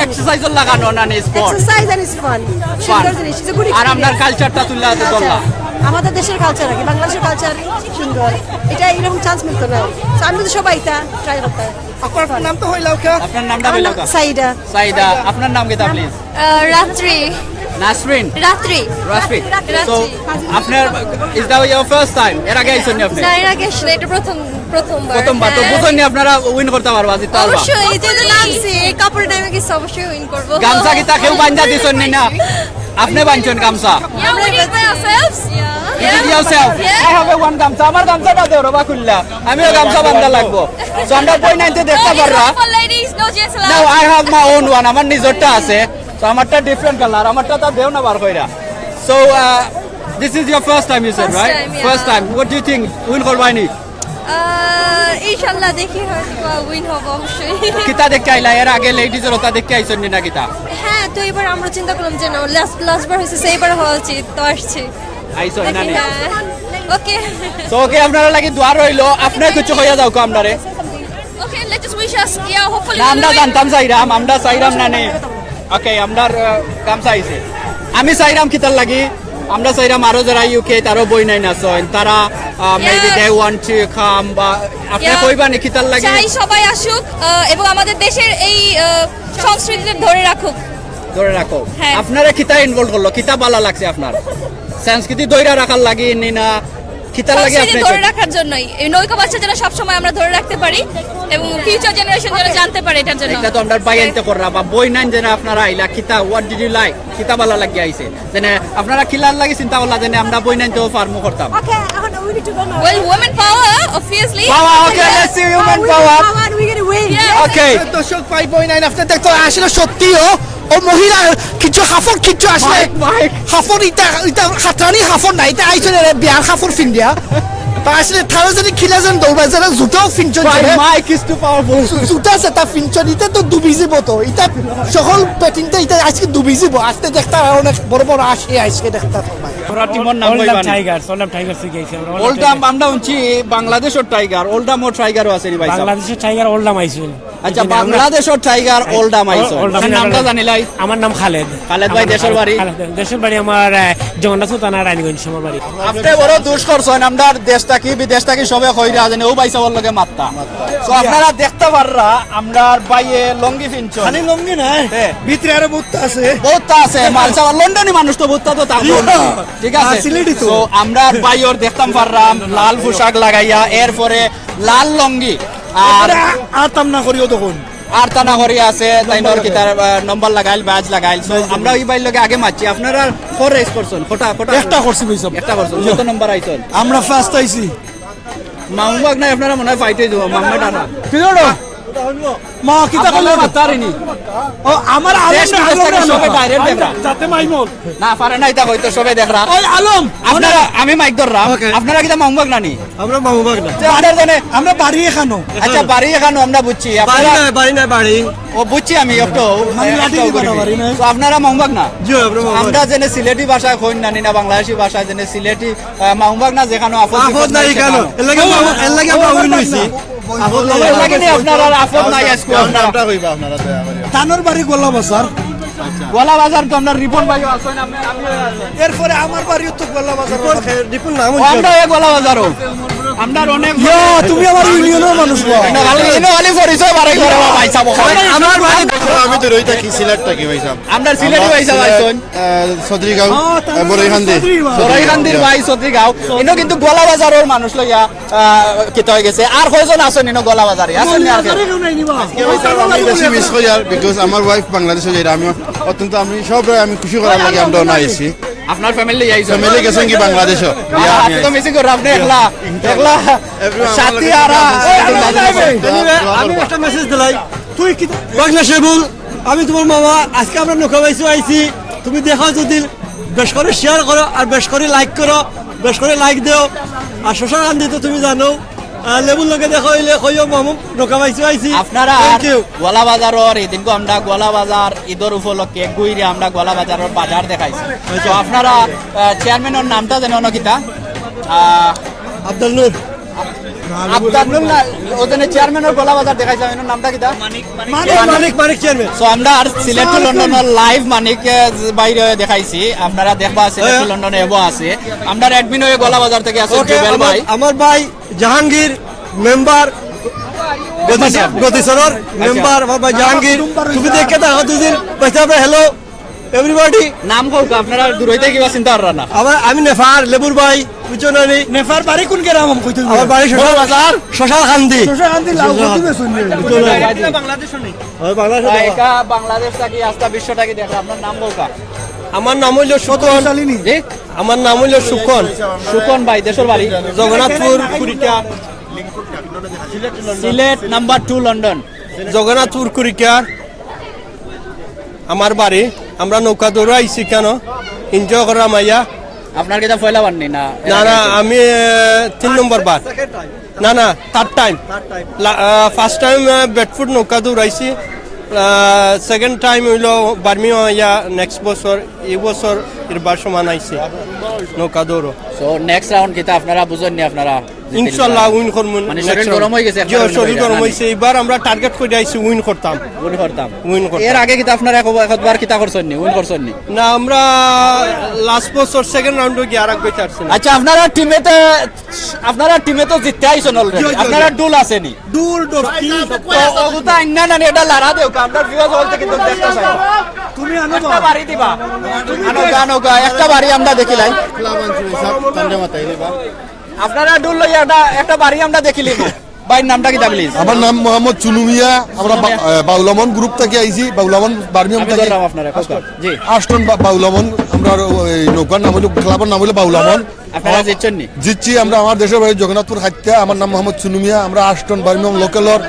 এক্সারসাইজ লাগানো না নি sport exercise and it's fun সুন্দর জিনিস ইটস গুড আর আপনার কালচারটা তুললা দল্লা আমাদের দেশের কালচার কি বাংলাদেশের কালচার সুন্দর এটা এরকম চান্স মিলতো না আমি তো সবাই এটা ট্রাই করতে আপনার নাম তো হইলাও কা আপনার নামটা হইলাও কা সাইদা সাইদা আপনার নাম কিতা প্লিজ রাত্রি নাসরিন রাত্রি রাসপি সো আপনার is that your first time এর আগে আইছেন নি আপনি না এর আগে আসলে এটা প্রথমবার তো বুঝুন নি আপনারা উইন করতে পারবা জিততে পারবা অবশ্যই এই যে নামছি এই কাপড় টাইমে কি অবশ্যই উইন করব গামছা কিতা কেউ বান্ধা দিছেন নি না আপনি বানছেন গামছা আমরা did by ourselves You did yourself? I have one গামছা আমার গামছাটা দেও রবা খুললা আমিও গামছা বান্ধা লাগবো সো আমরা বই নাইতে দেখতে পাররা for ladies no gents allowed Now I have my own one আমার নিজরটা আছে সো আমারটা ডিফারেন্ট কালার আমারটা তা দেও না বার কইরা so this is your first time you said right first time what do you think win করবানি ইনশাআল্লাহ দেখি হয়তো উইন হব অবশ্যই কিতা দেখতে আইলা এর আগে লেডিজের ওটা দেখতে আইছেন না কিতা হ্যাঁ তো এবার আমরা চিন্তা করলাম যে না লাস্ট বার হইছে সেইবার হওয়া উচিত তো আসছে আইছো না নি ওকে সো ওকে আপনারা লাগি দোয়া রইলো আপনি কিছু কইয়া যাও কো আমরারে okay let's just wish us yeah hopefully আমরা জানতাম আমরা চাইরাম না নে ওকে আমরার কাম চাইছে আমি চাইরাম কিতার লাগি আমরা চাইরাম আরো যারা ইউকে তারও বই নাই না সন তারা maybe they want to come বা আপনি কইবা নি কিতার লাগি চাই সবাই আসুক এবং আমাদের দেশের এই সংস্কৃতিকে ধরে রাখো আপনারা কিতা ইনভলভ করলো কিতা ভালো লাগছে আপনার সংস্কৃতি ধরে রাখার লাগি নি না কিতার লাগি আপনি ধরে রাখার জন্যই এই নৌকা বাচ্চা যেন সব সময় আমরা ধরে রাখতে পারি এবং ফিউচার জেনারেশন যেন জানতে পারে এটার জন্য এটা তো আমরা বাইনতে কররা বা বই নাইন যেন আপনারা আইলা কিতা হোয়াট ডিড ইউ লাইক কিতা ভালো লাগি আইছে যেন আপনারা কিলার লাগি চিন্তা করলা যেন আমরা বই নাইনতেও ফার্মও করতাম ওকে এখন we need to go now well women power obviously okay let's see women power we gonna win okay দর্শক পাই বই নাই আপনি দেখতে আসলে সত্যিও ও মহিলা কিছু হাফর কিছু আসলে হাফর ইটা হাতরানি হাফর নাই এটা আইছে বিয়ার হাফর ফিন্ডিয়া আসলে থাউজেন্ড খিলাজন দৌড়া যারা জুতাও ফিনচন মাইক ইজ টু পাওয়ারফুল জুতা সেটা ফিনচন এটা তো ডুবি যাব তো এটা সকল প্যাটিনটা এটা আজকে ডুবি যাব আজকে দেখতে অনেক বড় বড় আসে আইছে দেখতে ওরা টিমর নাম কইবানি টাইগার সোলাম টাইগার শিখাইছে ওল্ডাম আমরা উনছি বাংলাদেশের টাইগার ওল্ডাম ও টাইগারও আছে নি ভাই বাংলাদেশের টাইগার ওল্ডাম আইছিল আচ্ছা বাংলাদেশের টাইগার ওল্ডাম আইছো আপনার নামটা জানিলাই আমার নাম খালেদ ভাই দেশের বাড়ি আমার জগন্নাথ থানা রানীগঞ্জ আমার বাড়ি আপনি বড় দোষ করছেন আমরা দেশটা কি বিদেশটা কি সবে কইরা জানে ও ভাই সবার লগে মাত্তা সো আপনারা দেখতে পাররা আমরা বাইয়ে লঙ্গি ফিনছো খালি লঙ্গি না ভিতরে আরো বহুত আছে মালসা লন্ডনি মানুষ তো বহুত তো থাকবো ঠিক আছে সো আমরা বাইর দেখতাম পাররাম লাল পোশাক লাগাইয়া এরপরে লাল লঙ্গি আর আতাম না করিও তখন আর তানা করি আছে তাইনর কি তার নম্বর লাগাইল ব্যাজ লাগাইল সো আমরা ওই বাইর লগে আগে মারছি আপনারা ফোর রেস করছেন কোটা একটা করছি ভাই সব একটা করছেন কত নম্বর আইছেন আমরা ফার্স্ট আইছি মামুবাগ নাই আপনারা মনে হয় ফাইটে যাব মাম্মা ডানা কিরো মা কিতা করলে মাতারিনি ও আমার আলম সবে ডাইরেক্ট দেখরা যাতে মাইমল না পারে না এটা হয়তো সবে দেখরা ওই আলম আপনারা আমি মাইক ধরলাম আপনারা কিটা মামবাগ নানি আমরা মামুবাগ না আমাদের জানে আমরা বাড়ি এখানো আচ্ছা বাড়ি এখানো আমরা বুঝছি আপনারা বাড়ি না বাড়ি ও বুঝছি আমি একটু মানে লাঠি কি কথা বাড়ি না তো আপনারা মামবাগ না জি আমরা মামুবাগ আমরা জেনে সিলেটি ভাষায় কইন নানি না বাংলাদেশি ভাষায় জেনে সিলেটি মামবাগ না যেখানো আফত নাই কেন এর লাগে আমরা উইন হইছি আফত নাই লাগে নি আপনারা আফত নাই আজকে আপনারা তানোর বাড়ি গোলা বাজার গোলা বাজার তো আমরা রিপন ভাই আছেন আমি এরপরে আমার বাড়িও তো গোলা বাজার রিপন নাম আমরা এই গোলা বাজারও আমরা অনেক তুমি আমার ইউনিয়নের মানুষ খালি পরিচয় বাড়াই করে ভাই সাহেব আমার বাড়ি আমি তো রইতা কি সিলেট থাকি ভাই সাহেব আমরা সিলেটি ভাই সাহেব আছেন সদরিগাঁও বড়ইখান্দি বড়ইখান্দির ভাই সদরিগাঁও ইনো কিন্তু গোলা বাজারের মানুষ লইয়া কিতা হয়ে গেছে আর কয়জন আছেন ইনো গোলা বাজারে আছেন না আমি বেশি মিস করি আর বিকজ আমার ওয়াইফ বাংলাদেশে যাই আমি অত্যন্ত আমি সব আমি খুশি করার লাগে আমরা না আইছি আপনার ফ্যামিলি আইছে ফ্যামিলি গেছেন কি বাংলাদেশে আপনি তো মিসিং করে আপনি একলা একলা সাথী আর আমি একটা মেসেজ দিলাই তুই কি বাংলাদেশে বল আমি তোমার মামা আজকে আমরা নৌকা বাইসু আইছি তুমি দেখো যদি বেশ করে শেয়ার করো আর বেশ করে লাইক করো বেশ করে লাইক দিও আর শশা গান্ধী তো তুমি জানো লেবুর লোকে দেখো হইলে কইও মামু নৌকা বাইসু আইছি আপনারা গোলা বাজারের এদিনকে আমরা গোলা বাজার ঈদের উপলক্ষে গুইরে আমরা গোলা বাজারের বাজার দেখাইছি তো আপনারা চেয়ারম্যানের নামটা জানেন কিতা আব্দুল নূর আব্দুল না ওখানে চেয়ারম্যানের গোলা বাজার দেখাইছি এর নামটা কিতা মানিক চেয়ারম্যান সো আমরা আর সিলেট টু লন্ডনের লাইভ মানিক বাইরে দেখাইছি আপনারা দেখবা সিলেট টু লন্ডনে এবো আছে আমরা অ্যাডমিন হয়ে গোলা বাজার থেকে আছে জুবেল ভাই আমার ভাই জাহাঙ্গীর মেম্বার গতিসরর মেম্বার আমার ভাই জাহাঙ্গীর তুমি দেখে দেখো দুদিন পয়সা হ্যালো এভরিবডি নাম হোক আপনারা দূর হইতে কিবা চিন্তা করেন না আমি নেফার লেবুর ভাই বুঝছনি নেফার বাড়ি কোন গ্রাম আমি কইতে আমার বাড়ি শশাল বাজার শশাল খান্দি লাউ কইতে শুননি বাংলাদেশ নেই একা বাংলাদেশ থাকি আস্থা বিশ্ব থাকি দেখো আপনার নাম হোক আমার নাম হইল সুকন আমার নাম হইল সুকন সুকন ভাই দেশের বাড়ি জগন্নাথপুর কুড়িকা সিলেট নাম্বার 2 লন্ডন জগন্নাথপুর কুড়িকা আমার বাড়ি আমরা নৌকা দৌড় আইছি কেন এনজয় করা মাইয়া আপনার কিটা পয়লা বাননি না না না আমি 3 নম্বর বার না না থার্ড টাইম ফার্স্ট টাইম বেডফুট নৌকা দৌড়াইছি সেকেন্ড টাইম হইল বার্মিও ইয়া নেক্সট বছর এই বছর এরবার সমান আইছি নৌকা দৌড় সো নেক্সট রাউন্ড কিটা আপনারা বুঝেননি আপনারা ইনশাআল্লাহ উইন করব মানে শরীর গরম হয়ে গেছে শরীর গরম হইছে এবার আমরা টার্গেট করে আইছি উইন করতাম এর আগে কিটা আপনারা একবার কিটা করছননি উইন করছননি না আমরা লাস্ট বছর সেকেন্ড রাউন্ডে গিয়ে আর একবার চারছি আচ্ছা আপনারা টিমে তো জিততে আইছেন অলরেডি আপনারা ডুল আসেনি ডুল কি তো ওটা না না এটা লারা দেও আমরা ভিউয়ার্স হল থেকে দেখতে চাই তুমি আনো একটা বাড়ি দিবা আনো একটা বাড়ি আমরা দেখিলাই আপনারা ডুল লইয়া একটা বাড়ি আমরা দেখিলি ভাই নামটা কি প্লিজ আমার নাম মোহাম্মদ চুনুমিয়া আমরা বাউলামন গ্রুপ থেকে আইছি বাউলামন বার্মিয়াম থেকে আপনারা জি আষ্টন বাউলামন আমরা নৌকার নাম হলো ক্লাবের নাম হলো বাউলামন আপনারা জিতছেননি জিতছি আমরা আমার দেশের বাড়ি জগন্নাথপুর খাইতে আমার নাম মোহাম্মদ চুনুমিয়া আমরা আষ্টন বার্মিয়াম লোকালর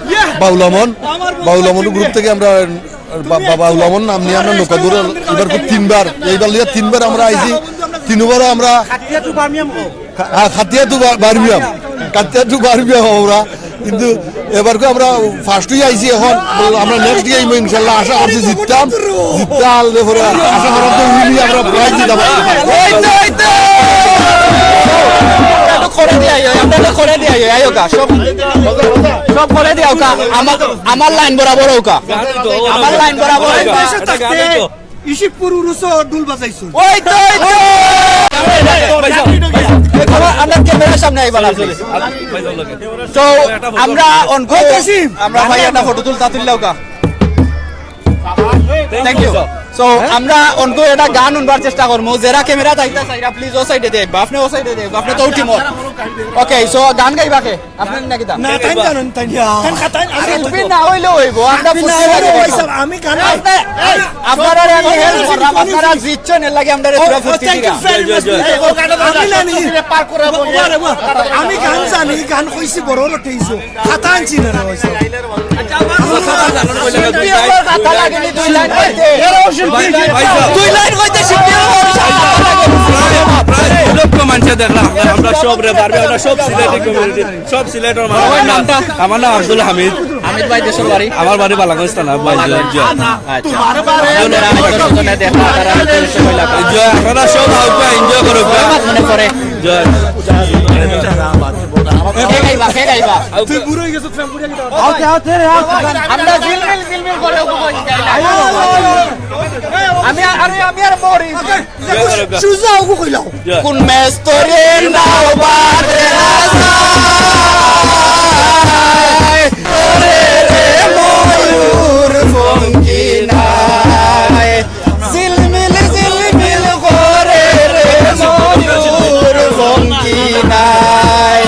বাউলামন গ্রুপ থেকে আমরা বাউলামন নাম নিয়ে আমরা নৌকা দৌড় এবার তিনবার এইবার লিয়ে তিনবার আমরা আইছি তিনবার আমরা খাতিয়া টু বার্মিয়াম আমরা কিন্তু এবারকে আমরা ফার্স্টই আইছি এখন আমরা নেক্সট ডে আইবো ইনশাআল্লাহ আশা করছি জিততাম পরে আশা করার তো উইনি আমরা প্রাইজ দিতাম আমার লাইন বরাবর আমার লাইন বরাবর ইশিকপুর উরুস ডুল বাজাইছো তো আমরা আমরা ভাই একটা ফটো তুলতা তুললেও কা থ্যাংক ইউ সো আমরা অনকো এটা গান উনবার চেষ্টা করবো যারা ক্যামেরা তাইতা চাইরা প্লিজ ও সাইডে দেব আপনি ও সাইডে দেব আপনি তো উঠিমো ওকে সো গান গাইবা কে আপনি নাকি তা না তাই জানেন তাই তাই খাতাই শিল্পী না হইলে হইব আমরা আমি গান আপনারা আমি হেল্প করলাম আপনারা জিতছেন এর লাগি আমরা পুরো ফুর্তি দিরা পার করে আমি গান জানি গান কইছি বড় রটেইছো খাতা আনছি না রে হইছে কথা লাগেনি দুই লাইন কইতে দুই লাইন কইতে শিল্পী লক্ষ মানুষ দেখলাম আমরা সব রে পারবে আমরা সব সিলেটি কমিউনিটি সব সিলেটের মানুষ নামটা আমার নাম আব্দুল হামিদ হামিদ ভাই দেশের বাড়ি আমার বাড়ি বালাগঞ্জ থানা আপনারা সব আউকা এনজয় করো মনে পড়ে জয় তুই বুড়ো হয়ে গেছিস আমরা জিলমিল করে আমি আর মরি সুজা ওগো কইলাও কোন মেস্তরে নাও বারে রে ময়ূর ফঙ্কি নাই জিলমিল করে রে ময়ূর ফঙ্কি নাই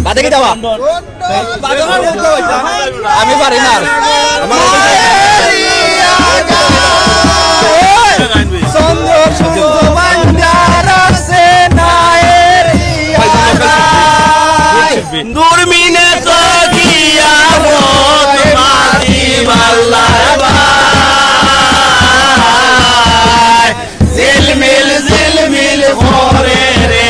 বাদে কি দেওয়া আমি পারি না চন্দ্র দুর্মিনে তো গিয়া মাটি জিলমিল করে রে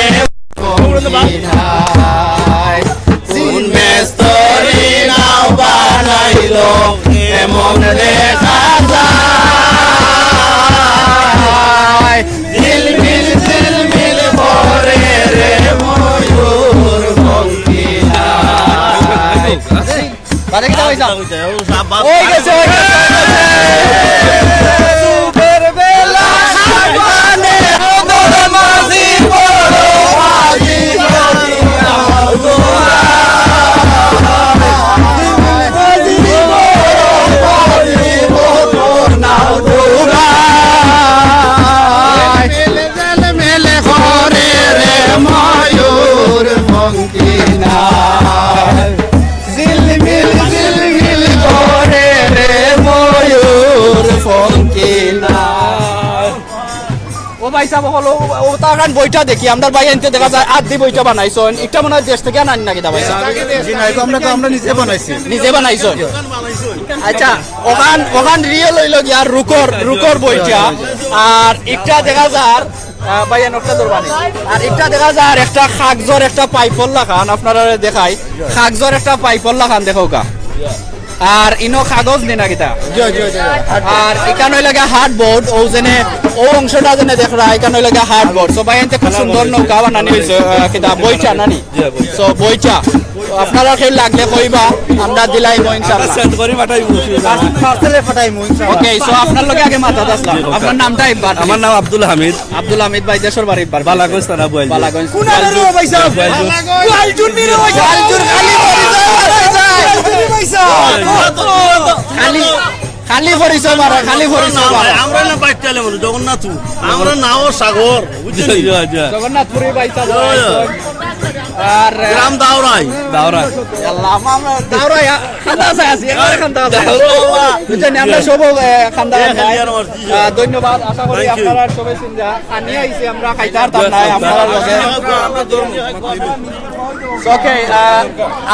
মেস্তরি নাও বানাইলো এমন দেখা যায় জিলমিল করে রে ময়ূর ফঙ্কি নাই বাদে কি দেওয়া ওই গেছে বইটা দেখি আমরা ভাই আনতে দেখা যায় আদি বইটা বানাইছো এটা মনে হয় দেশ থেকে আনানি নাকি দা ভাই আমরা নিজে বানাইছি নিজে বানাইছো আচ্ছা ওখান রিয়েল হইল গিয়া রুকর বইটা আর একটা দেখা যার ভাই একটা দরবানি আর একটা দেখা যার একটা কাগজর একটা পাইপল লাখান আপনারা দেখাই কাগজর একটা পাইপল লাখান দেখো কা আর ইনো কাগজ নে না কিতা আর এখানে লাগে হার্ডবোর্ড ও জেনে ও অংশটা জেনে দেখরা এখানে লাগে হার্ডবোর্ড সবাই এতে খুব সুন্দর নৌকা বানানি হইছে কিতা বইটা নানি সো বইটা আপনারা কেউ লাগলে কইবা আমরা দিলাই মো ইনশাআল্লাহ সেন্ড করি পাঠাই পার্সেলে পাঠাই মো ইনশাআল্লাহ ওকে সো আপনার লগে আগে মাথা আসলাম আপনার নামটা একবার আমার নাম আব্দুল হামিদ ভাই দেশের বাড়ি একবার বালাগঞ্জ থানা বালাগঞ্জ কোন আরে ভাই সাহেব গোয়ালজুর নিরে ভাই গোয়ালজুর খালি পরিচয় মারা খালি পরিচয় মারা আমরা না বাইটালে বল জগন্নাথ আমরা নাও সাগর বুঝছেন জগন্নাথপুরে বাইচা আর গ্রাম দাওরাই আল্লাহ আমরা দাওরাই খান্দা আছে এখানে খান্দা আছে বুঝছেন আমরা সব খান্দা ভাই ধন্যবাদ আশা করি আপনারা সবাই চিন্তা আনি আইছি আমরা খাইতার তার নাই আপনারা লগে ওকে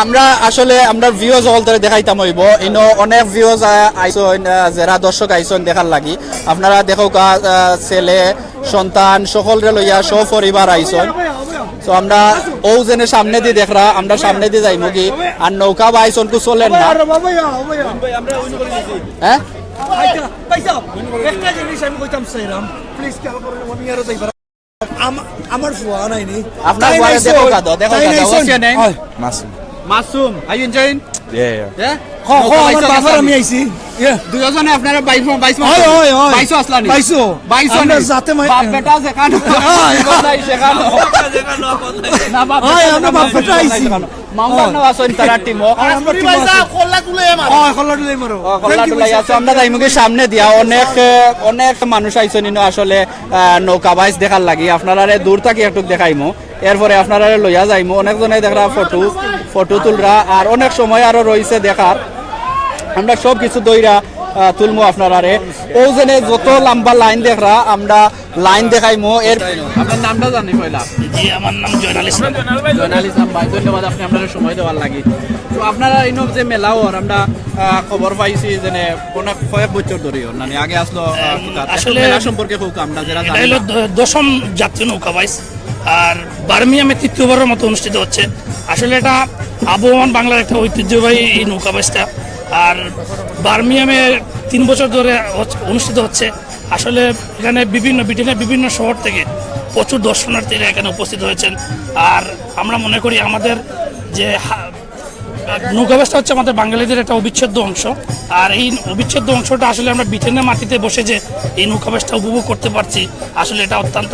আমরা আসলে আমরা ভিউজ অলরে দেখাইতাম হইব ইনো অনেক ভিউজ আইছন যারা দর্শক আইছন দেখার লাগি আপনারা দেখো ছেলে সন্তান সকলরে লইয়া সপরিবার আইছন তো আমরা ও জেনে সামনে দিয়ে দেখরা আমরা সামনে দিয়ে যাইমু কি আর নৌকা বা আইছন কু চলেন না হ্যাঁ একটা জিনিস আমি কইতাম সাইরাম প্লিজ খেয়াল করেন আমি আর যাইবার আমার ফুয়া নাইনি আপনার ফুয়া দেখো কাদো what's your name Masum are you enjoying আমার বাবার আমি আইছি দুজনে আপনারা 22 হয় হয় হয় 22 আসলা নি 22 আমরা যাতে বাপ বেটা যেখানে সেখানে না বাপ হয় আমরা বাপ বেটা আইছি মামলা না আসন তারা টিম আমরা টিম আছে কল্লা তুলে মারো হয় কল্লা তুলে মারো কল্লা তুলে আছে আমরা দাইমুকে সামনে দিয়া অনেক মানুষ আইছেন আসলে নৌকা বাইস দেখার লাগি আপনারা দূর থেকে একটু দেখাইমু এরপরে আপনারা লইয়া যাইমু অনেকজনে দেখরা ফটো তুলরা আর অনেক সময় আরো রয়েছে দেখার আমরা সব কিছু দইরা তুলমু আপনারা ও জেনে যত লম্বা লাইন দেখরা আমরা লাইন দেখাইমু এর আপনার নামটা জানি কইলা জি আমার নাম জয়নাল ইসলাম ভাই ধন্যবাদ আপনি আপনারা সময় দেওয়ার লাগি তো আপনারা ইনক যে মেলাও আমরা খবর পাইছি যে অনেক কয়েক বছর ধরে মানে আগে আসলো আসলে মেলা সম্পর্কে খুব আমরা যারা এটা হলো দশম জাতীয় নৌকা বাইস আর বার্মিয়ামে তৃতীয়বারের মতো অনুষ্ঠিত হচ্ছে আসলে এটা আবহমান বাংলার একটা ঐতিহ্যবাহী এই নৌকা বাইসটা আর বার্মিয়ামে 3 বছর ধরে অনুষ্ঠিত হচ্ছে আসলে এখানে ব্রিটেনের বিভিন্ন শহর থেকে প্রচুর দর্শনার্থীরা এখানে উপস্থিত হয়েছেন আর আমরা মনে করি আমাদের যে নৌকাবাসটা হচ্ছে আমাদের বাঙালিদের একটা অবিচ্ছেদ্য অংশ আর এই অবিচ্ছেদ্য অংশটা আসলে আমরা ব্রিটেনের মাটিতে বসে যে এই নৌকাবাসটা উপভোগ করতে পারছি আসলে এটা অত্যন্ত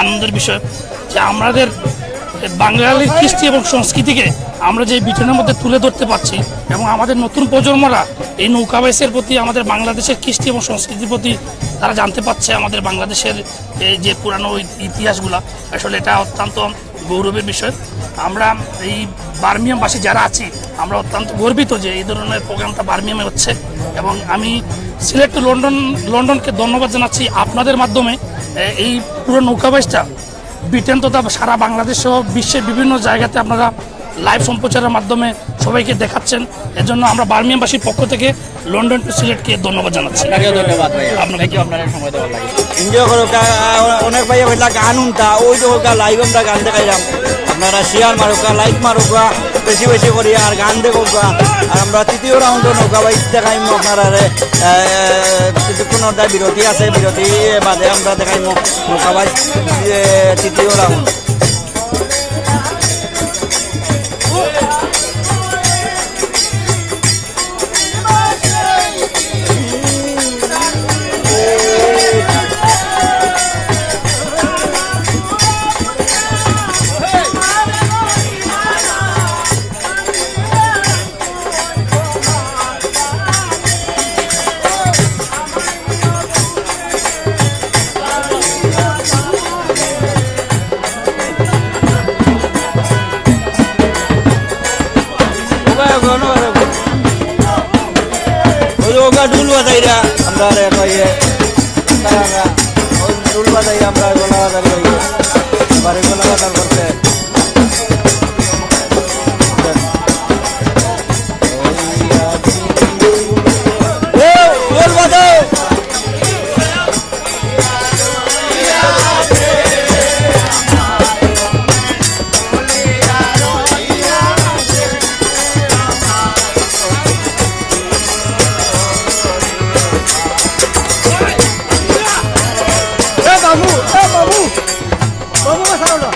আনন্দের বিষয় যে আমাদের বাঙালির কৃষ্টি এবং সংস্কৃতিকে আমরা যে ব্রিটেনের মধ্যে তুলে ধরতে পারছি এবং আমাদের নতুন প্রজন্মরা এই নৌকাবাসের প্রতি আমাদের বাংলাদেশের কৃষ্টি এবং সংস্কৃতির প্রতি তারা জানতে পারছে আমাদের বাংলাদেশের এই যে পুরানো ইতিহাসগুলা আসলে এটা অত্যন্ত গৌরবের বিষয় আমরা এই বার্মিয়ামবাসী যারা আছি আমরা অত্যন্ত গর্বিত যে এই ধরনের প্রোগ্রামটা বার্মিয়ামে হচ্ছে এবং আমি সিলেট টু লন্ডনকে ধন্যবাদ জানাচ্ছি আপনাদের মাধ্যমে এই পুরো নৌকাবাসটা ব্রিটেন তথা সারা বাংলাদেশ সহ বিশ্বের বিভিন্ন জায়গাতে আপনারা লাইভ সম্প্রচারের মাধ্যমে সবাইকে দেখাচ্ছেন এজন্য আমরা বার্মিয়ামবাসীর পক্ষ থেকে লন্ডন টু সিলেটকে ধন্যবাদ জানাচ্ছি ধন্যবাদ ভাই আপনাকে আপনারা সময় দেওয়ার লাগে এনজয় করো অনেক ভাই হইলা গান উনতা ওই তো লাইভ আমরা গান দেখাইলাম আপনারা শেয়ার মারুকা লাইক মারুকা বেশি বেশি করি আর গান দেখুকা আর আমরা তৃতীয় রাউন্ড নৌকা বাইক দেখাইমু আপনারা কিছুক্ষণ বিরতি আছে বিরতি বাদে আমরা দেখাইমু নৌকা বাইক তৃতীয় রাউন্ড ডুল বাজাইরা আমরা ডুল বাজাই আমরা গলা বাজার বাড়ি গলা বাজার করতে ডুল বাজাও বাবু বাবু বাবু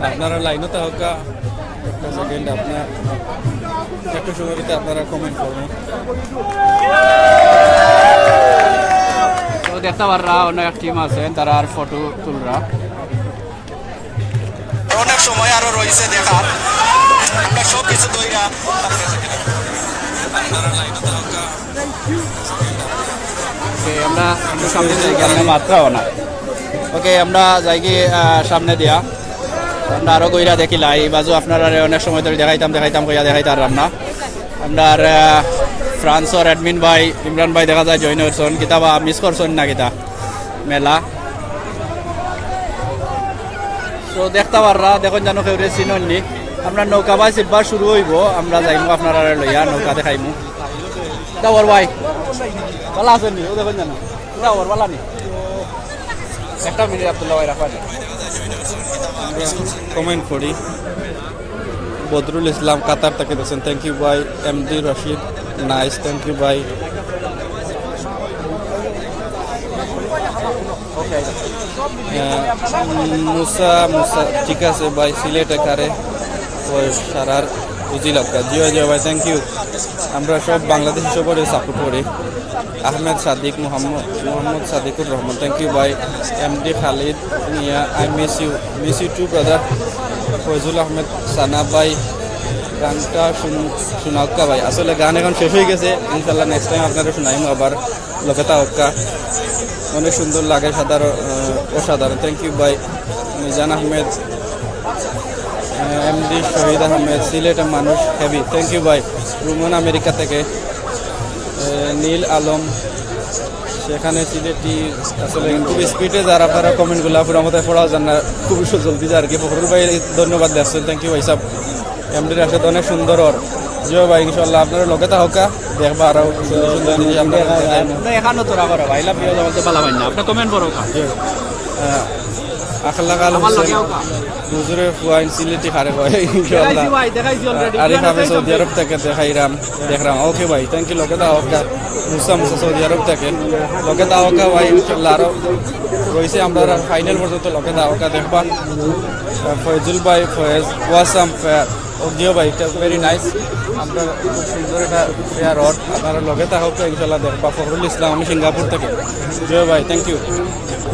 আপনারা লাইনতে হোক একটা সেকেন্ড আপনার একটু সময়তে আপনারা কমেন্ট করুন। তো দেখতে পাররা অনেক টিম আছেন তারা আর ফটো তুলরা অনেক সময় আরো রয়েছে দেখার আমরা সব কিছু তৈরা আমরা সামনে যাই মাত্রাও না ওকে আমরা যাই কি সামনে দিয়া আমরা আরো কইরা দেখিলা এই বাজু আপনারা অনেক সময় ধরে দেখাইতাম কইয়া দেখাইতার রান্না আমরা ফ্রান্সর অ্যাডমিন ভাই ইমরান ভাই দেখা যায় জয়েন হয়েছেন কিতাবা মিস করছেন না কিতা মেলা তো দেখতে পাররা দেখুন জানো কেউ চিননি আমরা নৌকা বাই সিটবার শুরু হইব আমরা যাইমু আপনারা লইয়া নৌকা দেখাইমু দাওয়ার ভাই ভালো আছেন নি ও দেখুন জানো দাওয়ার ভালো নি একটা মিনিট আব্দুল্লাহ ভাই রাখা কমেন্ট করি বদরুল ইসলাম কাতার থেকে দেখছেন থ্যাংক ইউ ভাই MD Rashid nice thank you ভাই মুসা ঠিক আছে ভাই সিলেট একারে ওই সারার বুঝি লক্কা জিও জিও ভাই থ্যাংক ইউ আমরা সব বাংলাদেশি সবারই সাপোর্ট করি আহমেদ সাদিক মোহাম্মদ সাদিকুর রহমান থ্যাংক ইউ ভাই MD Khalid Mia I miss you too brother Faizul Ahmed Sana ভাই গানটা শোনাক্কা ভাই আসলে গান এখন শেষ হয়ে গেছে ইনশাল্লাহ নেক্সট টাইম আপনারা শোনাইম আবার লোকেতা হক্কা অনেক সুন্দর লাগে অসাধারণ থ্যাংক ইউ ভাই মিজান আহমেদ এমডি শহীদ আহমেদ সিলেটের মানুষ হেভি থ্যাংক ইউ ভাই রুমন আমেরিকা থেকে নীল আলম সেখানে সিলেটি আসলে খুব স্পিডে যারা আপনারা কমেন্টগুলো পুরো মতো পড়াও যান না খুবই জলদি যা আর কি ফখরুল ভাই ধন্যবাদ দেখছেন থ্যাংক ইউ ভাই সাহেব এমডির আসলে অনেক সুন্দর জিও ভাই ইনশাল্লাহ আপনারা লগে তা হোকা দেখবা আরো সুন্দর সুন্দর জিনিস আপনারা এখানে তোরা করো ভাই লাভ ইউ বলতে ভালো হয় না আপনি কমেন্ট করো আখলাকাল হোসেন হুজুরে ফুয়াইন সিলেটি খারে ভাই ইনশাআল্লাহ আরিফ আমি সৌদি আরব থেকে দেখরাম ওকে ভাই থ্যাংক ইউ লগে তা হোকা মুসা সৌদি আরব থেকে লগে তা হোকা ভাই ইনশাআল্লাহ আরো রয়েছে আমরা ফাইনাল পর্যন্ত লগে তা হোকা দেখবা ফয়জুল ভাই ফয়েজ ওয়াসাম জিও ভাই এটা ভেরি নাইস আমরা খুব সুন্দর একটা ফেয়ার ওর আপনারা লগে তা হোক ইনশাল্লাহ দেখবা ফখরুল ইসলাম আমি সিঙ্গাপুর থেকে জিও ভাই থ্যাংক ইউ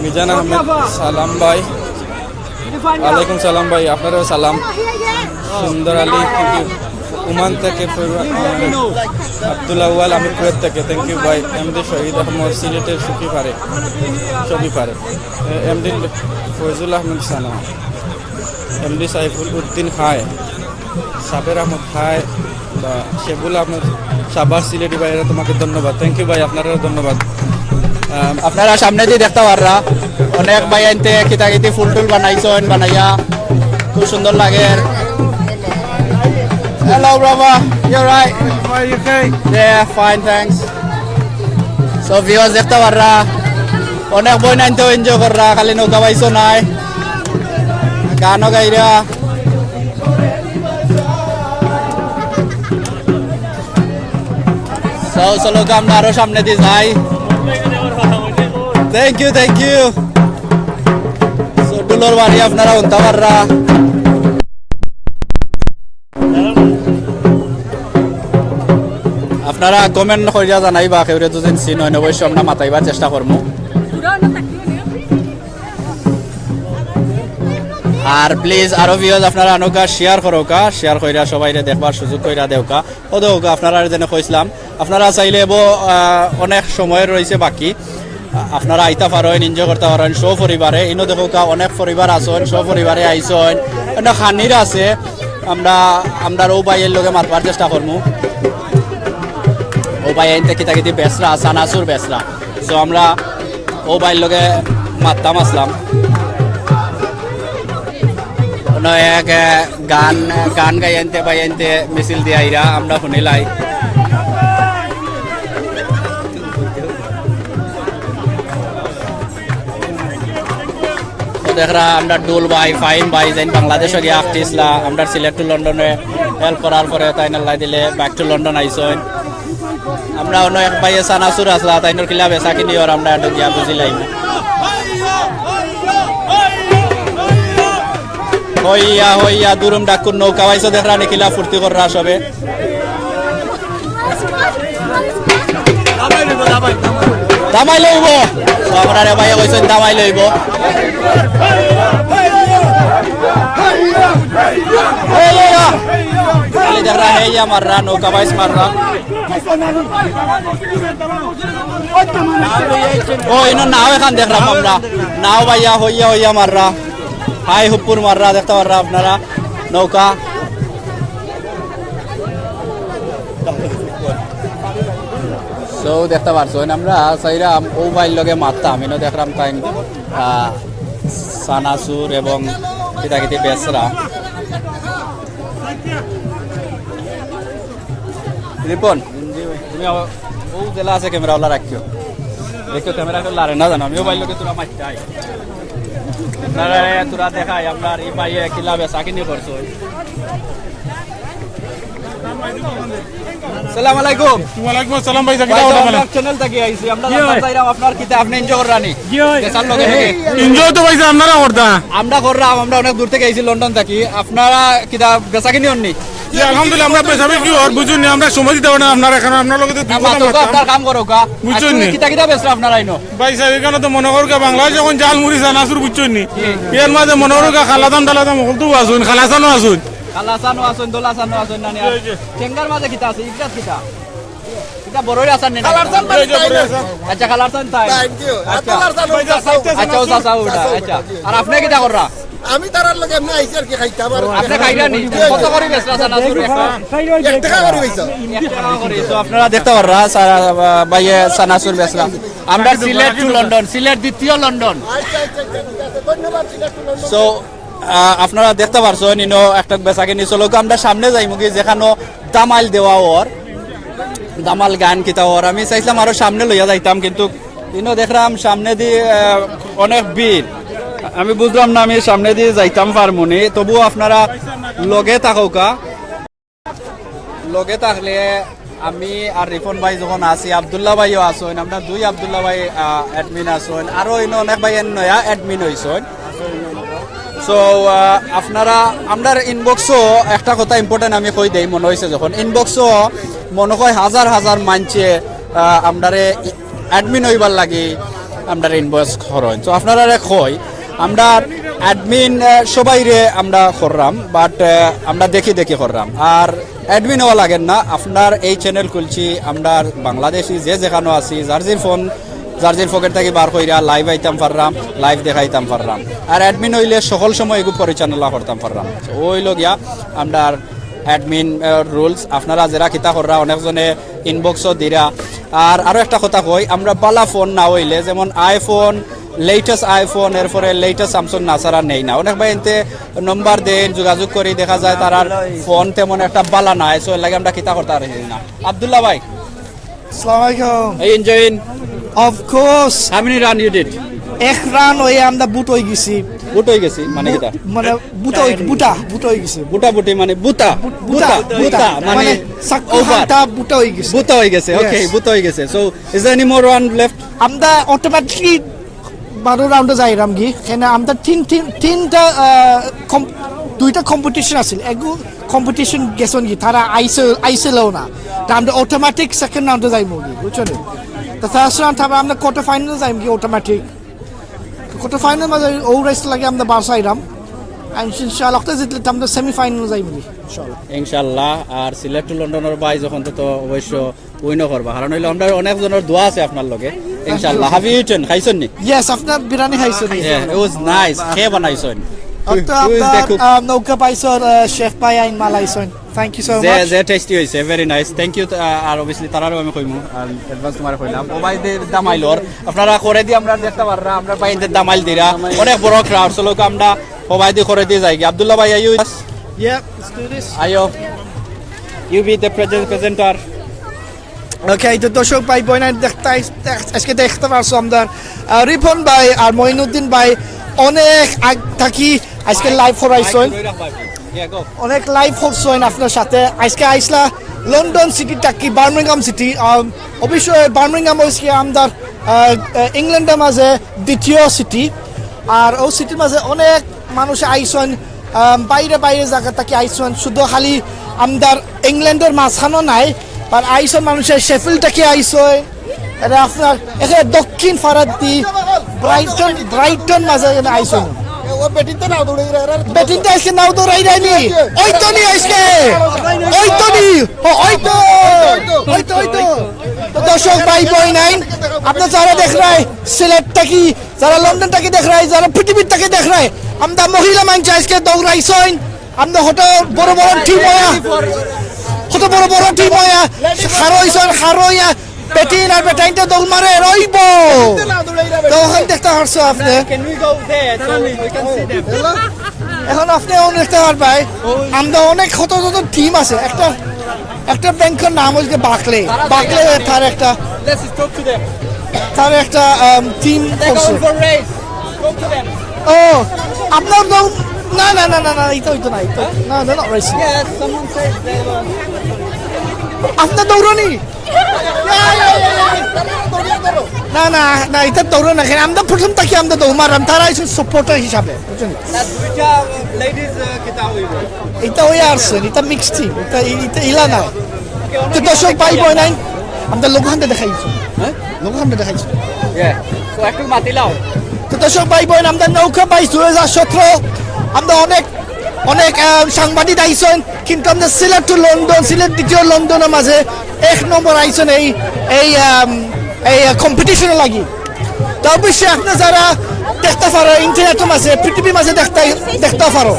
মিজান আহমেদ সালাম ভাই ওয়ালাইকুম সালাম ভাই আপনারও সালাম সুন্দর আলী থ্যাংক ইউ ওমান থেকে আব্দুল্লাহ ওয়াল আমি কুয়েত থেকে থ্যাংক ইউ ভাই এমডি শহীদ আহমদ সিলেটের ছবি পারে এমডি ফয়জুল আহমেদ সালাম এমডি সাইফুল উদ্দিন হাই সাবের আহমদ হাই বা শেবুল আহমদ সাবার সিলেটি ভাইয়েরা তোমাকে ধন্যবাদ থ্যাংক ইউ ভাই আপনারাও ধন্যবাদ আপনারা সামনে দিয়ে দেখতে পাররা অনেক ভাই আনতে কিতাকিতি ফুল টুল বানাইয়া খুব সুন্দর লাগে হ্যালো ব্রাভা you right fine thanks so viewers দেখতে পাররা অনেক বই নাইনতেও এনজয় কররা খালি নৌকা পাইছো নাই গানও গাইরা চলো আমরা আরো সামনে দিয়ে যাই থ্যাংক ইউ ডুলোর বাড়ি আপনারা উনতে পাররা আপনারা কমেন্ট করিয়া জানাইবা কেউরে দুদিন চিন হয় অবশ্য আমরা মাতাইবার চেষ্টা করবো আর প্লিজ আরো ভিউয়ার্স আপনারা আনোকা শেয়ার করোকা শেয়ার কইরা সবাইরে দেখবার সুযোগ কইরা দেওকা ও দেওকা আপনারা যেন কইছিলাম আপনারা চাইলে অনেক সময় রয়েছে বাকি আপনারা আইতা পারেন এনজয় করতে পারেন সপরিবারে ইনো দেখোকা অনেক পরিবার আছেন সপরিবারে আইসন অনেক খানির আছে আমরা ও ভাইয়ের লগে মারবার চেষ্টা করবো ও ভাই আইনতে কিতাকিতি বেসরা সানাসুর বেসরা সো আমরা ও ভাইয়ের লগে মারতাম আসলাম এক গান গাইতে বাইতে মিছিল দিয়ে আইরা আমরা শুনিলাই দেখরা আমরা ডুল ভাই ফাইম ভাই যেন বাংলাদেশের আর্টিস্টলা আমরা সিলেক্ট টু লন্ডনে হেল্প করার পরে তাই নাল্লাই দিলে ব্যাক টু লন্ডন আইসন আমরা অন্য এক ভাই সানাসুর আসলা তাইনোর কিলা বেচা কিনি আর আমরা একটু গিয়া বুঝিলাম হইয়া হইয়া দুরুম ডাকুর নৌকা পাইছো দেখরা নিখিলা ফুর্তি কররা সবে দামাই লইব আমরা রে ভাই কইছেন দামাই লইব খালি দেখরা হেইয়া মাররা নৌকা বাইস মাররা ও ইনো নাও এখান দেখলাম আমরা নাও ভাইয়া হইয়া হইয়া মাররা হাই হুপুর মাররা দেখতে পাররা আপনারা নৌকা সো দেখতে পারছো আমরা সাইরাম ও বাইর লগে মারতাম ইনো দেখলাম তাই সানাসুর এবং কিতাকিতি বেসরা রিপন তুমি ও জেলা আছে ক্যামেরাওয়ালা রাখিও দেখো ক্যামেরা করলে আরে না জানো আমিও বাইর লগে তোরা মারতাই তোরা দেখাই আপনার এই বাইয়ে কিলা বেচা কিনি করছো আসসালামু আলাইকুম ওয়ালাইকুম আসসালাম ভাই আমরা চ্যানেল থেকে আইছি আমরা চাইরাম আপনার কিতা আপনি এনজয় কররানি দেশার লগে থেকে এনজয় তো ভাই আপনারা করতা আমরা কররাম আমরা অনেক দূর থেকে আইছি লন্ডন থেকে আপনারা কিতা বেচা কিনি হননি আলহামদুলিল্লাহ আমরা পেছাবে কি আর বুঝুন আমরা সময় দিতে পারি না আপনারা এখন আপনার লগে আপনার কাম করো কা বুঝুন নি কিতা কিতা বেচরা আপনারা আইনো ভাই সাহেব এখানে তো মনে করো বাংলাদেশ যখন জাল মুড়ি জানাসুর বুঝুন নি এর মাঝে মনে করো খালাদান দালাদান হলতো আসুন খালাসানো আসুন খালাসানো আসুন দোলাসানো আসুন নানি চেঙ্গার মাঝে কিতা আছে ইকরাত কিতা কিতা বড়ই আছেন নি আচ্ছা খালাসান তাই আচ্ছা আচ্ছা ও সাসা উড়া আচ্ছা আর আপনি কিতা কররা আমি তারার লগে এমনি আইছি আর কি খাইতাম আর আপনি খাইরা নি কত করে বেচরা সানাসুর 1 টাকা করে বেচা 1 টাকা করে সো আপনারা দেখতে পাররা ভাইয়ে সানাসুর বেচরা আমরা সিলেট টু লন্ডন সিলেট দ্বিতীয় লন্ডন আচ্ছা ঠিক আছে ধন্যবাদ সিলেট টু লন্ডন সো আপনারা দেখতে পারছো নিনো একটা বেচা কিনি চলো আমরা সামনে যাইমু কি যেখানে দামাইল দেওয়া ওর দামাল গান কিতা ওর আমি চাইছিলাম আরো সামনে লইয়া যাইতাম কিন্তু ইনো দেখলাম সামনে দিয়ে অনেক ভিড় আমি বুঝলাম না আমি সামনে দিয়ে যাইতাম পারমুনি তবুও আপনারা লগে থাকুকা লগে থাকলে আমি আর রিফন ভাই যখন আছি আব্দুল্লাহ ভাইও আসেন আমরা দুই আব্দুল্লাহ ভাই অ্যাডমিন আসেন আরো ইনো অনেক ভাই নয়া অ্যাডমিন হইছেন সো আপনারা আমরার ইনবক্সও একটা কথা ইম্পর্টেন্ট আমি কই দেই মনে হয়েছে যখন ইনবক্সও মনে হয় হাজার হাজার মানছে আমরারে অ্যাডমিন হইবার লাগে আমরার ইনবক্স করেন তো আপনারা কই আমরা অ্যাডমিন সবাইরে আমরা করলাম বাট আমরা দেখি দেখি করলাম আর অ্যাডমিন হওয়া লাগেন না আপনার এই চ্যানেল খুলছি আমরা বাংলাদেশি যে যেখানে আছি জার্জির পকেট থেকে বার কইরা লাইভ আইতাম পারলাম লাইভ দেখাইতাম পারলাম আর অ্যাডমিন হইলে সকল সময় এগুলো পরিচালনা করতাম পারলাম ওই লগিয়া আমরা অ্যাডমিন রুলস আপনারা যারা কিতা কররা অনেকজনে ইনবক্সও দিরা আর আরও একটা কথা কই আমরা বালা ফোন না হইলে যেমন আইফোন লেটেস্ট আইফোন এরপরে লেটেস্ট স্যামসাং নাসারা নেই না অনেক ভাই এতে নম্বর দেন যোগাযোগ করি দেখা যায় তার ফোন তেমন একটা বালা নাই সো লাগে আমরা কিতা করতে পারি না আব্দুল্লাহ ভাই আসসালামু আলাইকুম enjoying of course how many run you did এক রান হয়ে আমরা বুট হয়ে গেছি মানে কিটা মানে বুটা হয়ে গেছে বুটা বুটি মানে বুটা মানে সাকুহাটা বুটা হয়ে গেছে ওকে বুটা হয়ে গেছে so is there any more run left আমরা অটোমেটিকলি 12 রাউন্ডে যাইরাম কি এখানে আমরা তিনটা দুইটা কম্পিটিশন আছিল এগু কম্পিটিশন গেছন কি তারা আইসেলও না তা আমরা অটোমেটিক সেকেন্ড রাউন্ডে যাইমু কি বুঝছেন তো ফার্স্ট রাউন্ড আমরা কোয়ার্টার ফাইনালে যাইম কি অটোমেটিক কোয়ার্টার ফাইনাল মাঝে ও রেস লাগে আমরা বারসা আইরাম ইনশাআল্লাহ জিতলে আমরা সেমিফাইনালে যাইম কি ইনশাআল্লাহ আর সিলেক্ট টু লন্ডনের বাই যখন তো অবশ্য উইনও করবা কারণ হইলো আমরা অনেক জনের দোয়া আছে আপনার লগে ইনশাআল্লাহ হ্যাভ ইউ ইটেন খাইছেন নি ইয়েস আপনার বিরিয়ানি খাইছেন ইট ওয়াজ নাইস কে বানাইছেন নৌকা পাইছর শেফ পাই আইন মালাইছন থ্যাংক ইউ সো মাচ যে টেস্টি হইছে ভেরি নাইস থ্যাংক ইউ আর অবভিয়াসলি তারারও আমি কইমু আর অ্যাডভান্স তোমার কইলাম ও ভাই দামাইলর আপনারা করে দি আমরা দেখতে পাররা আমরা বাইদের দামাইল দিরা অনেক বড় ক্রাউড চলো আমরা ও ভাই দি করে দি যাই আব্দুল্লাহ ভাই আইউ Yeah, let's do this. আইও you be the presenter Okay, তো দর্শক ভাই বোনেরা আজকে দেখতে পারছো আমরা রিপন ভাই আর মঈনুদ্দিন ভাই অনেক আগ থাকি আজকে লাইভ হরাইছেন অনেক লাইভ হচ্ছেন আপনার সাথে আজকে আইসলা লন্ডন সিটি টাকি বার্মিংহাম সিটি অবশ্যই বার্মিংহাম হচ্ছে আমাদের ইংল্যান্ডের মাঝে দ্বিতীয় সিটি আর ও সিটির মাঝে অনেক মানুষ আইসেন বাইরে বাইরে জায়গা থেকে আইসেন শুধু খালি আমাদের ইংল্যান্ডের মাঝখানো নাই আর আইসেন মানুষের শেফিল্ডটাকে আইসেন এটা আপনার এখানে দক্ষিণ ফারাদ্দি ব্রাইটন মাঝে আইসেন বেটিনটা আজকে নাও দৌড়াই যায়নি ওই তো নি আজকে ওই তো নি ওই তো দর্শক ভাই বই নাই আপনার যারা দেখ রায় সিলেটটাকি যারা লন্ডনটাকে দেখ রায় যারা পৃথিবীরটাকে দেখ রায় আমরা মহিলা মানুষ আজকে দৌড়াইছেন আমরা হয়তো বড় বড় টিম হয়া হারইয়া বেটিন আর বেটাইনটা দৌড় মারে রইব তো ওখানে দেখতে পারছো আপনি এখন আপনি দেখতে পারবেন আমরা অনেক কত টিম আছে একটা ব্যাংকের নাম হচ্ছে বাকলে তার একটা টিম ও আপনার না না না না না এটা হইতো না না না না রাইসিং আপনার দৌড়নি না না না এটা দৌড় না আমরা প্রথম থেকে আমরা দৌড় মারলাম তারা এসে সাপোর্টার হিসাবে বুঝছেন এটা ওই আসছেন এটা মিক্স টিম এটা ইলা না তো দর্শক ভাই বই নাই আমরা লোকহান্তে দেখাইছি হ্যাঁ লোকহান্তে দেখাইছি একটু মাতিলাও তো দর্শক ভাই বই আমরা নৌকা পাই 2017 আমরা অনেক সাংবাদিক আইসেন কিন্তু আমরা সিলেট টু লন্ডন সিলেট দ্বিতীয় লন্ডনের মাঝে 1 নম্বর আইসেন এই কম্পিটিশনে লাগি তো অবশ্যই আপনার যারা দেখতে পারো ইন্টারনেটের মাঝে পৃথিবীর মাঝে দেখতে পারো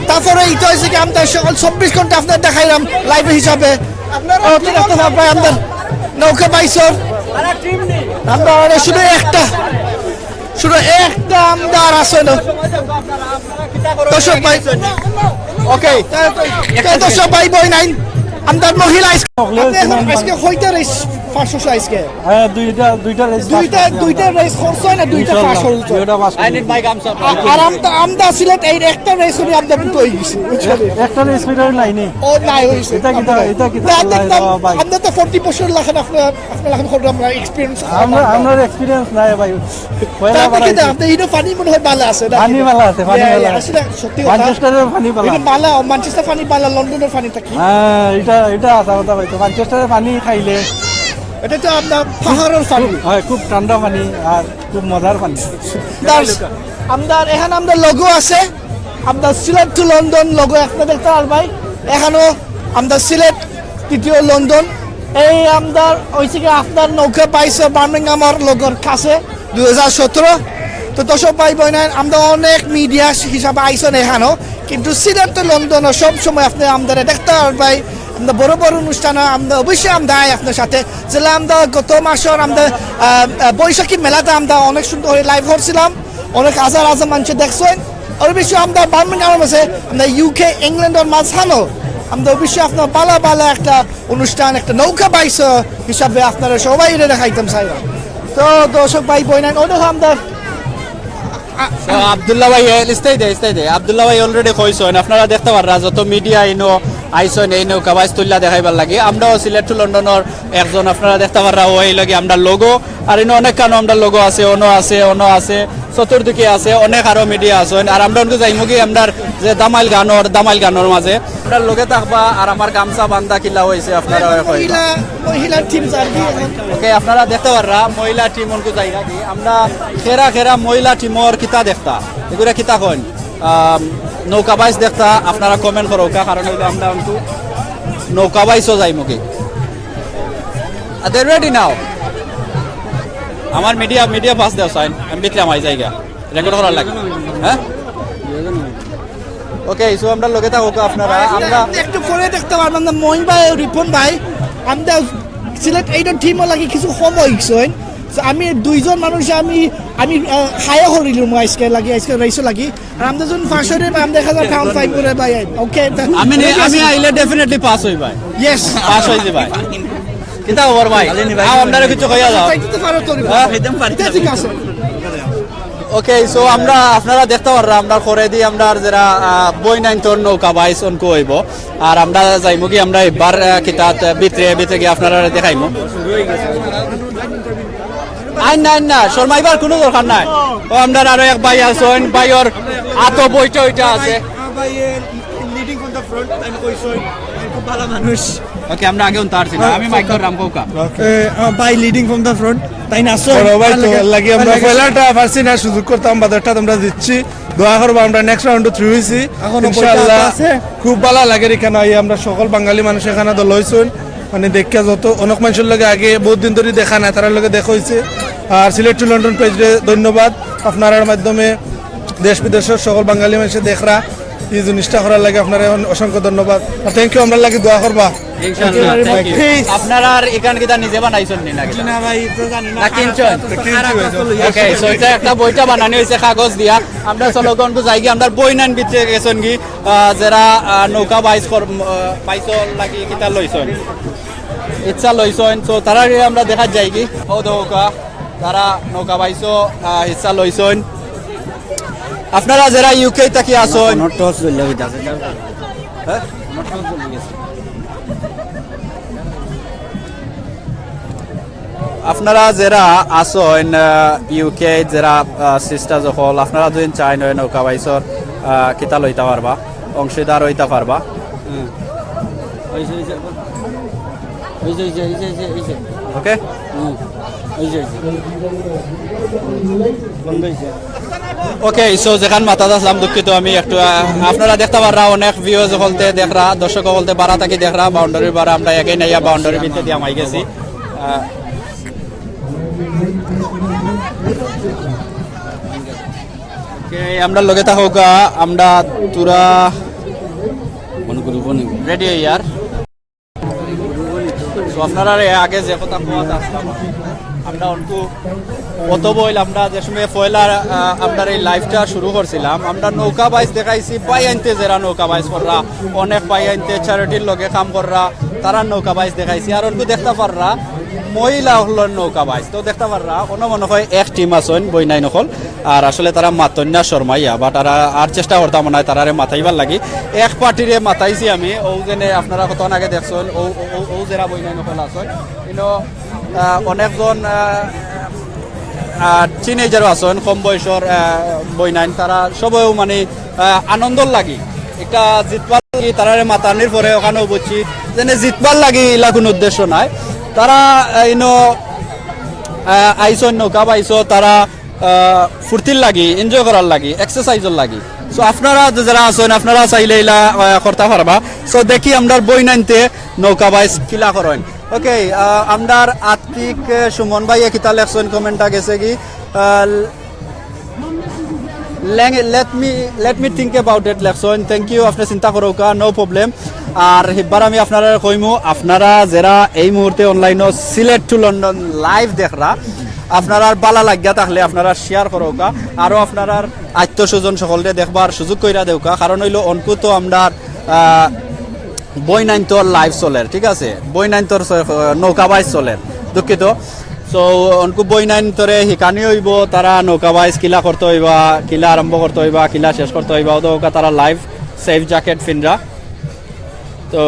তারপরে এটা হয়েছে কি আমরা সকল 24 ঘন্টা আপনার দেখাইলাম লাইভ হিসাবে দেখতে পারবেন আমাদের নৌকা পাইছর আমরা শুধু একটা আমদার আছে না দর্শক ভাই ওকে দর্শক ভাই বই নাই আমদার মহিলা আজকে হইতে রেস 500 আজকে হ্যাঁ দুইটা রেস খরচ হয় না দুইটা পাস হল আই নিড মাই গামস আর আমদা সিলেট এই একটা রেস হই আমদা তো হই গেছে একটা রেস ফিরার লাইনে ও নাই হইছে এটা কি আমদা তো 40% লাখান আপনার লাখান খরচ আমরা এক্সপেরিয়েন্স আমরা এক্সপেরিয়েন্স নাই ভাই পয়লা বাড়াই আপনি এটা পানি মনে হয় ভালো আছে পানি ভালো আছে আসলে সত্যি কথা ম্যানচেস্টারের পানি ভালো এটা ভালো ম্যানচেস্টার পানি ভালো লন্ডনের পানি থাকি হ্যাঁ এটা আছে কথা ভাই তো ম্যানচেস্টারের পানি খাইলে এটা তো আপনার পাহাড়ের পানি হয় খুব ঠান্ডা পানি আর খুব মজার পানি আমাদের এখানে আমাদের লোগো আছে আমাদের সিলেট টু লন্ডন লোগো একটা দেখতে পারবাই এখানেও আমাদের সিলেট তৃতীয় লন্ডন এই আমাদের হয়েছে কি আপনার নৌকা পাইছে বার্মিংহামের লোগোর কাছে 2017 তো দর্শক ভাই বোন আমরা অনেক মিডিয়া হিসাবে আইসন এখানেও কিন্তু সিলেট টু লন্ডনও সব সময় আপনি আমাদের দেখতে পারবাই আমরা বড় বড় অনুষ্ঠানে আমরা অবশ্যই আমরা আপনার সাথে যেটা আমরা গত মাসের আমরা বৈশাখী মেলাতে আমরা অনেক সুন্দর লাইভ করছিলাম অনেক হাজার মানুষ দেখছেন আর অবশ্যই আমরা বার্মিংহামের মাঝে আমরা ইউকে ইংল্যান্ডের মাঝখানেও আমরা অবশ্যই আপনার বালা একটা অনুষ্ঠান একটা নৌকা বাইস হিসাবে আপনারা সবাই দেখাইতাম চাইলাম তো দর্শক ভাই বই নাই ওটা আমরা আব্দুল্লাহ ভাই স্থায়ী দে আব্দুল্লাহ ভাই অলরেডি কইছেন আপনারা দেখতে পাররা যত মিডিয়া ইনো আইসন এই নৌকা বাইস তুল্লা দেখাইবার লাগে আমরাও সিলেট টু লন্ডনের একজন আপনারা দেখতে পাররা ওই লাগে আমরা লোগো আর ইনো অনেক কানো আমরা লোগো আছে অনো আছে চতুর্দিকে আছে অনেক আরো মিডিয়া আছেন আর আমরা যাইমু কি আমরার যে দামাইল গানোর মাঝে আমরা লগে থাকবা আর আমার গামছা বান্ধা কিলা হইছে আপনারা মহিলা টিম ওকে আপনারা দেখতে পাররা মহিলা টিম অনকু যাইরা কি আমরা খেরা মহিলা টিমর কিতা দেখতা এগুলা কিতা কইন নৌকা বাইস দেখতা আপনারা কমেন্ট করো কারণ হইলো আমরা অনকু নৌকা বাইসও যাইমু কি আর রেডি নাও আমার মিডিয়া পাস দেও সাইন আমি ভিতরে আমার জায়গা রেকর্ড করার লাগে হ্যাঁ ওকে সো আমরা লগে থাকো আপনারা আমরা একটু পরে দেখতে পারবেন না মই ভাই রিপন ভাই আমরা সিলেট এইটা টিম লাগি কিছু সময় হইছেন আমি দুইজন মানুষ আমি খায়া হরিলাম আজকে রাইসো লাগি আর আমরা যখন ফাঁসরে আমরা দেখা যায় টাউন 5 করে ভাই ওকে আমি আইলে ডেফিনেটলি পাস হই ভাই ইয়েস পাস হইছে ভাই কিতা ওর ভাই আপনারা কিছু কইয়া যাও পাইতে পারো তো একদম পারি ঠিক আছে ওকে সো আমরা আপনারা দেখতে পাররা আমরা করে দিই আমরা যারা বই নাইন তোর নৌকা বাইস অনকো হইব আর আমরা যাইমু কি আমরা এবার কিতাত ভিতরে গিয়ে আপনারা দেখাইমু আইন না শর্মাইবার কোনো দরকার নাই ও আমরা আরো এক ভাই আছেন ভাইয়ের আতো বইটা ওইটা আছে লিডিং ফ্রম দ্য ফ্রন্ট আমি কইছই খুব ভালো মানুষ ওকে আমরা আগে উনতার ছিল আমি মাইক কর রাম কোকা by leading from the front তাই না বড় ভাই তো লাগি আমরা পয়লাটা পারছি না সুযোগ করতাম বাদরটা তোমরা দিচ্ছি দোয়া করবো আমরা নেক্সট রাউন্ডে থ্রু হইছি ইনশাআল্লাহ খুব ভালো লাগে এখানে আমরা সকল বাঙালি মানুষ এখানে দল হইছুন মানে দেখা যত অনেক মানুষের লগে আগে বহুত দিন ধরে দেখা না তার লগে দেখা হয়েছে আর সিলেট টু লন্ডন পেজে ধন্যবাদ আপনার মাধ্যমে দেশ বিদেশের সকল বাঙালি মানুষের দেখরা এই জিনিসটা করার লাগে আপনার অসংখ্য ধন্যবাদ থ্যাংক ইউ আমরা লাগে দোয়া করবা আপনারা এখান কিটা নিজে বানাইছেন নি না ভাই না কিনছেন ওকে সো এটা একটা বইটা বানানো হয়েছে কাগজ দিয়া আমরা চলগনকু যাই গিয়ে আমরা বই নান ভিতরে গেছেন কি যারা নৌকা বাইসল লাগি কিটা লইছেন ইচ্ছা লইছেন সো তারা আমরা দেখা যাই কি ও নৌকা তারা নৌকা বাইসো ইচ্ছা লইছেন আপনারা যারা ইউকে থাকি আছেন আপনারা যারা আছেন ইউকে যারা সিস্টার যখন আপনারা যদি চাই নয় নৌকা বাইসর কিতা লইতে পারবা অংশীদার হইতে পারবা ওকে ওকে সো যেখান মাথা আসলাম দুঃখিত আমি একটু আপনারা দেখতে পাররা অনেক ভিউজ হলতে দেখরা দর্শক হলতে বাড়া থাকি দেখরা বাউন্ডারির বাড়া আমরা একে নাইয়া বাউন্ডারির ভিতরে দিয়ে মাই গেছি আমরা লগে থাকুক আমরা তুরা রেডি ইয়ার আপনারা আগে যে কথা আসলাম আমরা অনকু কত বইল আমরা যে সময় পয়লার আমরা এই লাইফটা শুরু করছিলাম আমরা নৌকা বাইস দেখাইছি পাই আনতে যারা নৌকা বাইস কররা অনেক পাই আনতে চ্যারিটির লগে কাম কররা তারা নৌকা বাইস দেখাইছি আর অনকু দেখতে পাররা মহিলা হল নৌকা বাইস তো দেখতে পাররা কোনো মনে হয় এক টিম আছেন বই নাই নকল আর আসলে তারা মাতন্যা শর্মাইয়া বা তারা আর চেষ্টা করতাম মনে হয় তারারে মাথাইবার লাগি এক পার্টিরে মাথাইছি আমি ও যেনে আপনারা কত আগে দেখছেন ও যারা বই নাই নকল আছেন কিন্তু অনেকজন টিনেজারও আছেন কম বয়সের বই নাইন তারা সবাইও মানে আনন্দর লাগি একটা জিতবার লাগি তারারে মাতানির পরে ওখানেও বুঝছি যেন জিতবার লাগি এলা কোনো উদ্দেশ্য নাই তারা আইসন নৌকা পাইছো তারা ফুর্তির লাগি এনজয় করার লাগি এক্সারসাইজের লাগি সো আপনারা যারা আছেন আপনারা চাইলে এলা করতে পারবা সো দেখি আমরা বই নাইনতে নৌকা বাইস কিলা করেন ওকে আমরার আত্মিক সুমন ভাই কিতা লেখছেন কমেন্টটা গেছে কি let me think about it লেখছেন থ্যাংক ইউ আপনি চিন্তা করোকা নো প্রবলেম আর হিবার আমি আপনারা কইমু আপনারা যারা এই মুহূর্তে অনলাইনে সিলেট টু লন্ডন লাইভ দেখরা আপনারা বালা লাগিয়া থাকলে আপনারা শেয়ার করোকা আরও আপনার আত্মস্বজন সকলকে দেখবার সুযোগ কইরা দেওকা কারণ হইল অনকু তো আমরা বই নাইন তোর লাইভ চলের ঠিক আছে বই নাইন তোর নৌকা বাইস চলের দুঃখিত সো অনকু বই নাইন তোরে শিকানি হইব তারা নৌকা বাইস কিলা করতে হইবা কিলা আরম্ভ করতে হইবা কিলা শেষ করতে হইবা তো তারা লাইভ সেফ জ্যাকেট ফিনরা তো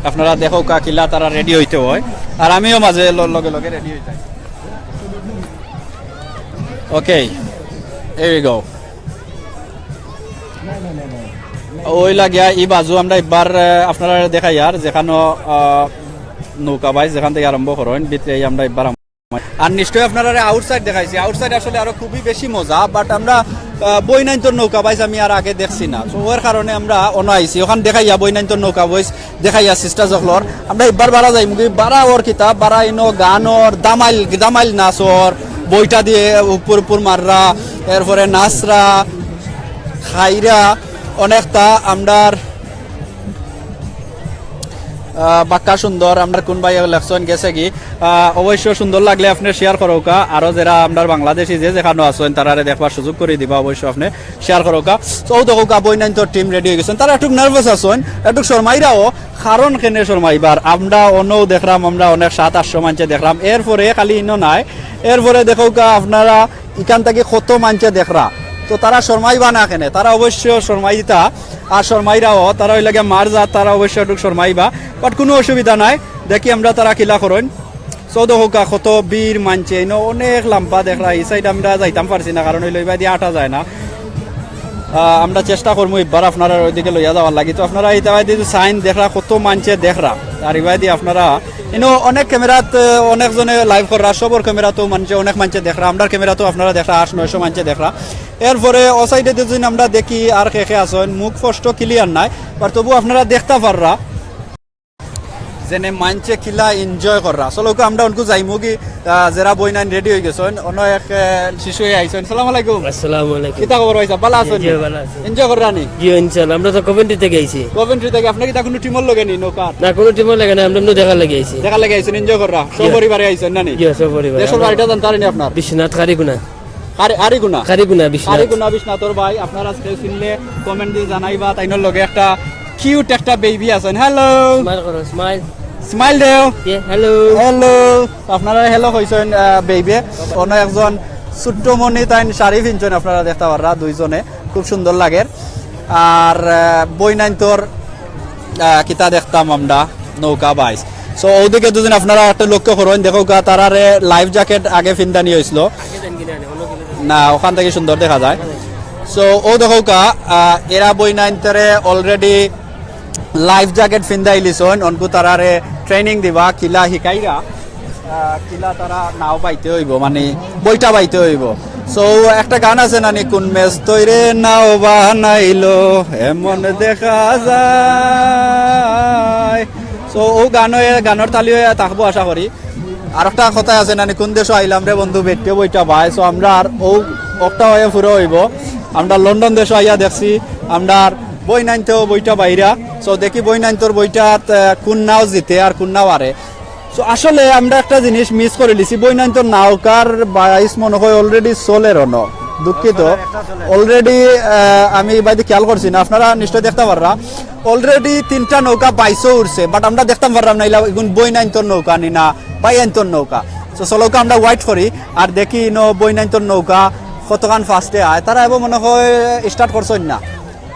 আপনারা দেখো কা কিলা তারা রেডি হইতে হয় আর আমিও মাঝে লগে লগে রেডি হই যাই ওকে here we go ওই লাগিয়া এই বাজু আমরা এবার আপনারা দেখাই আর যেখানে নৌকা বাইস যেখান থেকে আরম্ভ করেন ভিতরে আমরা এবার আর নিশ্চয়ই আপনারা আউটসাইড দেখাইছি আউটসাইড আসলে আরো খুবই বেশি মজা বাট আমরা বই নাইন তোর নৌকা বাইস আমি আর আগে দেখছি না তো ওর কারণে আমরা অন্য আইছি ওখানে দেখাইয়া বই নাইন তোর নৌকা বাইস দেখাইয়া সিস্টার জকলর আমরা এবার বাড়া যাই মুখে বাড়া ওর কিতাব বাড়া ইনো গানর দামাইল নাচর বইটা দিয়ে উপর মাররা এরপরে নাচরা খাইরা অনেকটা আমরার বাক্কা সুন্দর আমরা কোন ভাই লেখছেন গেছে কি অবশ্য সুন্দর লাগলে আপনি শেয়ার করোকা আরো যারা আমরা বাংলাদেশি যে যেখানে আছেন তারারে দেখবার সুযোগ করে দিবা অবশ্য আপনি শেয়ার করোকা তো দেখোকা বইনাইন্তর টিম রেডি হয়ে গেছেন তারা একটু নার্ভাস আছেন একটু শর্মাইরাও কারণ কেনে শর্মাইবার আমরা অন্যও দেখলাম আমরা অনেক 700-800 মানুষে দেখলাম এরপরে খালি ইনো নাই এরপরে দেখোকা আপনারা এখান থেকে কত মানুষে দেখরা তো তারা শর্মাইবা না কেনে তারা অবশ্য শর্মাইতা আর শর্মাইরাও তারা ওই লাগে মার যা তারা অবশ্য একটু শর্মাইবা বাট কোনো অসুবিধা নাই দেখি আমরা তারা কিলা করেন চৌদ হোকা কত বীর মানছে অনেক লাম্পা দেখলা এই সাইড আমরা যাইতাম পারছি না কারণ ওই লইবা দিয়ে আটা যায় না আমরা চেষ্টা করবো এবার আপনারা ওইদিকে লইয়া যাওয়ার লাগি তো আপনারা এই তাই দিয়ে সাইন দেখরা কত মানছে দেখরা আর এবার দিয়ে আপনারা অনেক ক্যামেরাত অনেকজনে লাইভ করা সবর ক্যামেরাতেও মানছে অনেক মানছে দেখরা আমরা ক্যামেরাতেও আপনারা দেখরা 800-900 মানছে দেখরা এরপরে ও সাইডে যদি আমরা দেখি আর খেখে আসেন মুখ স্পষ্ট ক্লিয়ার নাই বাট তবু আপনারা দেখতে পাররা যেনে মানছে কিলা এনজয় করা চলো আমরা অনকু যাইমু কি যারা বইনাইন রেডি হয়ে গেছেন অনেক শিশু আইছেন আসসালামু আলাইকুম আসসালামু আলাইকুম কিতা খবর হইছে ভালো আছেন জি ভালো আছি এনজয় করানি জি ইনশাআল্লাহ আমরা তো কমেন্ট্রি থেকে আইছি কমেন্ট্রি থেকে আপনি কিতা কোনো টিমর লগে নি নৌকা না কোনো টিমর লাগে না আমরা দেখা লাগি আইছি দেখা লাগি আইছেন এনজয় করা সব পরিবারে আইছেন নানি জি সব পরিবার দেশের বাড়িটা জানতারেনি আপনার বিশ্বনাথ খারিগুনা খারিগুনা বিশ্বনাথ বিশ্বনাথর ভাই আপনারা আজকে শুনলে কমেন্ট দিয়ে জানাইবা তাইনোর লগে একটা কিউট একটা বেবি আছেন হ্যালো স্মাইল করো স্মাইল স্মাইল দেও হ্যালো হ্যালো আপনারা হ্যালো কইছেন বেবি অন্য একজন ছোট্টমণি তাই শাড়ি পিনছেন আপনারা দেখতে পাররা দুইজনে খুব সুন্দর লাগে আর বইনাইন্তর কিতা দেখতাম আমরা নৌকা বাইস সো ওদিকে দুদিন আপনারা একটা লক্ষ্য করেন দেখো তারারে লাইফ জ্যাকেট আগে ফিনদানি হয়েছিল না ওখান থেকে সুন্দর দেখা যায় সো ও দেখো এরা বইনাইন্তরে অলরেডি লাইফ জ্যাকেট ফিন্দাইলিছন অনকু তারারে ট্রেনিং দিবা কিলা শিকাইরা কিলা তারা নাও বাইতে হইব মানে বইটা বাইতে হইব সো একটা গান আছে নানি কোন মেস তৈরে নাও বানাইলো এমন দেখা যায় সো ও গানের তালি হয়ে থাকবো আশা করি আর একটা কথা আছে নানি কোন দেশে আইলাম রে বন্ধু বেটে বইটা ভাই সো আমরা আর ও একটা হয়ে ফুরে হইব আমরা লন্ডন দেশে আইয়া দেখছি আমরা বই নাইনতেও বইটা বাইরা সো দেখি বই নাইনতর বইটা কোন নাও জিতে আর কোন নাও আরে সো আসলে আমরা একটা জিনিস মিস করে লিছি বই নাইনতর নাওকার 22 মনে হয় অলরেডি সোলের অন দুঃখিত অলরেডি আমি বাইরে খেয়াল করছি না আপনারা নিশ্চয় দেখতে পাররা অলরেডি 3টা নৌকা 22 উঠছে বাট আমরা দেখতাম পারলাম না এখন বই নাইনতর নৌকা নি না বাই আইনতর নৌকা সো চলোকা আমরা ওয়াইট করি আর দেখি বই নাইনতর নৌকা কতখান ফার্স্টে আয় তারা এবার মনে হয় স্টার্ট করছেন না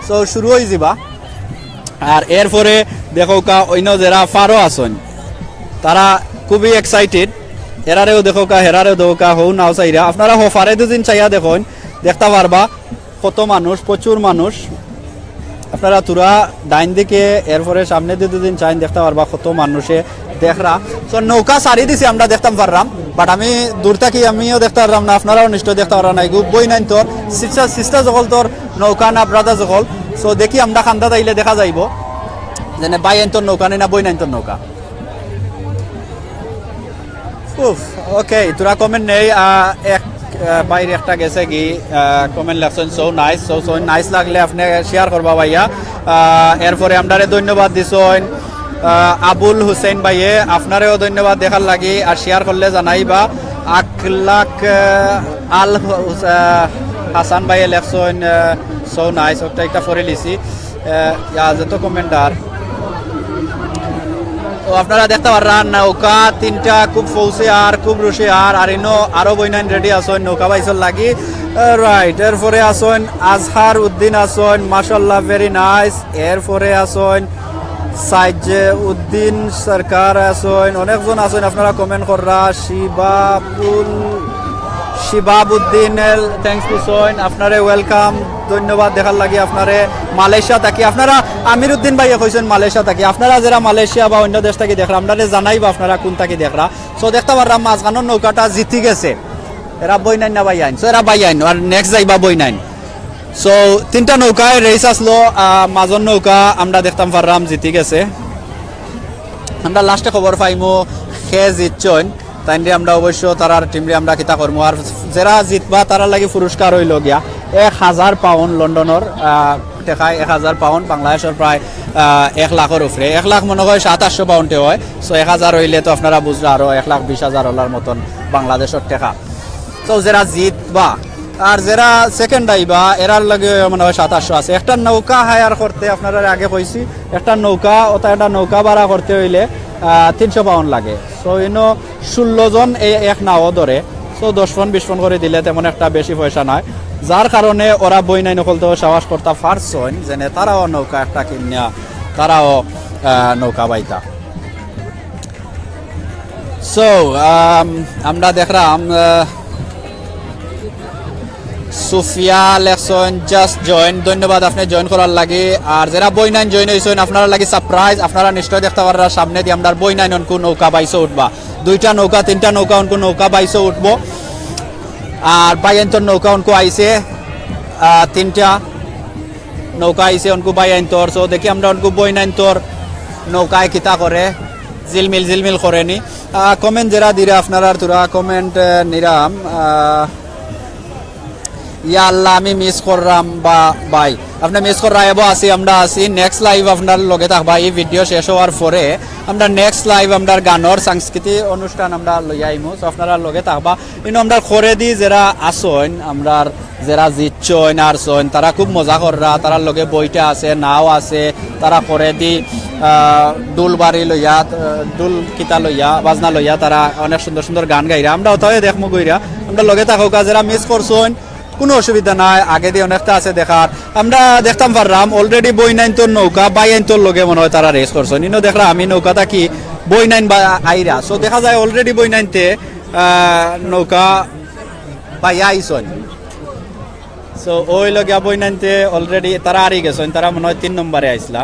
সো শুরু হয়ে যাবা আর এরপরে দেখো অন্য যারা ফারো আছেন তারা খুবই এক্সাইটেড এরারেও দেখো হেরারেও দেখো হৌ নাও চাইরা আপনারা ফারে দুদিন চাইয়া দেখুন দেখতে পারবা কত মানুষ প্রচুর মানুষ আপনারা তুরা ডাইন দিকে এরপরে সামনে দুদিন চাইন দেখতে পারবা কত মানুষে দেখরা তো নৌকা সারি দিছি আমরা দেখতাম পারলাম বাট আমি দূর থাকি আমিও দেখতে পারলাম না আপনারাও নিশ্চয় দেখতে পারলাম না বই নাইন তোর সিস্টার যখন তোর নৌকা না ব্রাদার যখন সো দেখি আমরা খান্দা তাইলে দেখা যাইব যেন বাই আইন তোর নৌকা না বই নাইন তোর নৌকা ওকে তোরা কমেন্ট নেই এক বাইরে একটা গেছে কি কমেন্ট লেখছেন সো নাইস লাগলে আপনি শেয়ার করবা ভাইয়া এরপরে আমরা ধন্যবাদ দিছেন আবুল হুসেন ভাইয়ে আপনারেও ধন্যবাদ দেখার লাগি আর শেয়ার করলে জানাইবা 8 লাখ আল হাসান ভাইয়ে লেখছেন সো নাইস ওটা একটা পরে লিছি যত কমেন্টার তো আপনারা দেখতে পারবেন নৌকা 3টা খুব ফৌসে আর খুব রুশে আর ইনো আরো বইনাইন রেডি আছেন নৌকা বাইসর লাগি রাইট এরপরে আছেন আজহার উদ্দিন আছেন মাশাআল্লাহ ভেরি নাইস এরপরে আছেন সাইজে উদ্দিন সরকার আছেন অনেকজন আছেন আপনারা কমেন্ট কররা শিবাবুদ্দিন থ্যাংকস টু সয়েন আপনারে ওয়েলকাম ধন্যবাদ দেখার লাগি আপনারে মালয়েশিয়া থাকি আপনারা আমির উদ্দিন ভাইয়া কইছেন মালয়েশিয়া থাকি আপনারা যারা মালয়েশিয়া বা অন্য দেশ থেকে দেখরা আপনারা জানাইবা আপনারা কোন থাকি দেখরা সো দেখতে পারলাম মাঝখানোর নৌকাটা জিতি গেছে এরা বই নাইন না বাই আইন সো এরা বাই আইন আর নেক্সট যাইবা বই নাইন সো 3টা নৌকায় রেস আসলো মাঝন নৌকা আমরা দেখতাম পারলাম জিতি গেছে আমরা লাস্টে খবর পাইমো খে জিতছেন তাই আমরা অবশ্য তারার টিমরে আমরা কিতা করবো আর যারা জিতবা তারা লাগি পুরস্কার হইল গিয়া 1000 পাউন্ড লন্ডনের টেকায় 1000 পাউন্ড বাংলাদেশের প্রায় 1 লাখের উপরে 1 লাখ মনে হয় 700-800 পাউন্ডে হয়। সো 1000 হইলে তো আপনারা বুঝলে আরো 1,20,000 ডলার মতন বাংলাদেশের টাকা। তো যারা জিতবা আর যারা সেকেন্ড আইবা এরার লাগে মনে হয় 700 আছে। একটা নৌকা হায়ার করতে আপনারা আগে কইছি একটা নৌকা একটা নৌকা ভাড়া করতে হইলে 300 পাউন্ড লাগে। সো ইনো 16 জন এক নাও ধরে। সো 10 পন 20 পন করে দিলে তেমন একটা বেশি পয়সা নয়, যার কারণে ওরা বই নাই নকলতেও সাহস করতে পারছেন যেন তারাও নৌকা একটা কিনিয়া তারাও নৌকা বাইতা। সো আমরা দেখলাম সুফিয়া লেখছেন জাস্ট জয়েন, ধন্যবাদ আপনি জয়েন করার লাগে। আর যারা বই নাইন জয়েন হয়েছেন আপনারা লাগে সারপ্রাইজ, আপনারা নিশ্চয় দেখতে পারবেন সামনে দিয়ে আমরা বই নাইন অনকু নৌকা বাইসে উঠবা, 2টা নৌকা 3টা নৌকা অনকু নৌকা বাইসে উঠবো। আর বাইন্তর নৌকা অনকু আইসে 3টা নৌকা আইসে অনকু বাইন্তর। সো দেখি আমরা অনকু বই নাইন তোর নৌকায় কিতা করে জিলমিল করেনি। কমেন্ট যারা দিরা আপনারা তোরা কমেন্ট নিরাম। ইয়া আল্লাহ আমি মিস করলাম বা ভাই আপনি মিস করা এবো আছি আমরা আছি নেক্সট লাইভ আপনার লগে থাকবা। এই ভিডিও শেষ হওয়ার পরে আমরা নেক্সট লাইভ আমরা গানের সাংস্কৃতিক অনুষ্ঠান আমরা লইয়া আইমু। সো আপনারা লগে থাকবা। কিন্তু আমরা করে দি যারা আসন আমরা যারা জিতছন আর সন তারা খুব মজা কররা, তারার লগে বইটা আছে নাও আছে, তারা করে দি ডুল বাড়ি লইয়া ডুল কিতা লইয়া বাজনা লইয়া তারা অনেক সুন্দর সুন্দর গান গাইরা। আমরা ওটাই দেখমু গইরা আমরা লগে থাকা যারা মিস করছন কোনো অসুবিধা নাই, আগে দিয়ে অনেকটা আছে দেখার। আমরা দেখতাম পারলাম অলরেডি বই নাইন তোর নৌকা বাই আইন তোর লগে মনে হয় তারা রেস করছো নিনো দেখলাম আমি নৌকাটা কি বই নাইন বা আইরা। সো দেখা যায় অলরেডি বই নাইনতে নৌকা বাই আইসন। সো ওই লগে বই নাইনতে অলরেডি তারা আরি গেছেন, তারা মনে হয় 3 নম্বরে আইসলা।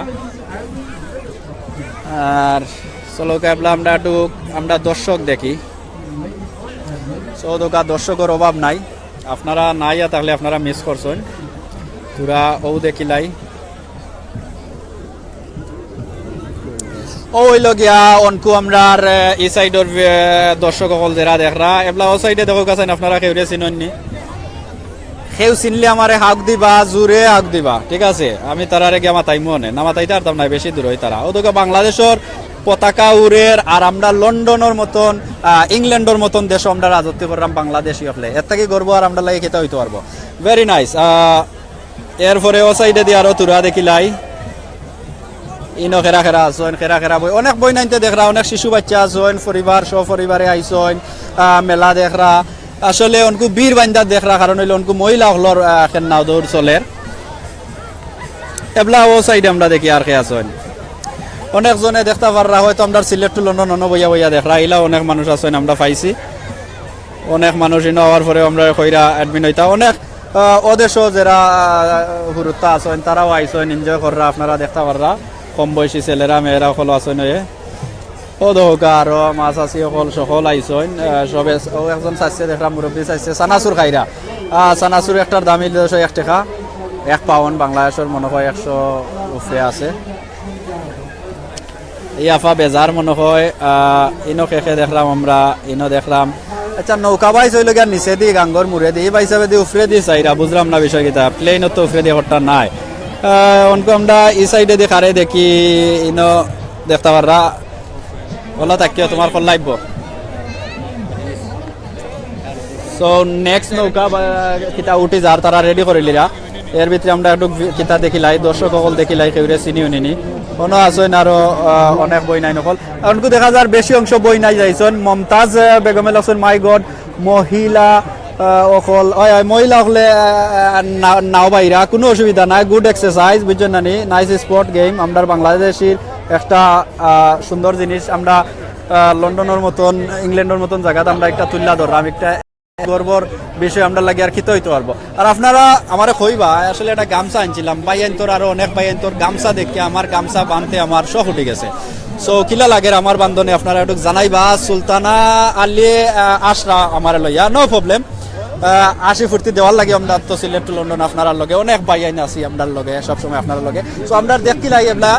আর চলো কেবলা আমরা একটু আমরা দর্শক দেখি। সো দোকা দর্শকের অভাব নাই, আপনারা নাই তাহলে আপনারা মিস করছেন। তোরা ও দেখিলাই ওই লগিয়া অনকু আমরা এই সাইডর দর্শক সকল যারা দেখরা এবলা ও সাইডে দেখো কাছেন আপনারা কেউরে চিননি, কেউ চিনলে আমারে হাক দিবা, জোরে হাক দিবা, ঠিক আছে? আমি তারারে গিয়া মাতাই মনে না মাতাইতে পারতাম না, বেশি দূর হই তারা। ওদিকে বাংলাদেশের পতাকা উড়ের আর আমরা লন্ডনের মতন ইংল্যান্ডের মতন দেশ আমরা রাজত্ব করলাম বাংলাদেশি হলে এর থেকে গর্ব আর আমরা লাগে খেতে হইতে পারবো। Very nice. এরপরে ও সাইডে দিয়ে আরো তুরা দেখিলাই ইনো খেরা খেরা আসন, খেরা খেরা বই অনেক বই নাইতে দেখরা, অনেক শিশু বাচ্চা আসন, পরিবার সপরিবারে আইসন, মেলা দেখরা। আসলে অনকু বীর বান্দার দেখরা, কারণ হইলে অনকু মহিলা হলর খেন্নাও দৌড় চলের এবলা ও সাইডে আমরা দেখি আর খে আসন। অনেকজনে দেখতে পাররা হয়তো আমরা সিলেট টু লন্ডন অন্য বইয়া বইয়া দেখরা, এলা অনেক মানুষ আছেন আমরা পাইছি। অনেক মানুষ ইনো হওয়ার পরে আমরা কইরা অ্যাডমিন হইতা। অনেক ওদেশও যারা গুরুত্ব আছেন তারাও আইসেন, এনজয় কররা, আপনারা দেখতে পাররা। কম বয়সী ছেলেরা মেয়েরা সকল আছেন হয়ে ও দোকা আরো মাছ আছি সকল আইসেন সবে। ও একজন চাইছে দেখরা মুরব্বী চাইছে চানাচুর খাইরা। চানাচুর একটার দামি 1 টাকা 1 পাউন্ড, বাংলাদেশের মনে হয় 100 উপরে আছে। ইয়াফা বেজার মনে হয় ইনো খেখে দেখলাম আমরা, ইনো দেখলাম। আচ্ছা নৌকা বাইস হইল গিয়া নিচে দি গাঙ্গর মুড়ে দি বাইসা দি উফরে দি চাইরা, বুঝলাম না বিষয় কিতা। প্লেনত তো উফরে দি হট্টা নাই। অনকু আমরা এই সাইডে দেখারে দেখি ইনো দেখতে পাররা। বলা তাকিও তোমার কল লাগব। সো নেক্সট নৌকা কিতা উঠি যার তারা রেডি করে লিরা। এর ভিতরে আমরা একটু কিতা দেখিলাই, দর্শক সকল দেখিলাই, কেউরে চিনিও নিনি। কোনো আসেন আরো অনেক বই নাই নকল। অনকু দেখা যার বেশি অংশ বই নাই যাইছেন। মমতাজ বেগমে লাগছেন মাই গড মহিলা অকল মহিলা হলে নাও বাইরা, কোনো অসুবিধা নাই। গুড এক্সারসাইজ বুঝছেন নানি, নাইস স্পোর্ট গেম। আমরা বাংলাদেশের একটা সুন্দর জিনিস আমরা লন্ডনের মতন ইংল্যান্ডের মতন জায়গাতে আমরা একটা তুল্লা ধরলাম, একটা গর্বর বিষয় আমরা লাগে আর খিতে হইতে পারবো। আর আপনারা আমারে কইবা আসলে একটা গামছা আনছিলাম বাইয়ান্তর, আরো অনেক বাইয়ান্তর গামছা দেখি আমার গামছা বানতে আমার শখ উঠে গেছে। সো কিলা লাগে আমার বান্ধনে আপনারা একটু জানাইবা। সুলতানা আলী আশরা আমার লইয়া নো প্রবলেম। 80 ফুর্তি দেওয়ার লাগে আমরা তো সিলেট টু লন্ডন আপনার লগে অনেক বাইয়াইন আছি আপনার লগে সবসময় আপনার লগে। সো আমরা দেখি লাগে এবলা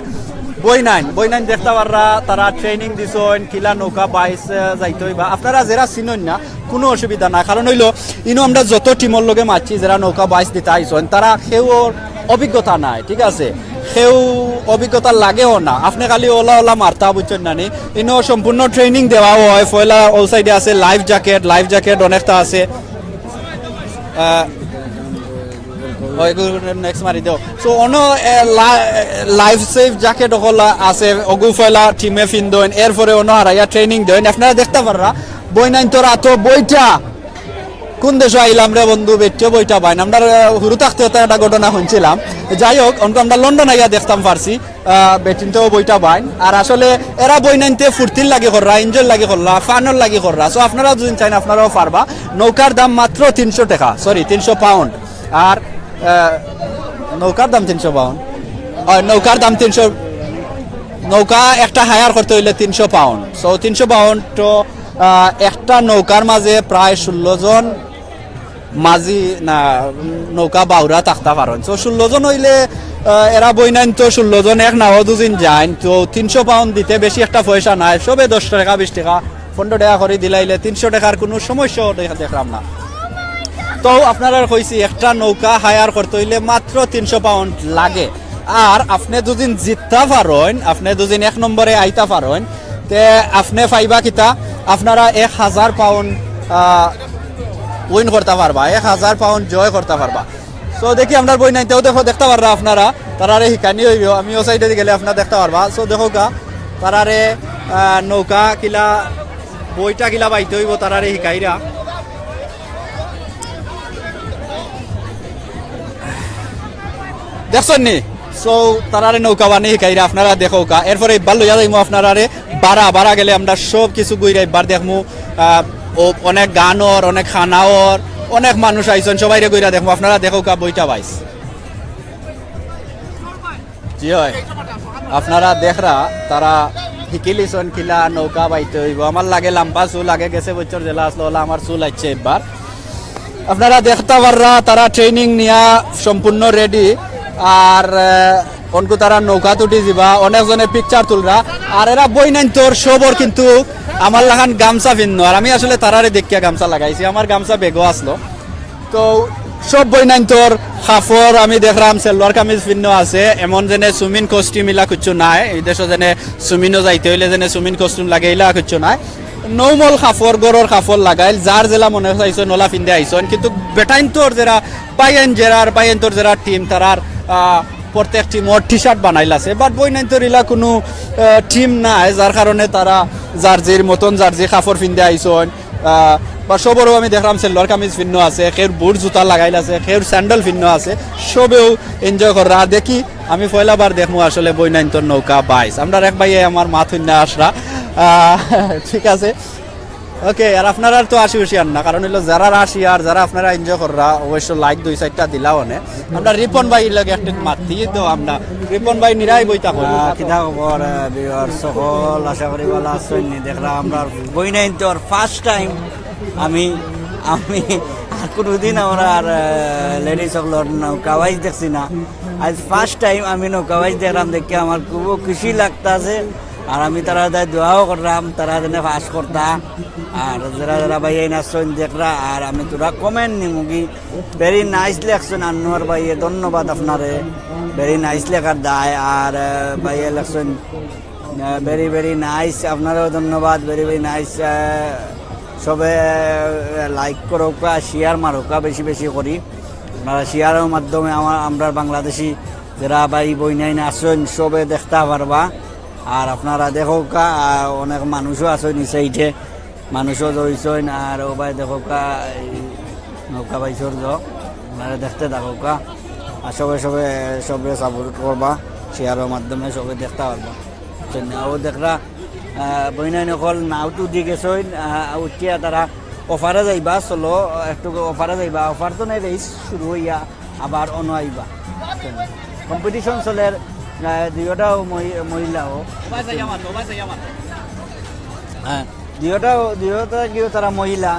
বই নাইন দেখতে পাররা তারা ট্রেনিং দিছেন কিলা নৌকা বাইস যাইতে হইবা আপনারা যারা চিনেন না কোনো অসুবিধা না কারণ হইলো ইনো আমরা যত টিমর লগে মারছি যারা নৌকা বাইস দিতে আইসন তারা কেউ অভিজ্ঞতা নাই ঠিক আছে কেউ অভিজ্ঞতা লাগেও না আপনি খালি ওলা ওলা মারতা বুঝছেন না নি ইনো সম্পূর্ণ ট্রেনিং দেওয়া হয় পয়লা ওই সাইডে আছে লাইফ জ্যাকেট অনেকটা আছে নেক্সট মারি দিও so on life safe jacket হল আছে অগু ফয়লা টিমে ফিনদইন এরপরে অন হারাইয়া ট্রেনিং দেন আপনারা দেখতে পাররা বই নাইন তোর আতো বইটা কোন দেশে আইলাম রে বন্ধু বেটিও বইটা বাইন আমরা হুরু থাকতে একটা ঘটনা শুনছিলাম যাই হোক আমরা লন্ডন আইয়া দেখতাম পারছি বেটিনতেও বইটা বাইন আর আসলে এরা বই নাইনতে ফুর্তির লাগে কররা এনজয় লাগে করলা ফানর লাগে কররা সো আপনারা যদি চাইন আপনারাও পারবা নৌকার দাম মাত্র 300 টাকা সরি 300 পাউন্ড আর নৌকার দাম 300 পাউন্ড নৌকার দাম 300 নৌকা একটা হায়ার করতে হইলে 300 পাউন্ড সো 300 পাউন্ড তো একটা নৌকার মাঝে প্রায় 16 জন মাঝি না নৌকা বাউরা থাকতে পারেন সো 16 জন হইলে এরা বই নাইন তো 16 জন এক নাও দুদিন যান তো 300 পাউন্ড দিতে বেশি একটা পয়সা নাই সবে 10 টাকা 20 টাকা 15 টাকা করে দিলাইলে 300 টাকার কোনো সমস্যা দেখলাম না তো আপনারা কইছি একটা নৌকা হায়ার করতে হইলে মাত্র 300 পাউন্ড লাগে আর আপনি দুদিন জিততে পারেন আপনি দুদিন এক নম্বরে আইতা পারেন তে আপনি পাইবা কিতা আপনারা 1000 পাউন্ড উইন করতে পারবা 1000 পাউন্ড জয় করতে পারবা সো দেখি আমরা বই নাইতেও দেখতে পারবা আপনারা তারারে হিকানি হইব আমি ও সাইডে গেলে আপনারা দেখতে পারবা সো দেখো গা তারারে নৌকা কিলা বইটা কিলা বাইতে হইব তারারে হিকাইরা দেখছেন নি সো তারারে নৌকা বানি হিকাইরা আপনারা দেখো কা এরপরে ইব্বার লইয়া যাইমু আপনারারে বারা গেলে আমরা সব কিছু ঘুরে ইব্বার দেখমু অনেক গানর অনেক খানাওর অনেক মানুষ আইসন সবাইরে ঘুরে দেখমু আপনারা দেখো কা বইটা বাইস জি হয় আপনারা দেখরা তারা হিকিলিছন কিলা নৌকা বাইতে হইব আমার লাগে লম্বা চুল লাগে গেছে বছর জেলা আসলো আমার চুল আইছে এবার আপনারা দেখতে পাররা তারা ট্রেনিং নিয়া সম্পূর্ণ রেডি আর অনকু তারা নৌকা তুটি যাবা অনেকজনে পিকচার তুলরা আর এরা বই নাইন তোর সবর কিন্তু আমার লাগান গামছা ভিন্ন আর আমি আসলে তারারে দেখিয়া গামছা লাগাইছি আমার গামছা বেগও আসলো তো সব বই নাইন তোর খাফর আমি দেখলাম সেলওয়ার কামিজ ভিন্ন আছে এমন যেনে সুইমিং কস্টিউম ইলা কিছু নাই এই দেশে যেনে সুইমিংও যাইতে হইলে যেনে সুইমিং কস্টিউম লাগে ইলা কিছু নাই নৌমল খাফর গরর খাফর লাগাইল যার জেলা মনে হইছে নলা ফিন্দে আইসন কিন্তু বেটাইন তোর যারা পাইন তোর যারা টিম তারার প্রত্যেক টিমর টি শার্ট বানাইল আছে বাট বই নাইন তোর ইলা কোনো টিম নাই যার কারণে তারা জার্জির মতন জার্জি খাফর ফিন্দে আইসন বা সবরও আমি দেখলাম সেলোয়ার কামিজ ভিন্ন আছে খের বুট জুতা লাগাইল আছে খের স্যান্ডেল ভিন্ন আছে সবেও এনজয় করা আর দেখি আমি পয়লাবার দেখবো আসলে বই নাইন তোর নৌকা বাইস আমরা এক ভাইয়ে আমার মাথুন্য আসরা ঠিক আছে ওকে আর আপনারা তো আসি আর না কারণ হইলো যারা আসি আর যারা আপনারা এনজয় কররা অবশ্য লাইক 2-4টা দিলাও নে আমরা রিপন ভাই লাগে একটা মাতি তো আমরা রিপন ভাই নিরাই বইতা কই কিতা খবর বিয়ার সকল আশা করি ভালো আছেন দেখরা আমরা বই নাইন তোর ফার্স্ট টাইম আমি আর কোনোদিন আমরা আর লেডিস সকলের নৌকা বাইচ দেখছি না আজ ফার্স্ট টাইম আমি নৌকা বাইচ দেখলাম দেখে আমার খুব খুশি লাগতাছে আর আমি তারা দোয়াও করলাম তারা যেন ফাঁস করতা আর যারা ভাইয়ে নাচছেন দেখরা আর আমি তোরা কমেন্ট নিমুগি ভেরি নাইস লেখছেন আনোয়ার ভাইয়ে ধন্যবাদ আপনারে ভেরি নাইস লেখার দায় আর ভাইয়ে লেখছেন ভেরি নাইস আপনারও ধন্যবাদ ভেরি নাইস সবে লাইক করোকা শেয়ার মারোকা বেশি বেশি করি আপনারা শেয়ারের মাধ্যমে আমরা বাংলাদেশি যারা ভাই বই নাই আছেন সবে দেখতে পারবা আর আপনারা দেখোকা অনেক মানুষও আছেন এই সাইডে মানুষও জড়িয়েছেন আর ও ভাই দেখোকা নৌকা বাইছর আপনারা দেখতে থাকোকা আর সবে সাপোর্ট করবা শেয়ারের মাধ্যমে সবে দেখতে পারবা ও দেখরা বইনাই নকল নাওটো দি গেছেন উঠিয়া তারা অফারে যাইবা চলো একটু অফারে যাইবা অফার তো নাই রেস শুরু হইয়া আবার অন আইবা কম্পিটিশন চলে দুইটাও মহিলাও হ্যাঁ দুইটা কিও তারা মহিলা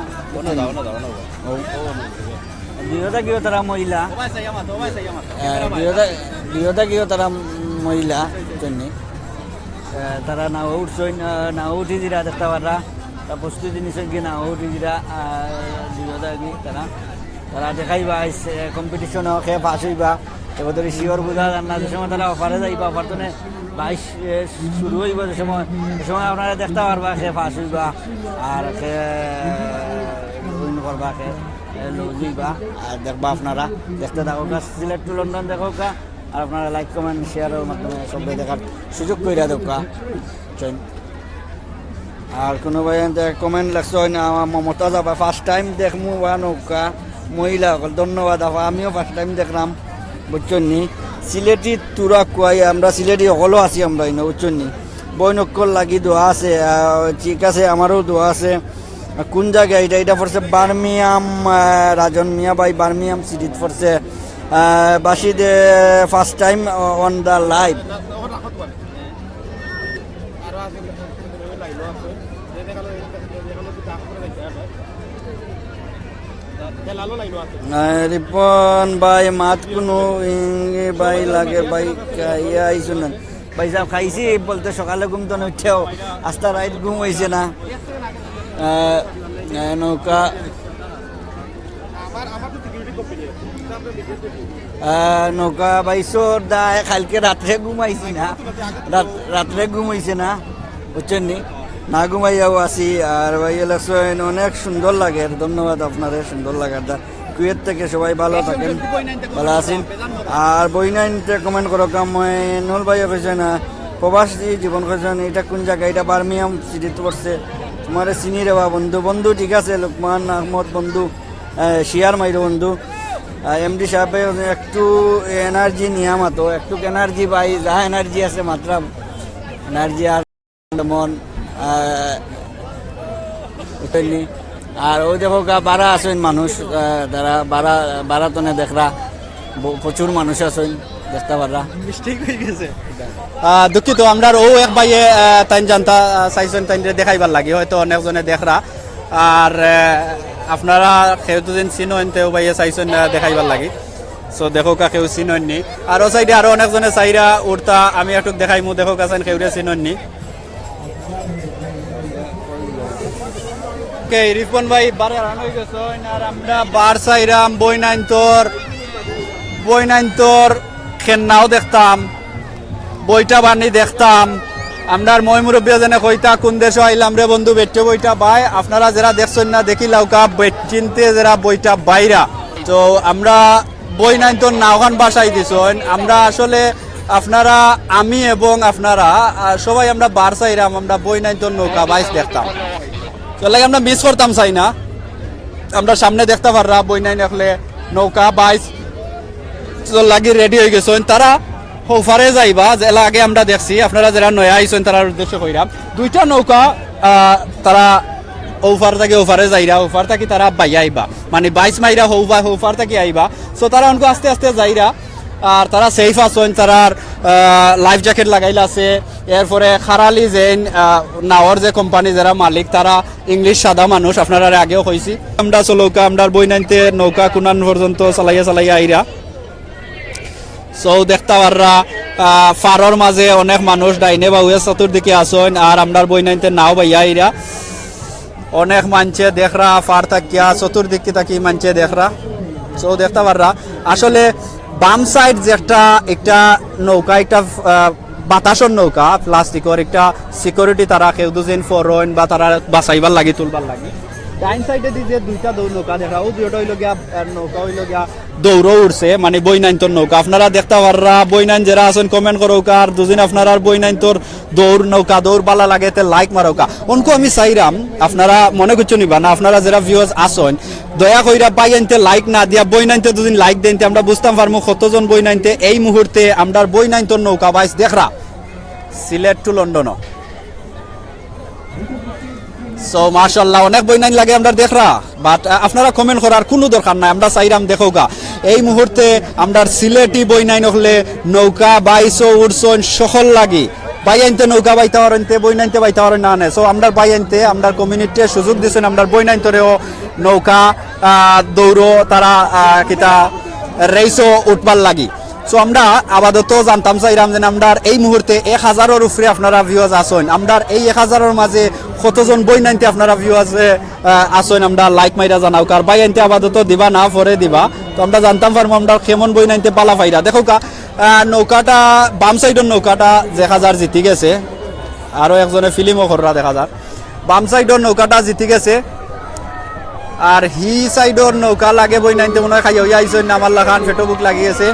দুইটা কিও তারা মহিলা দুইটা কিও তারা মহিলা তারা নাও উঠছেন নাও উঠি দিরা দেখতে পারা তা প্রস্তুতি নিছেন কি নাও উঠি দিরা তারা তারা দেখাইবা কম্পিটিশন খেয়ে পাস হইবা এবার ধরে শিওর বোঝা যান না যে সময় তারা অফারে যাইবা অফার তো বাইশ শুরু হইব যে সময় আপনারা দেখতে পারবা খেয়ে পাস হইবা আর খেয়ে উইন করবা খেয়ে লুজ হইবা আর দেখবা আপনারা দেখতে থাকো সিলেট টু লন্ডন দেখো আর আপনারা লাইক কমেন্ট শেয়ারের মাধ্যমে সবাই দেখার সুযোগ করে দেখা আর কোনো ভাই কমেন্ট লাগছে হয় না আমার মমতা যাবা ফার্স্ট টাইম দেখমু বা নৌকা মহিলা ধন্যবাদ আপা আমিও ফার্স্ট টাইম দেখলাম বুঝছেন নি সিলেটি তুরা কুয়াই আমরা সিলেটি সকলও আছি আমরা এনে বুঝছেন নি বই নকল লাগি দোয়া আছে ঠিক আছে আমারও দোয়া আছে কোন জায়গায় এটা পড়ছে বার্মিয়াম রাজন মিয়া ভাই বার্মিয়াম সিটিত পড়ছে Basid first time on the live Ripon ভাই মাত কোনো ইঙ্গে ভাই লাগে ভাই খাইয়া আইসো না ভাই সাহেব খাইছি বলতে সকালে ঘুম তো উঠেও আস্তা রাইত ঘুম হয়েছে না নৌকা নৌকা বাইশো দা কালকে রাত্রে ঘুমাইছি না রাত্রে ঘুমাইছে না বুঝছেন নি না ঘুমাইয়াও আছি আর ভাই ইলেকশন অনেক সুন্দর লাগে ধন্যবাদ আপনার সুন্দর লাগার কুয়েত থেকে সবাই ভালো থাকেন ভালো আছেন আর বই নাইনতে কমেন্ট করো মই নুল ভাইয়া কইছে না প্রবাসী জীবন কইছেন এটা কোন জায়গা এটা বার্মিয়াম সিটিতে পড়ছে তোমার চিনি রেবা বন্ধু বন্ধু ঠিক আছে লোকমান আহমদ বন্ধু শিয়ার মাইর বন্ধু এমডি সাহেব একটু এনার্জি নিয়া মাতো একটু এনার্জি পাই যা এনার্জি আছে মাত্রা এনার্জি আর মন আর ওই দেখো বারা আছেন মানুষ তারা বারাতনে দেখরা প্রচুর মানুষ আছেন দেখতে পারা মিস্টেক হয়ে গেছে দুঃখিত আমরা ও এক ভাইয়ে তাইন জানতা চাইছেন তাইন দেখাইবার লাগে হয়তো অনেকজনে দেখরা আর আপনারা কেউ দুদিন চিনন তেও ভাইয়ে চাইছেন দেখাইবার লাগে সো দেখো কা কেউ চিনন নি আর ও সাইডে আরো অনেকজনে চাইরা উঠতা আমি একটু দেখাইমু দেখো কাছেন কেউরে চিনন নি রিপন ভাই বারে রান হয়ে গেছেন আর আমরা বার চাইরাম বই নাইন তোর খেন্নাও দেখতাম বইটা বানি দেখতাম আমরা মই মুরব্বী জনে কইতা কোন দেশ আইলাম রে বন্ধু বেটে বইটা বাই আপনারা যারা দেখছেন না দেখি লাউকা চিনতে যারা বইটা বাইরা তো আমরা বই নাইন তোর নাওখান বাসাই দিছেন আমরা আসলে আপনারা আমি এবং আপনারা সবাই আমরা বার চাইরাম আমরা বই নাইন তোর নৌকা বাইস দেখতাম লাগে আমরা মিস করতাম চাই না আমরা সামনে দেখতে পাররা বই নাই দেখলে নৌকা বাইস লাগি রেডি হয়ে গেছেন তারা হোফারে যাইবা জেলা আগে আমরা দেখছি আপনারা যারা নয়া আইছেন তার উদ্দেশ্য কইরাম দুইটা নৌকা তারা ওফার থেকে ওফারে যাইরা ওফার থাকি তারা বাইয়া আইবা মানে বাইস মাইরা হোফার থাকি আইবা সো তারা অনকো আস্তে আস্তে যাইরা আর তারা সেফ আছেন তারা লাইফ জ্যাকেট লাগাইলা আছে এরপরে খারালি যে নাওয়ার যে কোম্পানি যারা মালিক তারা ইংলিশ সাদা মানুষ আপনারা আগেও কইছি আমরা চলৌকা আমরা বই নাইনতে নৌকা কুনান পর্যন্ত চালাইয়া আইরা সো দেখতে পাররা ফারর মাঝে অনেক মানুষ ডাইনে বাউয়ে চতুর্দিকে আসেন আর আমরা বই নাইনতে নাও বাইয়া আইরা অনেক মানছে দেখরা ফার থাকিয়া চতুর্দিকে থাকি মানছে দেখরা সো দেখতে পাররা আসলে বাম সাইড যে একটা নৌকা একটা বাতাসর নৌকা প্লাস্টিকর একটা সিকিউরিটি তারা কেউ দুজন ফরন বা তারা বাঁচাইবার লাগি তুলবার লাগি ডাইন সাইডে যে দুইটা নৌকা দেখা ও দুইটা হইল গিয়া নৌকা হইল গিয়া দৌড়ও উঠছে মানে বই নাইন তোর নৌকা আপনারা দেখতে পাররা বই নাইন যারা আছেন কমেন্ট করৌকা আর দুদিন আপনারা বই নাইন তোর দৌড় নৌকা দৌড় বালা লাগে তে লাইক মারৌকা অনকো আমি চাইরাম আপনারা মনে করছো নিবা না আপনারা যারা ভিউয়ার্স আসেন দয়া কইরা বাই আনতে লাইক না দিয়া বই নাইনতে দুদিন লাইক দেনতে আমরা বুঝতাম পারমু কতজন বই নাইনতে এই মুহূর্তে আমরা বই নাইন তোর নৌকা বাইস দেখরা সিলেট টু লন্ডন সো মাশাআল্লাহ অনেক বই নাইন লাগে আমরা দেখরা বাট আপনারা কমেন্ট করার কোনো দরকার নাই আমরা চাইরাম দেখোগা এই মুহূর্তে আমরা সিলেটি বই নাইন হলে নৌকা বাইশো উড়ছন সকল লাগি বাই আনতে নৌকা বাইতে পারেনতে বই নাইনতে বাইতে পারেন না নে সো আমরা বাই আনতে আমরা কমিউনিটির সুযোগ দিছেন আমরা বই নাইনতরেও নৌকা দৌড়ো তারা কিতা রেসও উঠবার লাগি সো আমরা আপাতত জানতাম চাইলাম যে আমরা এই মুহূর্তে 1000-এর উপরে আপনারা ভিউয়ার্স আছেন, আমরা এই 1000-এর মাঝে কতজন বই নাইতে আপনারা ভিউয়ার্স আছেন, আমরা লাইক মাইরা জানাও কার বাই আনতে আপাতত দিবা না পরে দিবা। তো আমরা জানতাম পারবো আমরা কেমন বই নাইতে পালা পাইরা। দেখো কা নৌকাটা বাম সাইডের নৌকাটা 1000 জিতি গেছে, আরো একজনে ফিল্মও কররা 1000। বাম সাইডের নৌকাটা জিতি গেছে, আর হি সাইডের নৌকা লাগে বই নাইতে মনে হয় খাইয়া আইসেন আমার লাখান ফেটো বুক লাগিয়েছে।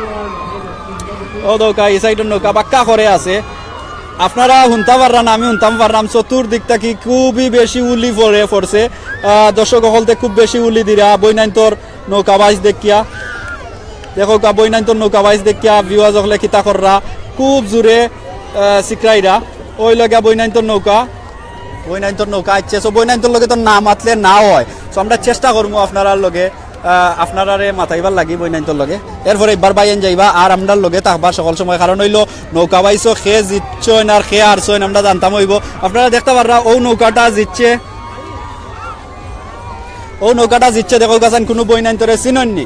ও নৌকা এই সাইডের নৌকা বাক্কা করে আছে, আপনারা শুনতে পারলাম আমি শুনতাম পারলাম চতুর্দিক থেকে খুবই বেশি উলি পড়ছে। দর্শক হলতে খুব বেশি উলি দিরা বৈনান্তর নৌকা বাইজ দেখিয়া। দেখো কা বৈনান্তর নৌকা বাইজ দেখিয়া ভিউয়ার্স হলে কিতা কররা খুব জোরে সিকরাইরা ওই লগা বৈনান্তর নৌকা আছে। সো বৈনান্তর লগে তো না মাতলে না হয়। সো আমরা চেষ্টা করবো আপনার লগে আপনারারে মাথাইবার লাগি বৈনান্তর লগে, এরপরে একবার বাইন যাইবা আর আমরার লগে থাকবা সকল সময়। কারণ হইলো নৌকা বাইছো খে জিতছইন আর খে হারছইন আমরা জানতাম হইব। আপনারা দেখতে পাররা ও নৌকাটা জিতছে, ও নৌকাটা জিতছে। দেখো গাছান কোনো বৈনান্তরে চিনননি,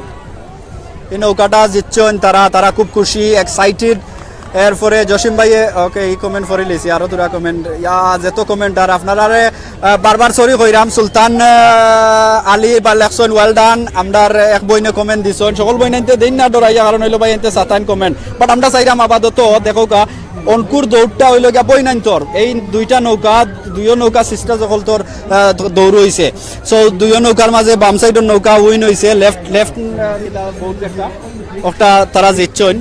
এই নৌকাটা জিতছইন তারা খুব খুশি এক্সাইটেড। এরপরে জসিম ভাইয়ে ওকে এই কমেন্ট করে লিছি, আরো দুটা কমেন্ট যেত কমেন্ট আর আপনারা বারবার সরি কইরাম। সুলতান আলী বা লেখছন ওয়েল ডান, আমরা এক বইনে কমেন্ট দিছন, সকল বইনাইতে দিন না ডরাইয়া, কারণ হইলো ভাই এনতে সাতান কমেন্ট। বাট আমরা চাইরাম আপাতত দেখো কা অঙ্কুর দৌড়টা হইল গিয়া বইনাইন্তর এই দুইটা নৌকা, দুইও নৌকা সিস্টার সকল তোর দৌড় হইছে। সো দুইও নৌকার মাঝে বাম সাইডের নৌকা উইন হইছে, লেফট একটা তারা জিতছন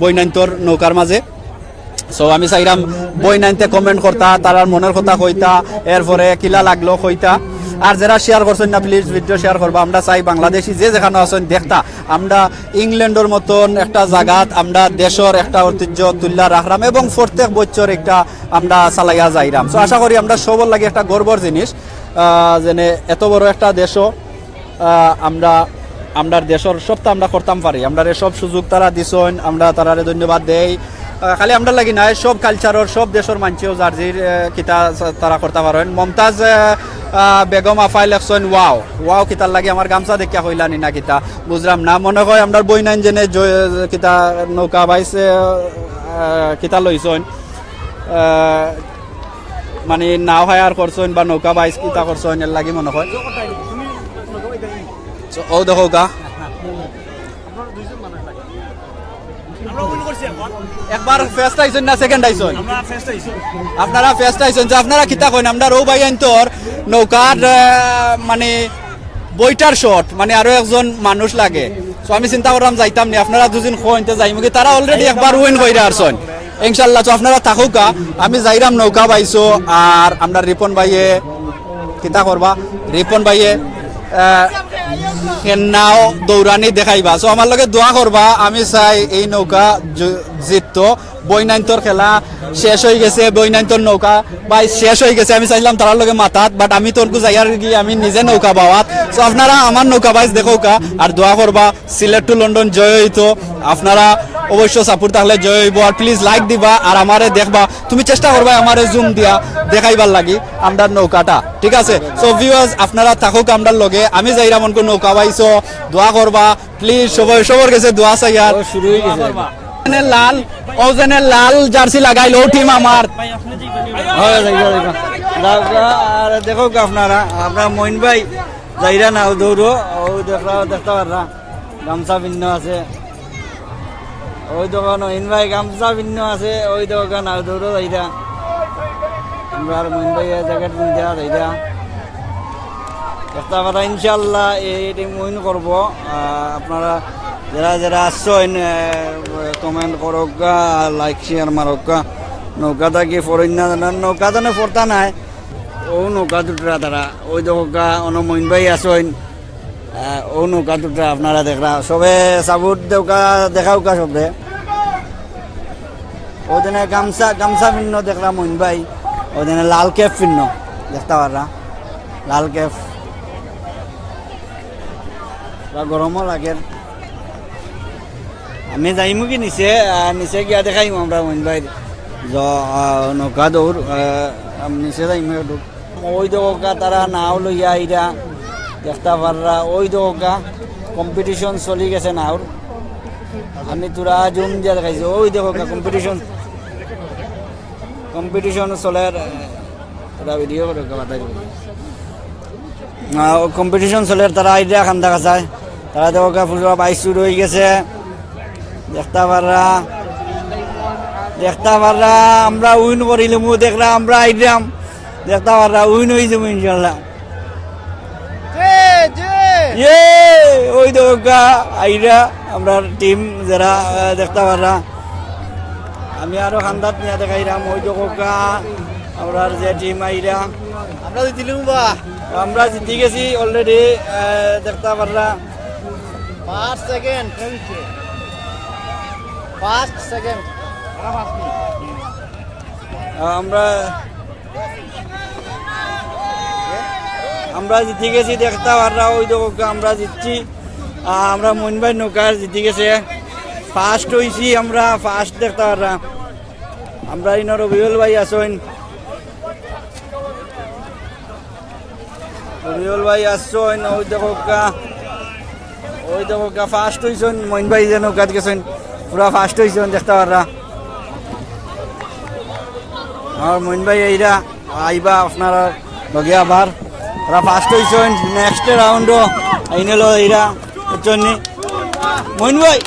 বৈনান্তর নৌকার মাঝে। সো আমি চাইরাম বৈনান্তে কমেন্ট করতা, তারার মনের কথা কইতা, এরপরে কিলা লাগলো কইতা। আর যারা শেয়ার করছেন না প্লিজ ভিডিও শেয়ার করবা। আমরা চাই বাংলাদেশি যে যেখানে আছেন দেখতা আমরা ইংল্যান্ডের মতন একটা জায়গাত আমরা দেশের একটা ঐতিহ্য তুল্লা রাখলাম এবং প্রত্যেক বছর একটা আমরা চালাইয়া যাইরাম। সো আশা করি আমরা সবর লাগে একটা গর্বর জিনিস, যেনে এত বড় একটা দেশও আমরা দেশের সবটা আমরা করতাম পারি। আমরা সব সুযোগ তারা দিছেন, আমরা তারারে ধন্যবাদ দেই। খালি আমরা লাগি নাই, সব কালচারের সব দেশের মানুষেও জার্জির কিতা তারা করতে পারেন। মমতাজ বেগম আফাই লেখছেন ওয়াও কিতার লাগে আমার গামছা দেখিয়া হইলানি না কিতা বুঝলাম না। মনে হয় আমরা বই নাইন জেনে কিতা নৌকা বাইছে কিতা লইছেন, মানে নাও হায়ার করছেন বা নৌকা বাইস কিতা করছেন এর লাগি মনে হয়। ও দেখো গা একবার ফার্স্ট আইছেন না সেকেন্ড আইছেন? আপনারা ফার্স্ট আইছেন। যে আপনারা কিতা কইন আমরা রৌ ভাই আইন্তর নৌকার মানে বইটার শট মানে আরো একজন মানুষ লাগে। সো আমি চিন্তা করলাম যাইতাম নি, আপনারা দুদিন কইতে যাইম কি তারা অলরেডি একবার উইন কইরা আসছেন ইনশাআল্লাহ। তো আপনারা থাকুকা, আমি যাইরাম নৌকা বাইছো আর আমরা রিপন ভাইয়ে কিতা করবা, রিপন ভাইয়ে নাও দৌড়ানি দেখাইবা। সো আমার লগে দোয়া করবা, আমি চাই এই নৌকা জিততো। বৈনান্তর খেলা শেষ হয়ে গেছে, বৈনান্তর নৌকা বাই শেষ হয়ে গেছে। আমি চাইলাম তার লগে মাথাত, বাট আমি তোরকু যাইয়ার গিয়ে আমি নিজে নৌকা বাওয়াত। সো আপনারা আমার নৌকা বাইস দেখোকা আর দোয়া করবা সিলেট টু লন্ডন জয় হইতো। আপনারা অবশ্য সাপোর্ট থাকলে জয় হইব। আর প্লিজ লাইক দিবা আর আমারে দেখবা, তুমি চেষ্টা করবা আমারে জুম দিয়া দেখাইবার লাগি আমরার নৌকাটা, ঠিক আছে? সো ভিউয়ার্স আপনারা থাকুক আমরার লগে, আমি যাইরাম অনকো নৌকা বাইছো, দোয়া করবা প্লিজ। সবার কাছে দোয়া চাই। আর শুরু হয়ে গেছে লাল ওজনে লাল জার্সি লাগাইলো টিম আমার। আর দেখো আপনারা আপনার মইন ভাই যাইরা না দৌড়ো দেখতে পাররা গামছা ভিন্ন আছে, ওই দোকান মইন ভাই গামছা ভিন্ন আছে, ওই দোকান আর দৌড়ো যাইরা আমরা আর মইন ভাই জ্যাকেট পিনতে যাইরা দেখতে পারা। ইনশাল্লাহ এই মইন করবো। আপনারা যারা আসছেন কমেন্ট করক, লাইক শেয়ার মারক। নৌকাটা কি ফরেন না নৌকা জানে ফরতা নাই, ও নৌকা দুটা তারা ওই দেখা অনমইন ভাই আসেন, ও নৌকা দুটা আপনারা দেখরা সবে সাবুট দেখাউকা সবে। ওদিনে গামছা ভিন্ন দেখরা মইন ভাই, ওদিনে লাল ক্যাপ ভিন্ন দেখতে পাররা, লাল ক্যাপ গরমও লাগে। আমি যাইমু কি নিচে গিয়া দেখাইমু আমরা মইন ভাই নৌকা দৌড় নিচে যাইমু। ওই দোকা তারা নাও লইয়া ইরা দেখতে পাররা, ওই দোকা কম্পিটিশন চলি গেছে নাওর। আমি তোরা জুম দিয়ে দেখাইছি ওই দেখো কম্পিটিশন চলে তোরা ভিডিও করে বাতাই কম্পিটিশন চলে তারা আইডিয়া খান দেখা যায় তারা দেখো পুরো বাইশ শুরু হয়ে গেছে দেখতে পাররা আমরা উইন করিলাম দেখলা আমরা আইডিয়াম দেখতে পাররা উইন হয়ে যাবো ইনশাল্লাহ ওই দেখো আইরা আমরা টিম যারা দেখতে পাররা আমি আরো খান্দাত নিয়ে দেখাইলাম ওই দেখো আমরা যে টিম আইরা আমরা জিতিলাম বা আমরা জিতে গেছি অলরেডি দেখতে পাররা 5 সেকেন্ড আমরা জিতে গেছি দেখতে পাররা ওই দেখো আমরা জিতছি আমরা মইন ভাই নৌকার জিতে গেছে ফার্স্ট হইছি আমরা ফার্স্ট দেখতে পাররা আমরা ইনো রবিউল ভাই আসেন ওই দেখো ফার্স্ট হইছেন মইন ভাই যে নৌকাত গেছেন পুরা ফার্স্ট হইছেন দেখতে পাররা আর মইন ভাই এইরা আইবা আপনারা লগে আবার ওরা ফার্স্ট হইছেন নেক্সট রাউন্ডও আইনেলো এইরা জন্য মইন ভাই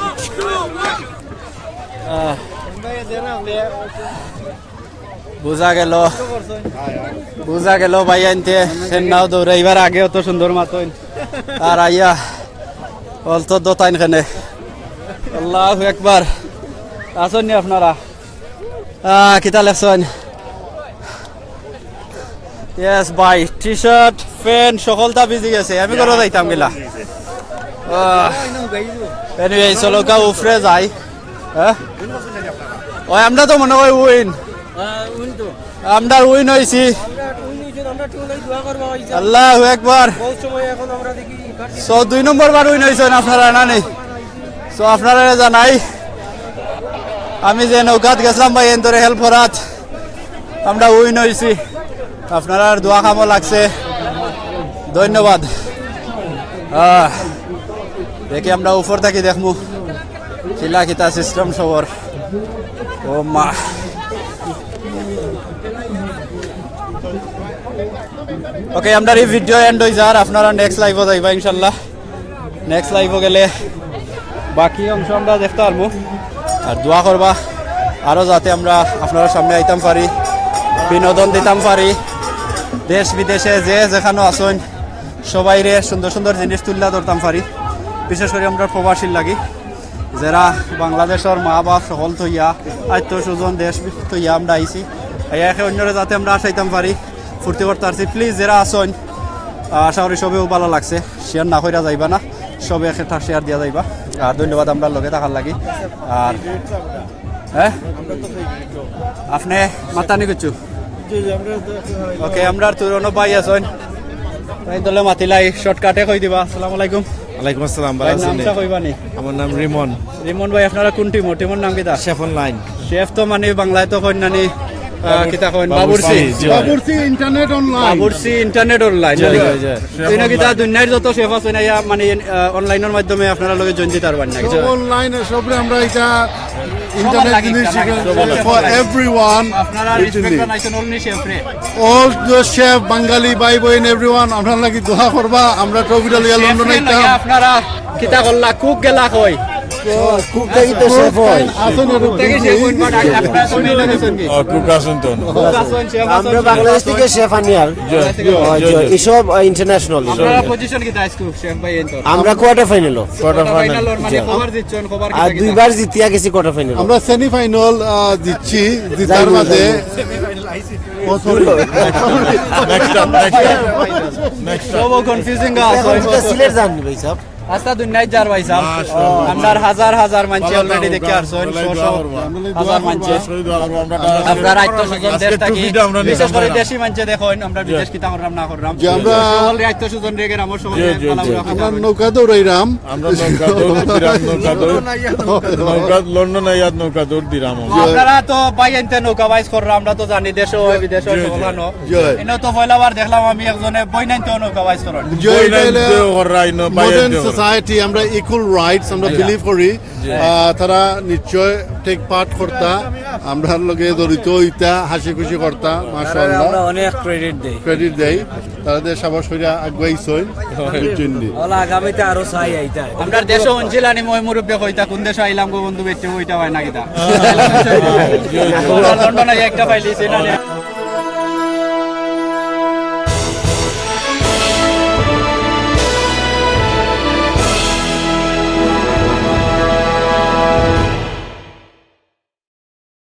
বুঝা গেল ভাই আনতে সেনাও দৌড়াইবার আগে অত সুন্দর মাতইন আর আইয়া অল্প দোতাইন খানে আল্লাহু আকবার আসুন আপনারা কিতা লেখছেন ইয়েস ভাই টি শার্ট প্যান্ট সকলটা ভিজে গেছে আমি করে যাইতাম গেলা এনিওয়ে চলো গা উফরে যাই হ্যাঁ ওই আমরা তো মনে হয় উইন আমরা উইন হয়েছি আল্লাহু আকবার সো 2 নম্বর বার উইন হয়েছেন আপনারা না নেই সো আপনারা জানাই আমি যে নৌকাত গেছিলাম ভাই এন্তরে হেল্প করাত আমরা উইন হয়েছি আপনারা দোয়া কামও লাগছে ধন্যবাদ দেখি আমরা উপর থাকি দেখমু খিলা খিতা সিস্টেম সবর ও মা ওকে আমরা এই ভিডিও এন্ড হয়ে যার আপনারা নেক্সট লাইভও যাইবা ইনশাল্লাহ নেক্সট লাইভও গেলে বাকি অংশ আমরা দেখতে পারবো আর দোয়া করবা আরও যাতে আমরা আপনার সামনে আইতাম পারি বিনোদন দিতাম পারি দেশ বিদেশে যে যেখানে আসুন সবাইরে সুন্দর সুন্দর জিনিস তুললা ধরতাম পারি বিশেষ করে আমরা প্রবাসীর লাগি যারা বাংলাদেশের মা বাপ সকল থইয়া আত্মীয় স্বজন দেশ থইয়া আমরা আইছি একে অন্যরা যাতে আমরা আসাইতাম পারি ফুর্তি করতে পারছি প্লিজ যারা আসুন আশা করি সবেও ভালো লাগছে শেয়ার না কইরা যাইবা না সবে একটা শেয়ার দিয়া যাইবা আর ধন্যবাদ আমরা লগে থাকার লাগি আর হ্যাঁ আপনি মাতানি কিছু ওকে আমরা তুরনো ভাই আছেন তাই দলে মাতিলাই শর্টকাটে কই দিবা আসসালামু আলাইকুম ওয়ালাইকুম আসসালাম ভালো আছেন নামটা কইবা নি আমার নাম রিমন রিমন ভাই আপনারা কোন টিম টিমের নাম কিটা শেফ অনলাইন শেফ তো মানে বাংলায় তো কই নানি কিতা কইন বাবুরসি ইন্টারনেট অনলাইন এইনা কিতা দুনিয়ার যত শেফ আছে না মানে অনলাইনের মাধ্যমে আপনারা লগে জয়েন দিতে পারবেন না কিছু অনলাইন সবরে আমরা এটা ইন্টারনেট জিনিস ফর এভরিওয়ান আপনারা রেসপেক্ট নাইছেন অনলি শেফ রে অল দ্য শেফ বাঙালি ভাই বোন এভরিওয়ান আপনারা লাগি দোয়া করবা আমরা ট্রফিটা লিয়া লন্ডন আইতাম আপনারা কিতা করলা কুক গেলা কই কুক দেখি তো শেফ হয় আসুন থেকে শেফ হইন বাট আপনারা শুনি লাগেছেন কি কুক আসুন তো আমরা বাংলাদেশ থেকে শেফ আনিয়ার এসব ইন্টারন্যাশনাল আপনারা পজিশন কিতা আইসকু শেফ ভাই এন্ড আমরা কোয়ার্টার ফাইনাল মানে খবর দিচ্ছেন খবর আর দুইবার জিতিয়া গেছি কোয়ার্টার ফাইনাল আমরা সেমি ফাইনাল জিতছি জিতার মাঝে সব কনফিউজিং সিলেট জানি ভাই সাহেব আস্তা দুনিয়ায় যার ভাই সাহেব আপনার হাজার হাজার মানুষ অলরেডি দেখে আসছেন হাজার মানুষ আপনার আত্মীয়-স্বজন দেশ থাকি বিশেষ করে দেশি মানুষ দেখেন আমরা বিদেশ কিতা করলাম না করলাম আমরা আত্মীয়-স্বজন রেগে আমার সকল আমরা নৌকা দৌড়াইরাম আমরা নৌকা লন্ডন আইয়াত নৌকা দৌড় দিলাম আপনারা তো ভাই এনতে নৌকা বাইস করলাম আমরা তো জানি দেশ ও বিদেশ সকলানো এনে তো পয়লাবার দেখলাম আমি একজনে বই নাইতে নৌকা বাইস করেন জয় নাইতে ওরাই নো বাইরে সোসাইটি আমরা ইকুয়াল রাইটস আমরা বিলিভ করি তারা নিশ্চয় টেক পার্ট করতা আমরা লগে জড়িত হইতা হাসি খুশি করতা মাশাআল্লাহ আমরা অনেক ক্রেডিট দেই তাদের সাবাস হইরা আগুয়াইছই বুঝছেননি ওলা আগামীতে আরো চাই আইতা আমরা দেশে অঞ্জিলানি মই মুরব্বী কইতা কোন দেশে আইলাম গো বন্ধু বেচে ওইটা হয় না কিতা লন্ডনে একটা পাইলিছে না